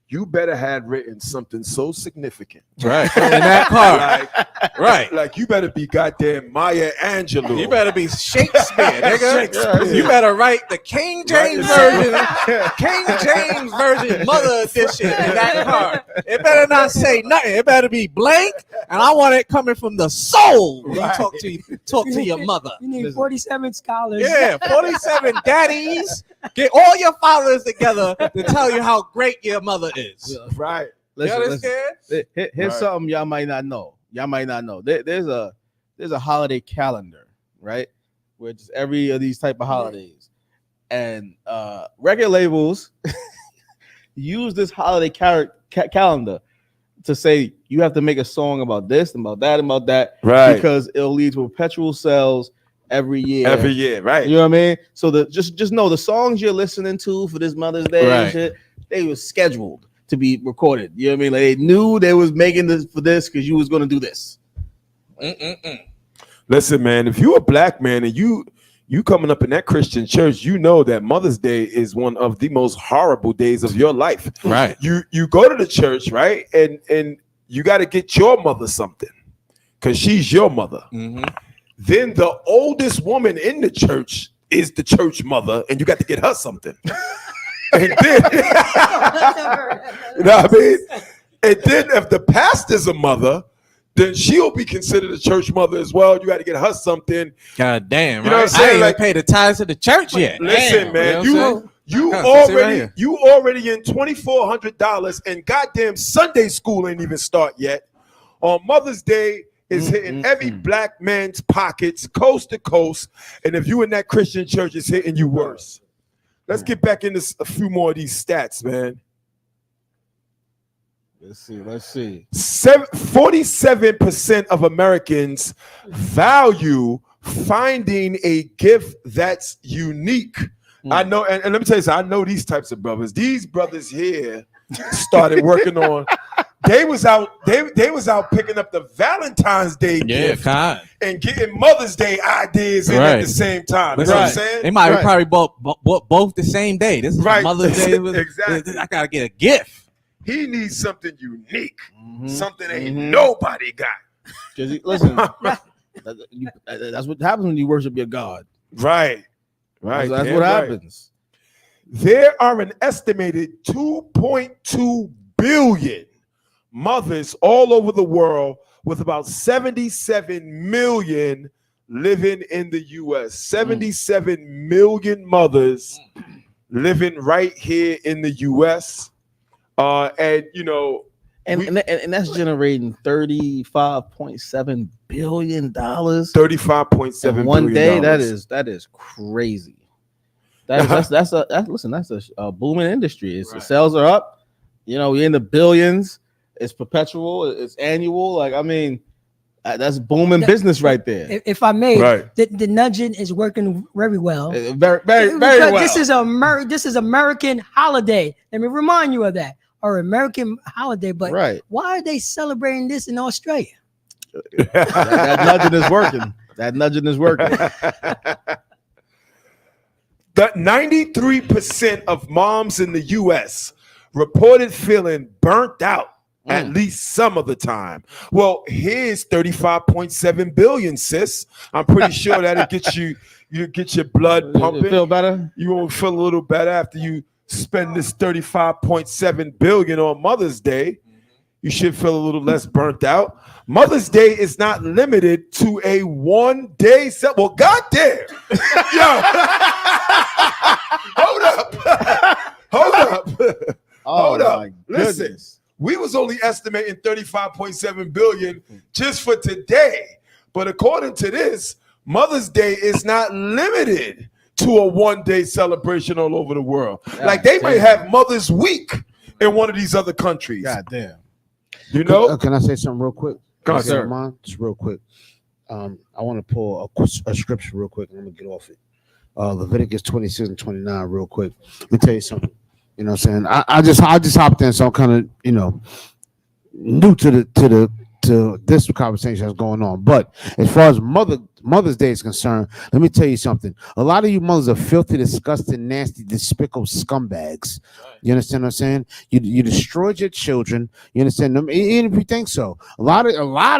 You better have written something so significant. Right. In that card. Right. Like you better be goddamn Maya Angelou. You better be Shakespeare, nigga. Shakespeare. You better write the King James version, Mother Edition in that card. It better not say nothing. It better be blank, and I want it coming from the soul when you talk to your mother. You need 47 scholars. Yeah, 47 daddies. Get all your fathers together to tell you how great your mother is. Right. Listen, You understand? Here's something y'all might not know. There's a holiday calendar, right? Which is every of these type of holidays, and record labels use this holiday calendar to say you have to make a song about this, about that, right? Because it'll lead to perpetual sales every year. Right? You know what I mean? So just know the songs you're listening to for this Mother's Day and shit, they were scheduled to be recorded. You know what I mean? Like they knew they was making this for this because you was gonna do this. Listen, man, if you're a black man and you coming up in that Christian church, you know that Mother's Day is one of the most horrible days of your life. Right. You go to the church, right? And you got to get your mother something because she's your mother. Then the oldest woman in the church is the church mother, and you got to get her something. And then, you know what I mean? And then if the pastor's a mother, then she'll be considered a church mother as well. You got to get her something. God damn, You know right? what I'm saying? I ain't Like, even pay the tithes to the church yet. listen, Damn, man, you know what I'm saying? you already in $2,400, and goddamn Sunday school ain't even start yet. On Mother's Day is hitting every black man's pockets, coast to coast, and if you in that Christian church, it's hitting you worse. Let's get back into a few more of these stats, man. Let's see. 47% of Americans value finding a gift that's unique. I know, and let me tell you something, I know these types of brothers. These brothers here started working on. They was out picking up the Valentine's Day gift and getting Mother's Day ideas in at the same time. You know what I'm saying? They might have probably bought both the same day. This is Mother's Day. Exactly. I gotta get a gift. He needs something unique, something ain't nobody got. Listen, that's what happens when you worship your God. Right. That's what happens. There are an estimated 2.2 billion mothers all over the world, with about 77 million living in the U.S. 77 million mothers living right here in the U.S. And you know, and that's generating $35.7 billion. $35.7 one day. billion. That is crazy. That's a booming industry. The sales are up. You know, we're in the billions. It's perpetual. It's annual. Like, I mean, that's booming business right there. If I may, the nudging is working very well. Very well. This is American holiday. Let me remind you of that. Or American holiday, but why are they celebrating this in Australia? that nudging is working. That nudging is working. 93% of moms in the U.S. reported feeling burnt out at least some of the time. Well, here's 35.7 billion, sis. I'm pretty sure that'll get you get your blood pumping. You feel better? You won't feel a little better after you spend this 35.7 billion on Mother's Day. You should feel a little less burnt out. Mother's Day is not limited to a 1 day set. Well, goddamn. Yo. Hold up. Hold up. Listen, we was only estimating 35.7 billion just for today. But according to this, Mother's Day is not limited to a 1 day celebration all over the world. Like they may have Mother's Week in one of these other countries. God damn. You know? Can I say something real quick? Go ahead, sir. Mine? Just real quick. I want to pull a scripture real quick, and I'm gonna get off it. Leviticus 26 and 29, real quick. Let me tell you something. You know what I'm saying? I just hopped in, so I'm kind of new to this conversation that's going on. But as far as Mother's Day is concerned, let me tell you something. A lot of you mothers are filthy, disgusting, nasty, despicable scumbags. You understand what I'm saying? You destroyed your children. You understand them? Even if you think so. A lot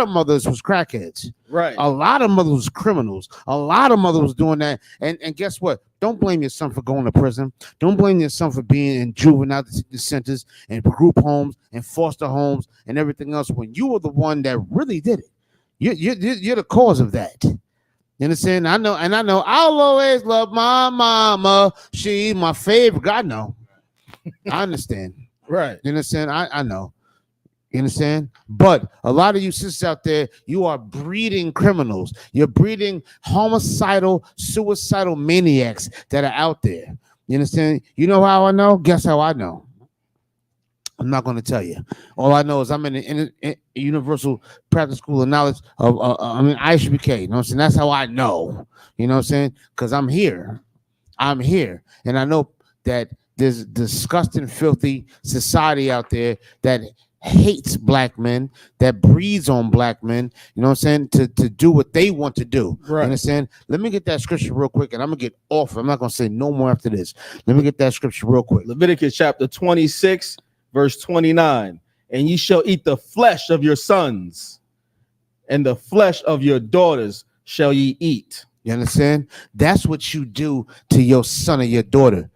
of mothers was crackheads. Right. A lot of mothers was criminals. A lot of mothers was doing that. And guess what? Don't blame your son for going to prison. Don't blame your son for being in juvenile centers and group homes and foster homes and everything else when you were the one that really did it. You're the cause of that. You understand? I know I'll always love my mama. She's my favorite. I know. I understand. Right. You understand? I know. You understand? But a lot of you sisters out there, you are breeding criminals. You're breeding homicidal, suicidal maniacs that are out there. You understand? You know how I know? Guess how I know? I'm not going to tell you. All I know is I'm in a universal practice school of knowledge of, ISBK. You know what I'm saying? That's how I know. You know what I'm saying? Because I'm here. And I know that there's disgusting, filthy society out there that hates black men, that breeds on black men, you know what I'm saying, to do what they want to do. Right. You understand? Let me get that scripture real quick, and I'm going to get off. I'm not going to say no more after this. Let me get that scripture real quick. Leviticus chapter 26, verse 29. And ye shall eat the flesh of your sons, and the flesh of your daughters shall ye eat. You understand? That's what you do to your son or your daughter.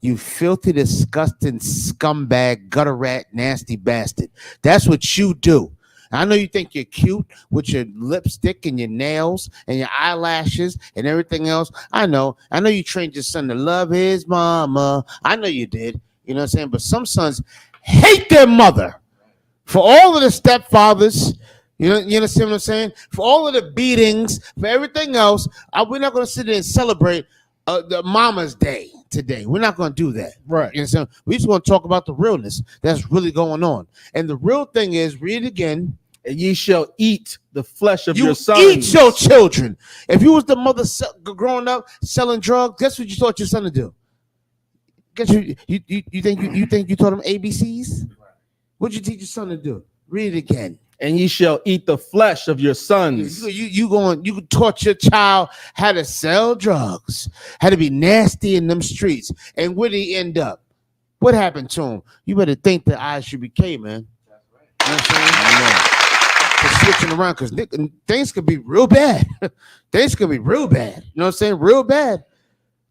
You filthy, disgusting scumbag, gutter rat, nasty bastard. That's what you do. I know you think you're cute with your lipstick and your nails and your eyelashes and everything else. I know you trained your son to love his mama. I know you did. You know what I'm saying? But some sons hate their mother for all of the stepfathers. You understand what I'm saying? For all of the beatings, for everything else. We're not going to sit there and celebrate the Mama's Day today. We're not going to do that. Right. You understand? We just want to talk about the realness that's really going on. And the real thing is, read it again. And ye shall eat the flesh of your sons. Eat your children. If you was the mother growing up selling drugs, guess what you taught your son to do? Guess you think you taught him ABCs? What'd you teach your son to do? Read it again. And ye shall eat the flesh of your sons. You taught your child how to sell drugs, how to be nasty in them streets. And where did he end up? What happened to him? You better think that I should be K, man. That's right. You know what I'm saying? Switching around, because things could be real bad. Things could be real bad. You know what I'm saying? Real bad.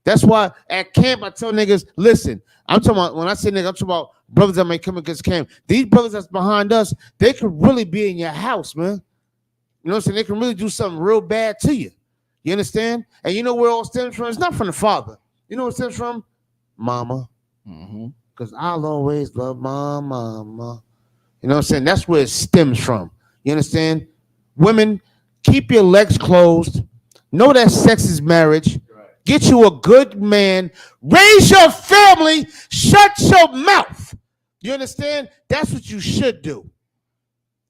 That's why at camp I tell niggas, listen, I'm talking about, when I say nigga, I'm talking about brothers that may come against camp. These brothers that's behind us, they could really be in your house, man. You know what I'm saying? They can really do something real bad to you. You understand? And you know where it all stems from? It's not from the father. You know where it stems from? Mama. Because I'll always love my mama. You know what I'm saying? That's where it stems from. You understand? Women, keep your legs closed. Know that sex is marriage. Get you a good man. Raise your family. Shut your mouth. You understand? That's what you should do.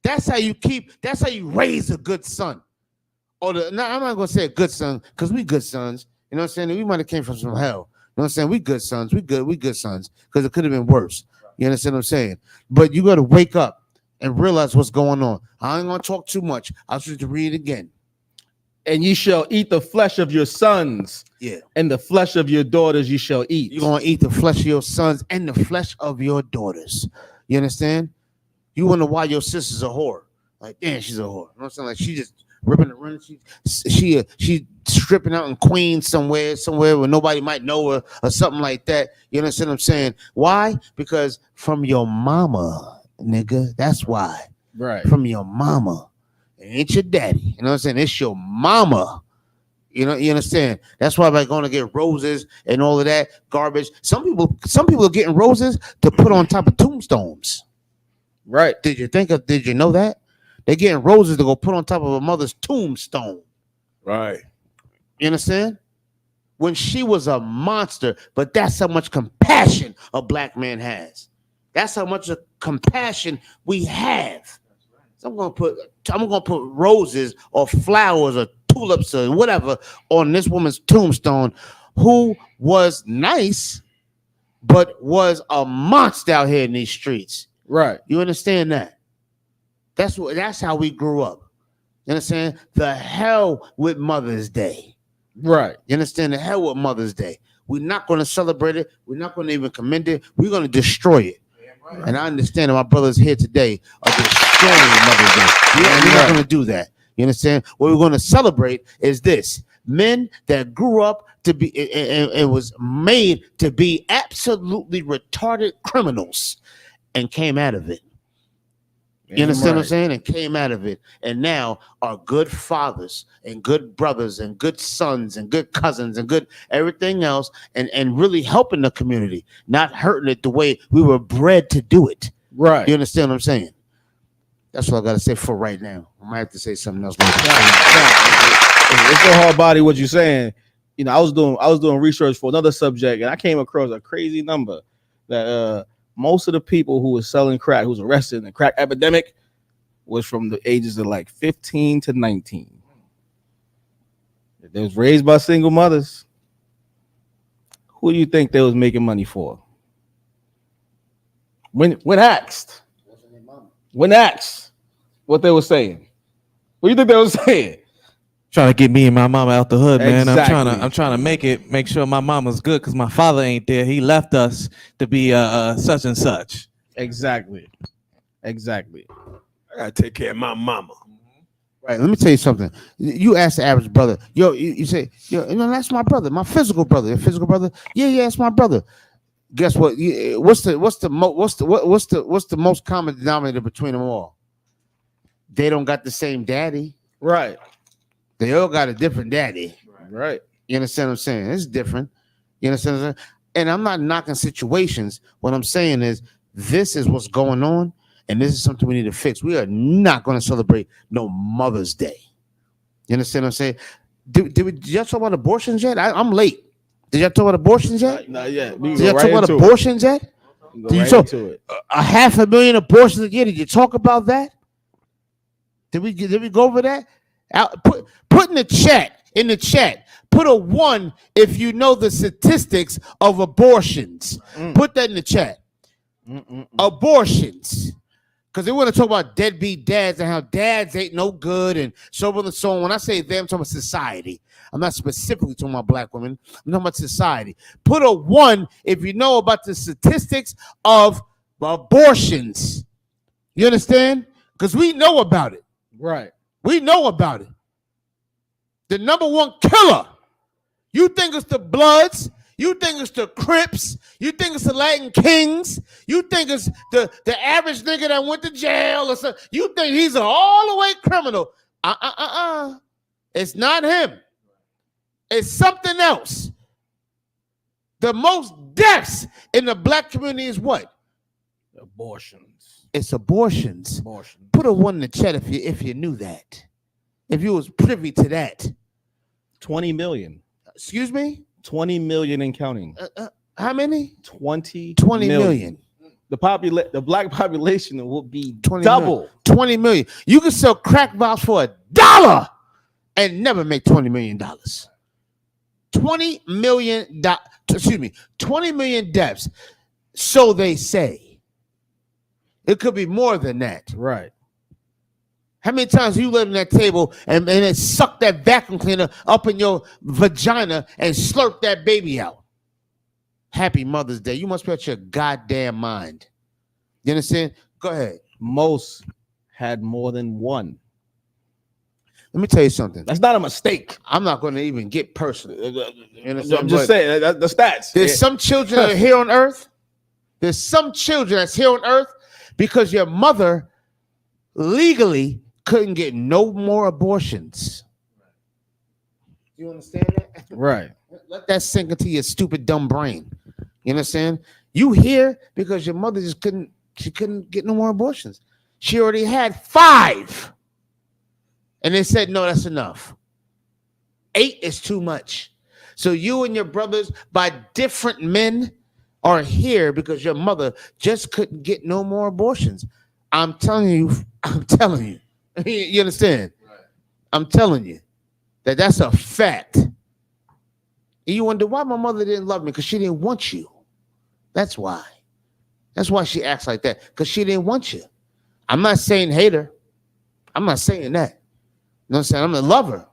That's how you raise a good son. I'm not going to say a good son, because we good sons. You know what I'm saying? We might have came from some hell. You know what I'm saying? We good sons. We good sons, because it could have been worse. You understand what I'm saying? But you got to wake up and realize what's going on. I ain't going to talk too much. I'll just read it again. And ye shall eat the flesh of your sons. Yeah. And the flesh of your daughters you shall eat. You're going to eat the flesh of your sons and the flesh of your daughters. You understand? You wonder why your sister's a whore. Like, damn, she's a whore. You know what I'm saying? Like, she just ripping the run. She stripping out in Queens somewhere where nobody might know her or something like that. You understand what I'm saying? Why? Because from your mama, nigga. That's why. Right. From your mama. It ain't your daddy. You know what I'm saying? It's your mama. You know, you understand? That's why they're going to get roses and all of that garbage. Some people are getting roses to put on top of tombstones. Right. Did you know that? They're getting roses to go put on top of a mother's tombstone. Right. You understand? When she was a monster, but that's how much compassion a black man has. That's how much compassion we have. So I'm gonna put roses or flowers or tulips or whatever on this woman's tombstone, who was nice, but was a monster out here in these streets. Right. You understand that? That's how we grew up. You understand? The hell with Mother's Day. Right. You understand? The hell with Mother's Day. We're not going to celebrate it. We're not going to even commend it. We're going to destroy it. And I understand that my brothers here today are destroying Mother's Day. We're not going to do that. You understand? What we're going to celebrate is this. Men that grew up to be and was made to be absolutely retarded criminals and came out of it. You understand what I'm saying? And came out of it. And now are good fathers and good brothers and good sons and good cousins and good everything else and really helping the community, not hurting it the way we were bred to do it. Right. You understand what I'm saying? That's what I got to say for right now. I might have to say something else. It's so hard body what you're saying. You know, I was doing research for another subject and I came across a crazy number that most of the people who was selling crack, who was arrested in the crack epidemic, was from the ages of like 15 to 19. They was raised by single mothers. Who do you think they was making money for? When asked what they were saying, what do you think they were saying? Trying to get me and my mama out the hood, man. Exactly. I'm trying to make sure my mama's good because my father ain't there. He left us to be such and such. Exactly. I gotta take care of my mama. Right. Let me tell you something. You ask the average brother, you say, that's my brother, my physical brother. Your physical brother? Yeah, it's my brother. Guess what? What's the most common denominator between them all? They don't got the same daddy. Right. They all got a different daddy. Right. You understand what I'm saying? It's different. You understand what I'm saying? And I'm not knocking situations. What I'm saying is this is what's going on, and this is something we need to fix. We are not going to celebrate no Mother's Day. You understand what I'm saying? Did y'all talk about abortions yet? I'm late. Did y'all talk about abortions yet? Not yet. Did y'all talk about abortions yet? Did you talk 500,000 abortions a year? Did you talk about that? Did we go over that? Put in the chat, put a 1 if you know the statistics of abortions. Put that in the chat. Abortions. Because they want to talk about deadbeat dads and how dads ain't no good and so on and so on. When I say them, I'm talking about society. I'm not specifically talking about black women. I'm talking about society. Put a 1 if you know about the statistics of abortions. You understand? Because we know about it. Right. We know about it. The number 1 killer. You think it's the Bloods? You think it's the Crips? You think it's the Latin Kings? You think it's the average nigga that went to jail or something? You think he's an all-the-way criminal? It's not him. It's something else. The most deaths in the black community is what? Abortions. It's abortions. Put a 1 in the chat if you knew that. If you was privy to that. 20 million. Excuse me? 20 million and counting. How many? 20 million. The black population will be 20 double. Million. 20 million. You can sell crack vials for $1 and never make $20 million. 20 million. 20 million deaths. So they say. It could be more than that. Right. How many times you laid on that table and it sucked that vacuum cleaner up in your vagina and slurped that baby out? Happy Mother's Day. You must be out your goddamn mind. You understand? Go ahead. Most had more than one. Let me tell you something. That's not a mistake. I'm not going to even get personal. You understand? I'm just saying, the stats. There's some children that are here on earth. There's some children that's here on earth because your mother legally couldn't get no more abortions. You understand that? Right. Let that sink into your stupid, dumb brain. You understand? You here because your mother just couldn't get no more abortions. She already had 5. And they said, no, that's enough. 8 is too much. So you and your brothers by different men are here because your mother just couldn't get no more abortions. I'm telling you. You understand? Right. I'm telling you that's a fact. And you wonder why my mother didn't love me, because she didn't want you. That's why. That's why she acts like that, because she didn't want you. I'm not saying hate her. I'm not saying that. You know what I'm saying? I'm a lover.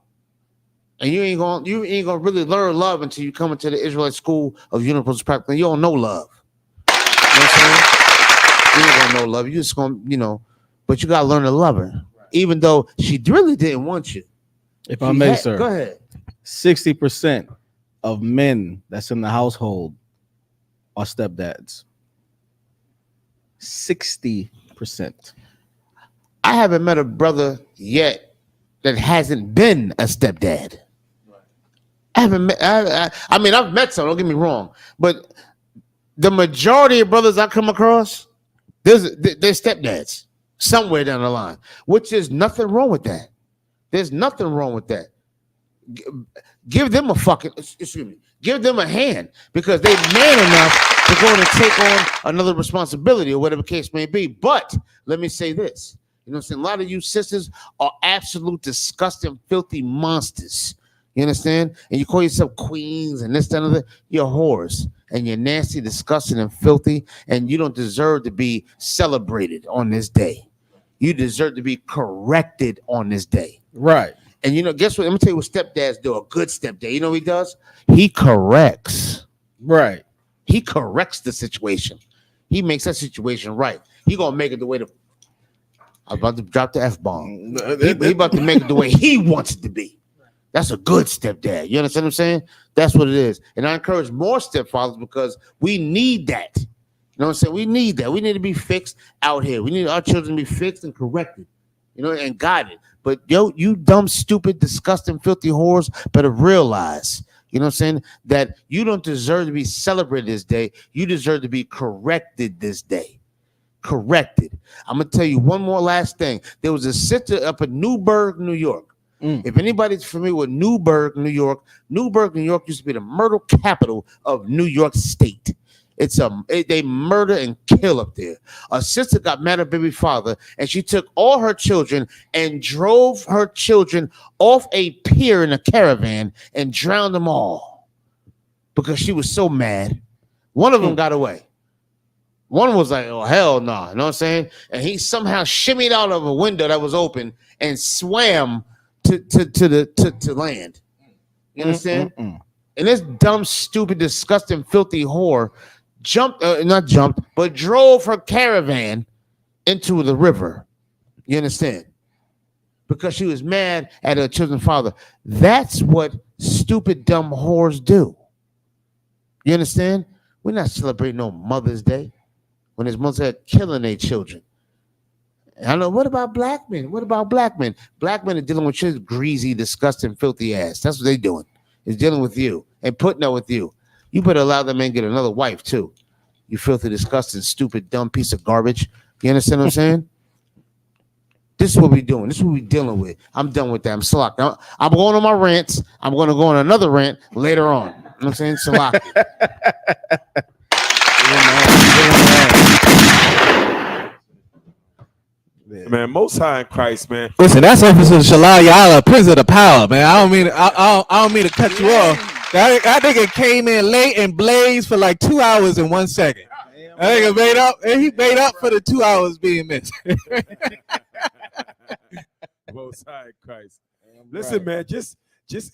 And you ain't gonna really learn love until you come into the Israelite School of Universal Practice. You don't know love. You know what I'm saying? You ain't gonna know love. You just gonna, but you gotta learn to love her, even though she really didn't want you. If I may, sir. Go ahead. 60% of men that's in the household are stepdads. 60%. I haven't met a brother yet that hasn't been a stepdad. I haven't met. I mean, I've met some. Don't get me wrong, but the majority of brothers I come across, they're stepdads somewhere down the line, which is nothing wrong with that. There's nothing wrong with that. Give them a give them a hand, because they're man enough to go and take on another responsibility or whatever case may be. But let me say this. You know what I'm saying? A lot of you sisters are absolute disgusting, filthy monsters. You understand? And you call yourself queens and this, that, and that. You're whores. And you're nasty, disgusting, and filthy. And you don't deserve to be celebrated on this day. You deserve to be corrected on this day. Right. And guess what? Let me tell you what stepdads do. A good stepdad. You know what he does? He corrects. Right. He corrects the situation. He makes that situation right. He gonna make it the way I'm about to drop the F-bomb. He about to make it the way he wants it to be. That's a good stepdad. You understand what I'm saying? That's what it is. And I encourage more stepfathers, because we need that. You know what I'm saying? We need that. We need to be fixed out here. We need our children to be fixed and corrected, and guided. But you dumb, stupid, disgusting, filthy whores better realize, you know what I'm saying, that you don't deserve to be celebrated this day. You deserve to be corrected this day. Corrected. I'm going to tell you one more last thing. There was a sister up in Newburgh, New York. If anybody's familiar with Newburgh, New York used to be the murder capital of New York State. They murder and kill up there. A sister got mad at her baby father, and she took all her children and drove her children off a pier in a caravan and drowned them all because she was so mad. One of them got away. One was like, oh, hell no. You know what I'm saying? And he somehow shimmied out of a window that was open and swam to land. You understand? And this dumb, stupid, disgusting, filthy whore drove her caravan into the river. You understand? Because she was mad at her children's father. That's what stupid, dumb whores do. You understand? We're not celebrating no Mother's Day when his mothers are killing their children. I know. What about black men? Black men are dealing with your greasy, disgusting, filthy ass. That's what they're doing. Is dealing with you and putting up with you. You better allow that man get another wife too. You filthy, disgusting, stupid, dumb piece of garbage. You understand what I'm saying? This is what we're doing. This is what we're dealing with. I'm done with that. I'm Salak. I'm going on my rants. I'm going to go on another rant later on. You know what I'm saying? Salak. Man, Most High in Christ, man. Listen, that's episode Shalal Yala, Prince of the Power, man. I don't mean to cut you off. That nigga came in late and blazed for like 2 hours and 1 second. That nigga made up, and he made up for the 2 hours being missed. Most High in Christ. Listen, man, just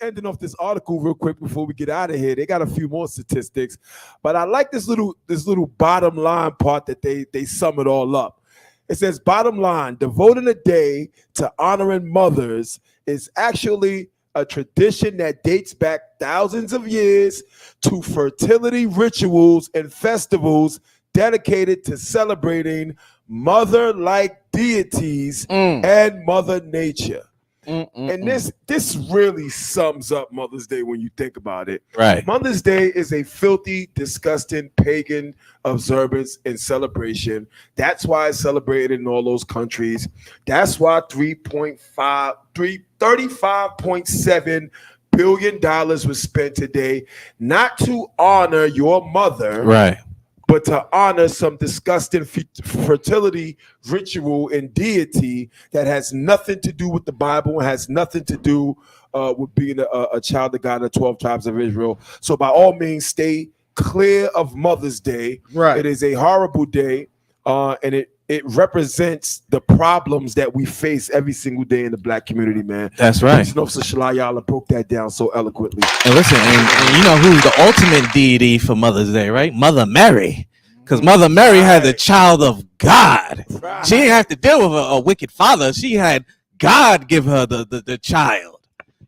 ending off this article real quick before we get out of here. They got a few more statistics, but I like this little bottom line part that they sum it all up. It says, bottom line, devoting a day to honoring mothers is actually a tradition that dates back thousands of years to fertility rituals and festivals dedicated to celebrating mother-like deities and Mother Nature. And this really sums up Mother's Day when you think about it. Right. Mother's Day is a filthy, disgusting pagan observance and celebration. That's why it's celebrated in all those countries. That's why $35.7 billion was spent today, not to honor your mother, Right. but to honor some disgusting fertility ritual and deity that has nothing to do with the Bible and has nothing to do with being a child of God of 12 tribes of Israel. So by all means, stay clear of Mother's Day. Right. It is a horrible day, and it represents the problems that we face every single day in the Black community, man. That's right. Officer Shalayala broke that down so eloquently. And listen, and you know who's the ultimate deity for Mother's Day, right? Mother Mary. Because Mother Mary had the child of God. She didn't have to deal with a wicked father. She had God give her the child.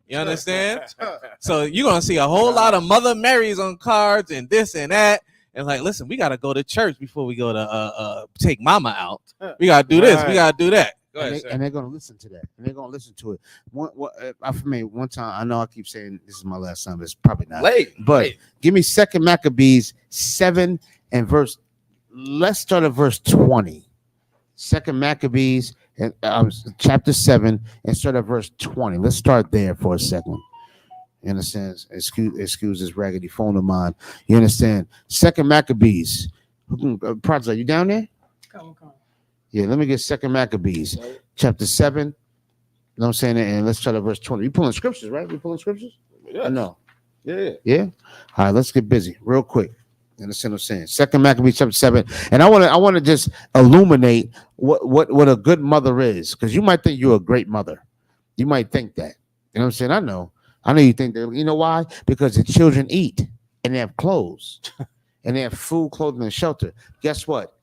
You understand? So you're going to see a whole lot of Mother Marys on cards and this and that. And like, listen, we got to go to church before we go to take mama out. We got to do this. We got to do that. Go ahead, And they're going to listen to that. And they're going to listen to it. For me, one time, I know I keep saying this is my last time. It's probably not. But give me 2 Maccabees 7 and verse. Let's start at verse 20. 2 Maccabees and chapter 7 and start at verse 20. Let's start there for a second. You understand? Excuse this raggedy phone of mine. You understand? 2 Maccabees. Project, are you down there? Come. Yeah, let me get 2 Maccabees, chapter 7. You know what I'm saying? And let's start at verse 20. You pulling scriptures, right? We pulling scriptures? Yeah. No. Yeah. Yeah? All right, let's get busy real quick. You understand what I'm saying? 2 Maccabees chapter 7. And I want to just illuminate what a good mother is. Because you might think you're a great mother. You might think that. You know what I'm saying? I know you think that. You know why? Because the children eat and they have clothes and they have food, clothing, and shelter. Guess what?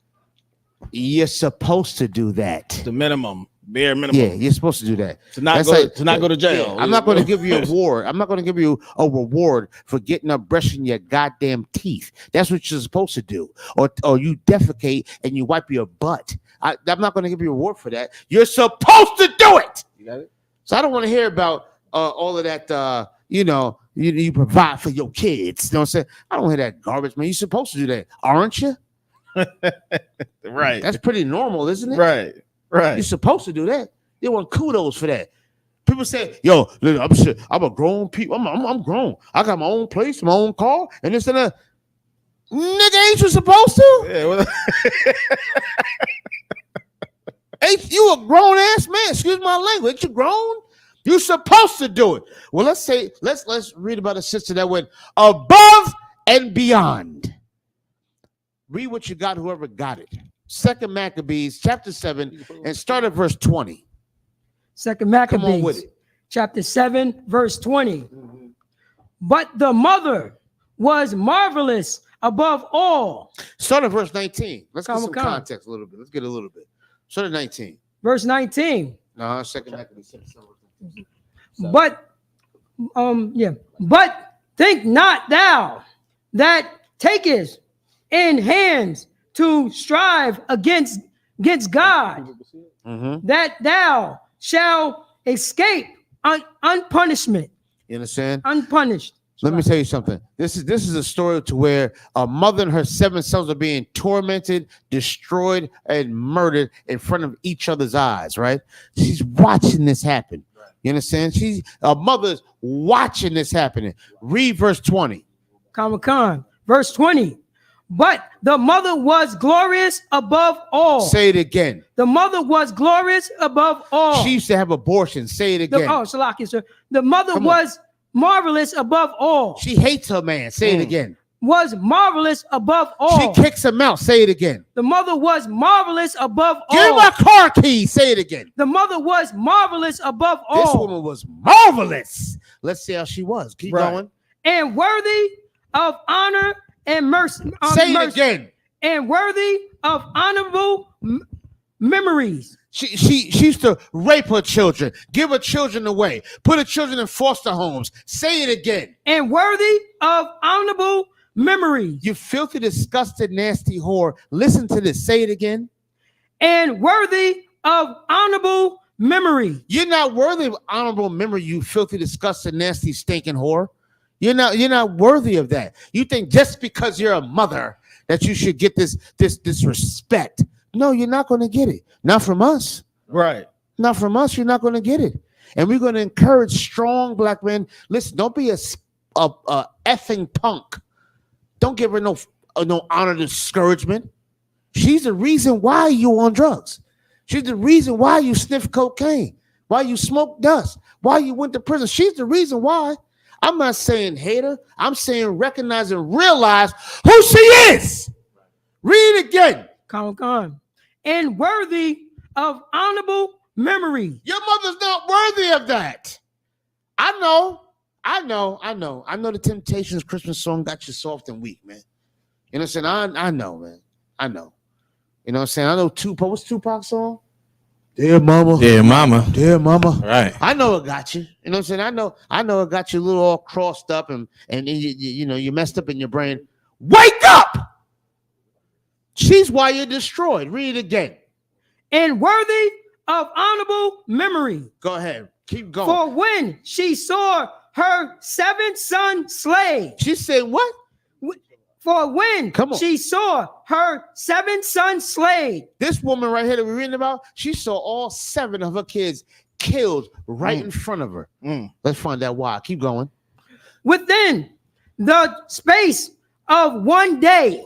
You're supposed to do that. The minimum, bare minimum. Yeah, you're supposed to do that. To not go to jail. Yeah, I'm not going to give you a reward. I'm not going to give you a reward for getting up, brushing your goddamn teeth. That's what you're supposed to do. Or you defecate and you wipe your butt. I'm not going to give you a reward for that. You're supposed to do it. You got it? So I don't want to hear about all of that. You provide for your kids. You know what I'm saying? I don't hear that garbage, man. You're supposed to do that, aren't you? Right. That's pretty normal, isn't it? Right. You're supposed to do that. They want kudos for that. People say, "Yo, I'm a grown people. I'm grown. I got my own place, my own car, and this and that." Nigga, ain't you supposed to? Yeah. Well, ain't you a grown ass man? Excuse my language. Ain't you grown? You supposed to do it. Well, let's read about a sister that went above and beyond. Read what you got, whoever got it. 2 Maccabees chapter 7 and start at verse 20. 2 Maccabees Come on with it. chapter 7, verse 20. But the mother was marvelous above all. Start at verse 19. Let's get some context a little bit. Let's get a little bit. Start at 19. Verse 19. No, 2 Maccabees. But think not thou that takest in hands to strive against God, that thou shalt escape unpunishment. You understand? Unpunished. Let me tell you something. This is a story to where a mother and her 7 sons are being tormented, destroyed, and murdered in front of each other's eyes, right? She's watching this happen. You understand? A mother's watching this happening. Read verse 20. Verse 20. But the mother was glorious above all. Say it again. The mother was glorious above all. She used to have abortion. Say it again. Salaki, sir. The mother was marvelous above all. She hates her man. Say it again. was marvelous above all. She kicks him out. Say it again. The mother was marvelous above all. Give her car keys. Say it again. The mother was marvelous above all. This woman was marvelous. Let's see how she was. Keep going. And worthy of honor and mercy. Say it again. And worthy of honorable memories. She used to rape her children, give her children away, put her children in foster homes. Say it again. And worthy of honorable memories. You filthy, disgusted, nasty whore. Listen to this. Say it again. And worthy of honorable memory. You're not worthy of honorable memory, you filthy, disgusted, nasty, stinking whore. You're not worthy of that. You think just because you're a mother that you should get this respect. No, you're not going to get it. Not from us. Right. Not from us. You're not going to get it. And we're going to encourage strong black men. Listen, don't be a effing punk. Don't give her no honor, discouragement. She's the reason why you on drugs. She's the reason why you sniff cocaine, why you smoke dust, why you went to prison. She's the reason why. I'm not saying hate her. I'm saying recognize and realize who she is. Read it again. Come. And worthy of honorable memory. Your mother's not worthy of that. I know the Temptations Christmas song got you soft and weak, man. You know what I'm saying? I know, man. I know. You know what I'm saying? I know Tupac. What's Tupac's song? Dear mama. Dear mama. Dear mama. Right. I know it got you. You know what I'm saying? I know it got you a little all crossed up and you messed up in your brain. Wake up! She's why you're destroyed. Read it again. And worthy of honorable memory. Go ahead. Keep going. For when she saw her 7th son slave. She said what? For when she saw her 7th son slave. This woman right here that we're reading about, she saw all 7 of her kids killed right in front of her. Let's find out why. Keep going. Within the space of one day,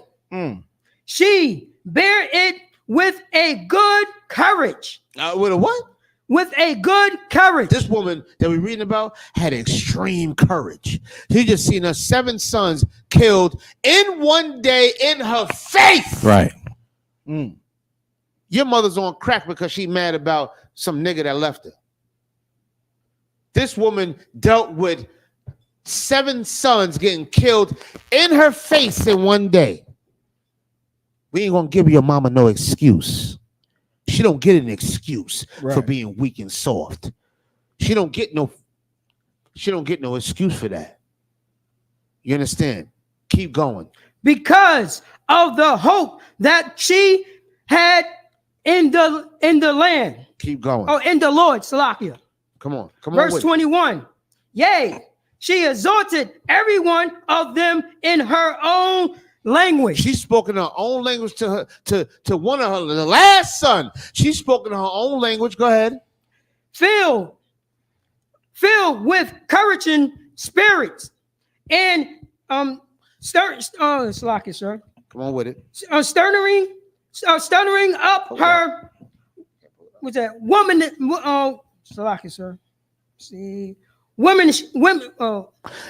she bare it with a good courage. With a what? With a good courage. This woman that we're reading about had extreme courage. She just seen her 7 sons killed in one day in her face. Right. Your mother's on crack because she mad about some nigga that left her. This woman dealt with 7 sons getting killed in her face in one day. We ain't gonna give your mama no excuse. She don't get an excuse for being weak and soft. She don't get no excuse for that. You understand? Keep going. Because of the hope that she had in the land. Keep going. Oh, in the Lord, Salakia. Come on. Verse 21. Yea, she exhorted every one of them in her own language. She spoke in her own language to her to one of her the last son. She spoke in her own language. Go ahead. Filled with encouraging spirits and Salakia, sir. Come on with it. Stirring up her. What's that? Woman. Salakia, sir. See. Women.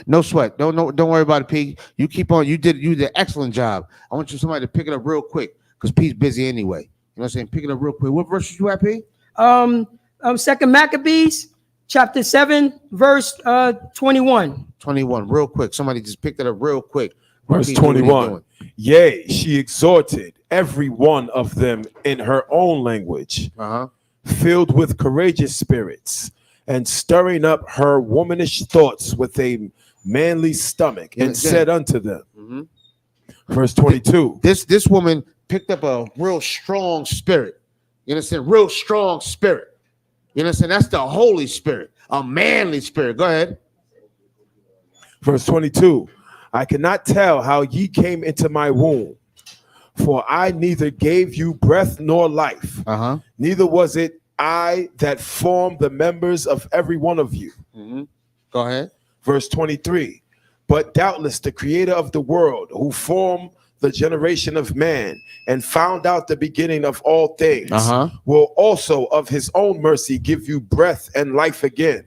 No sweat. Don't worry about it, P. You keep on. You did an excellent job. I want somebody to pick it up real quick because P's busy anyway. You know what I'm saying? Pick it up real quick. What verse you at, P? 2 Maccabees, chapter 7, verse 21. 21. Real quick. Somebody just picked it up real quick. Verse 21. Yea, she exhorted every one of them in her own language, filled with courageous spirits, and stirring up her womanish thoughts with a manly stomach, and said unto them. Verse 22. This woman picked up a real strong spirit. You understand? Real strong spirit. You understand? That's the Holy Spirit, a manly spirit. Go ahead. Verse 22. I cannot tell how ye came into my womb, for I neither gave you breath nor life, neither was it I that formed the members of every one of you. Go ahead. Verse 23. But doubtless the creator of the world, who formed the generation of man and found out the beginning of all things, will also of his own mercy give you breath and life again,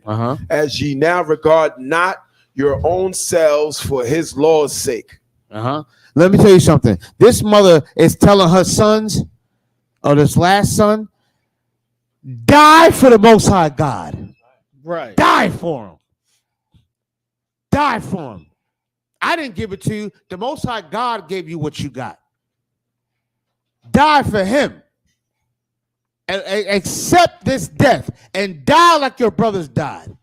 as ye now regard not your own selves for his law's sake. Let me tell you something. This mother is telling her sons, or this last son, die for the Most High God. Right. Die for him. Die for him. I didn't give it to you. The Most High God gave you what you got. Die for him. And accept this death and die like your brothers died.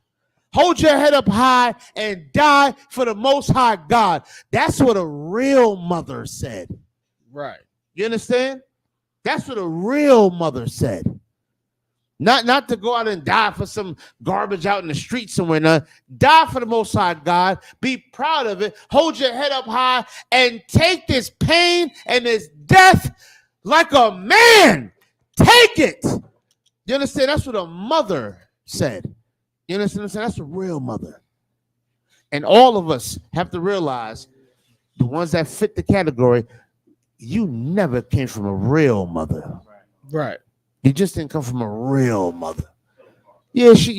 Hold your head up high and die for the Most High God. That's what a real mother said. Right. You understand? That's what a real mother said. Not to go out and die for some garbage out in the street somewhere. No. Die for the Most High God. Be proud of it. Hold your head up high and take this pain and this death like a man. Take it. You understand? That's what a mother said. You understand what I'm saying? That's a real mother. And all of us have to realize, the ones that fit the category, you never came from a real mother. Right. You just didn't come from a real mother. Yeah, she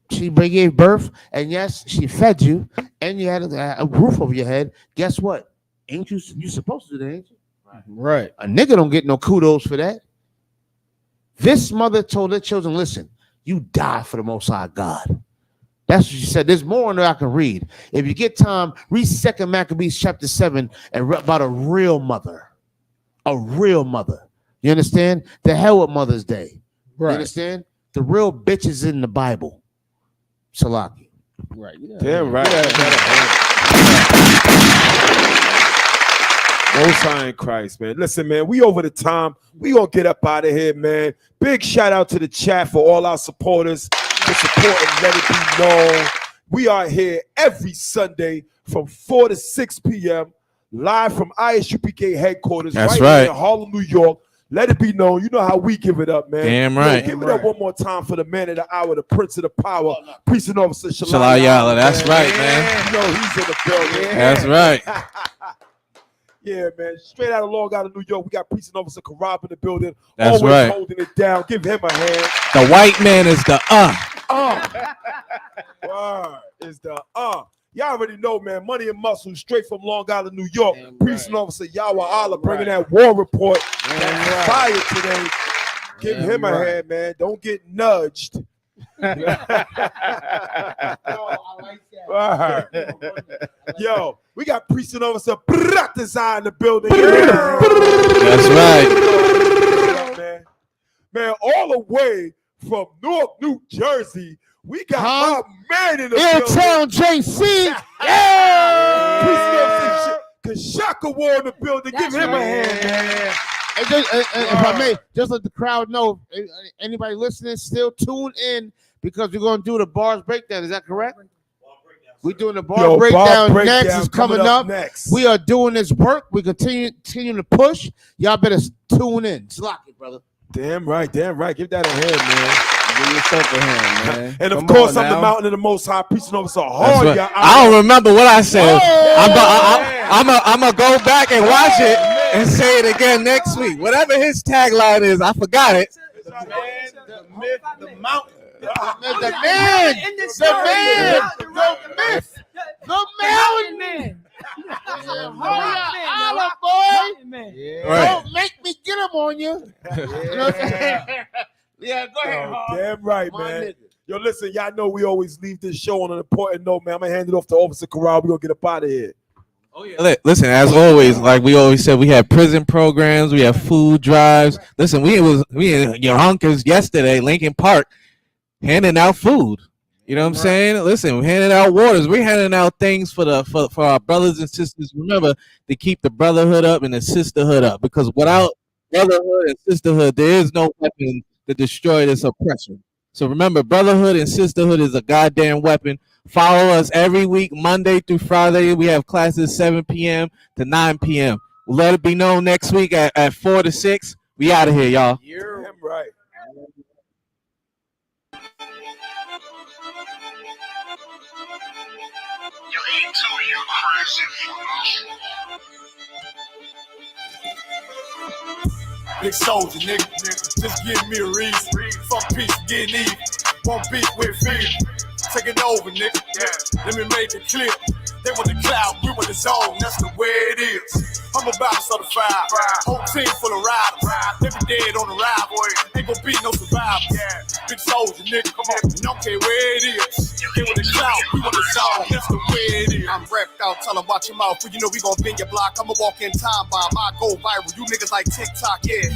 gave birth, and yes, she fed you, and you had a roof over your head. Guess what? Ain't you supposed to do that, ain't you? Right. A nigga don't get no kudos for that. This mother told her children, listen, you die for the Most High God. That's what she said. There's more in there I can read. If you get time, read 2 Maccabees chapter 7 and read about a real mother. A real mother. You understand? The hell with Mother's Day. Right. You understand? The real bitches in the Bible. Salaki. Right. Damn right. Most High in Christ, man. Listen, man, we over the time. We gonna get up out of here, man. Big shout out to the chat for all our supporters for supporting Let It Be Known. We are here every Sunday from 4 to 6 p.m. live from ISUPK headquarters. That's here right. in Harlem, New York. Let it be known. You know how we give it up, man. Damn You know, right. give it up one more time for the man of the hour, the prince of the power, Precinct Officer Shalai Shalai Yala. That's right, man. You know he's in the building. That's right. Yeah, man. Straight out of Long Island, New York, we got Precinct Officer Karab in the building. That's always right. holding it down. Give him a hand. The white man is the Word is the Y'all already know, man. Money and Muscle, straight from Long Island, New York. Precinct Officer Yawa Allah bringing that war report. Fire today. Give him a hand, man. Don't get nudged. Yo, we got Precinct Officer Bratazai in the building. That's right. Man, all the way from Newark, New Jersey, we got my man in the building. Town JC. Yeah. Kashaka War in the building. Give him a hand, man. And if I may, just let the crowd know, anybody listening, still tune in because we're going to do the bars breakdown. Is that correct? We're doing the bar breakdown next. It's coming up. Next. We are doing this work. We continue to push. Y'all better tune in. Lock it, brother. Damn right. Give that a hand, man. Give yourself a hand, man. And of course, I'm the mountain of the Most High Precinct Officer. Right. I don't remember what I said. I'm going to go back and watch it and say it again next week. Whatever his tagline is, I forgot it. The myth, the mountain. The mountain man. Holla, boy. Right. Don't make me get him on you. You know what I'm saying? Yeah, go ahead. Damn right, man. Yo, listen, y'all know we always leave this show on an important note, man. I'm gonna hand it off to Officer Corral. We're gonna get up out of here. Oh yeah. Listen, as always, like we always said, we have prison programs, we have food drives. Listen, we in your hunkers yesterday, Lincoln Park, handing out food. You know what I'm saying? Listen, we're handing out waters. We're handing out things for our brothers and sisters. Remember to keep the brotherhood up and the sisterhood up, because without brotherhood and sisterhood, there is no weapon to destroy this oppression. So remember, brotherhood and sisterhood is a goddamn weapon. Follow us every week, Monday through Friday. We have classes 7 p.m. to 9 p.m. Let it be known next week at 4 to 6. We out of here, y'all. You're right. Big soldier, nigga. Just give me a reason. Fuck peace, getting even. One beat with fear. Take it over, nigga. Let me make it clear. They want the cloud, we want the zone, that's the way it is. I'm about to certified, whole team full of riders. Every dead on the ride, boy, ain't gon' be no survivors. Big soldier, nigga, come on, don't care where it is. They want the cloud, we want the zone, that's the way it is. I'm repped out, tell them watch your mouth, you know we gon' bend your block. I'ma walk in time bomb, I go viral, you niggas like TikTok, yeah.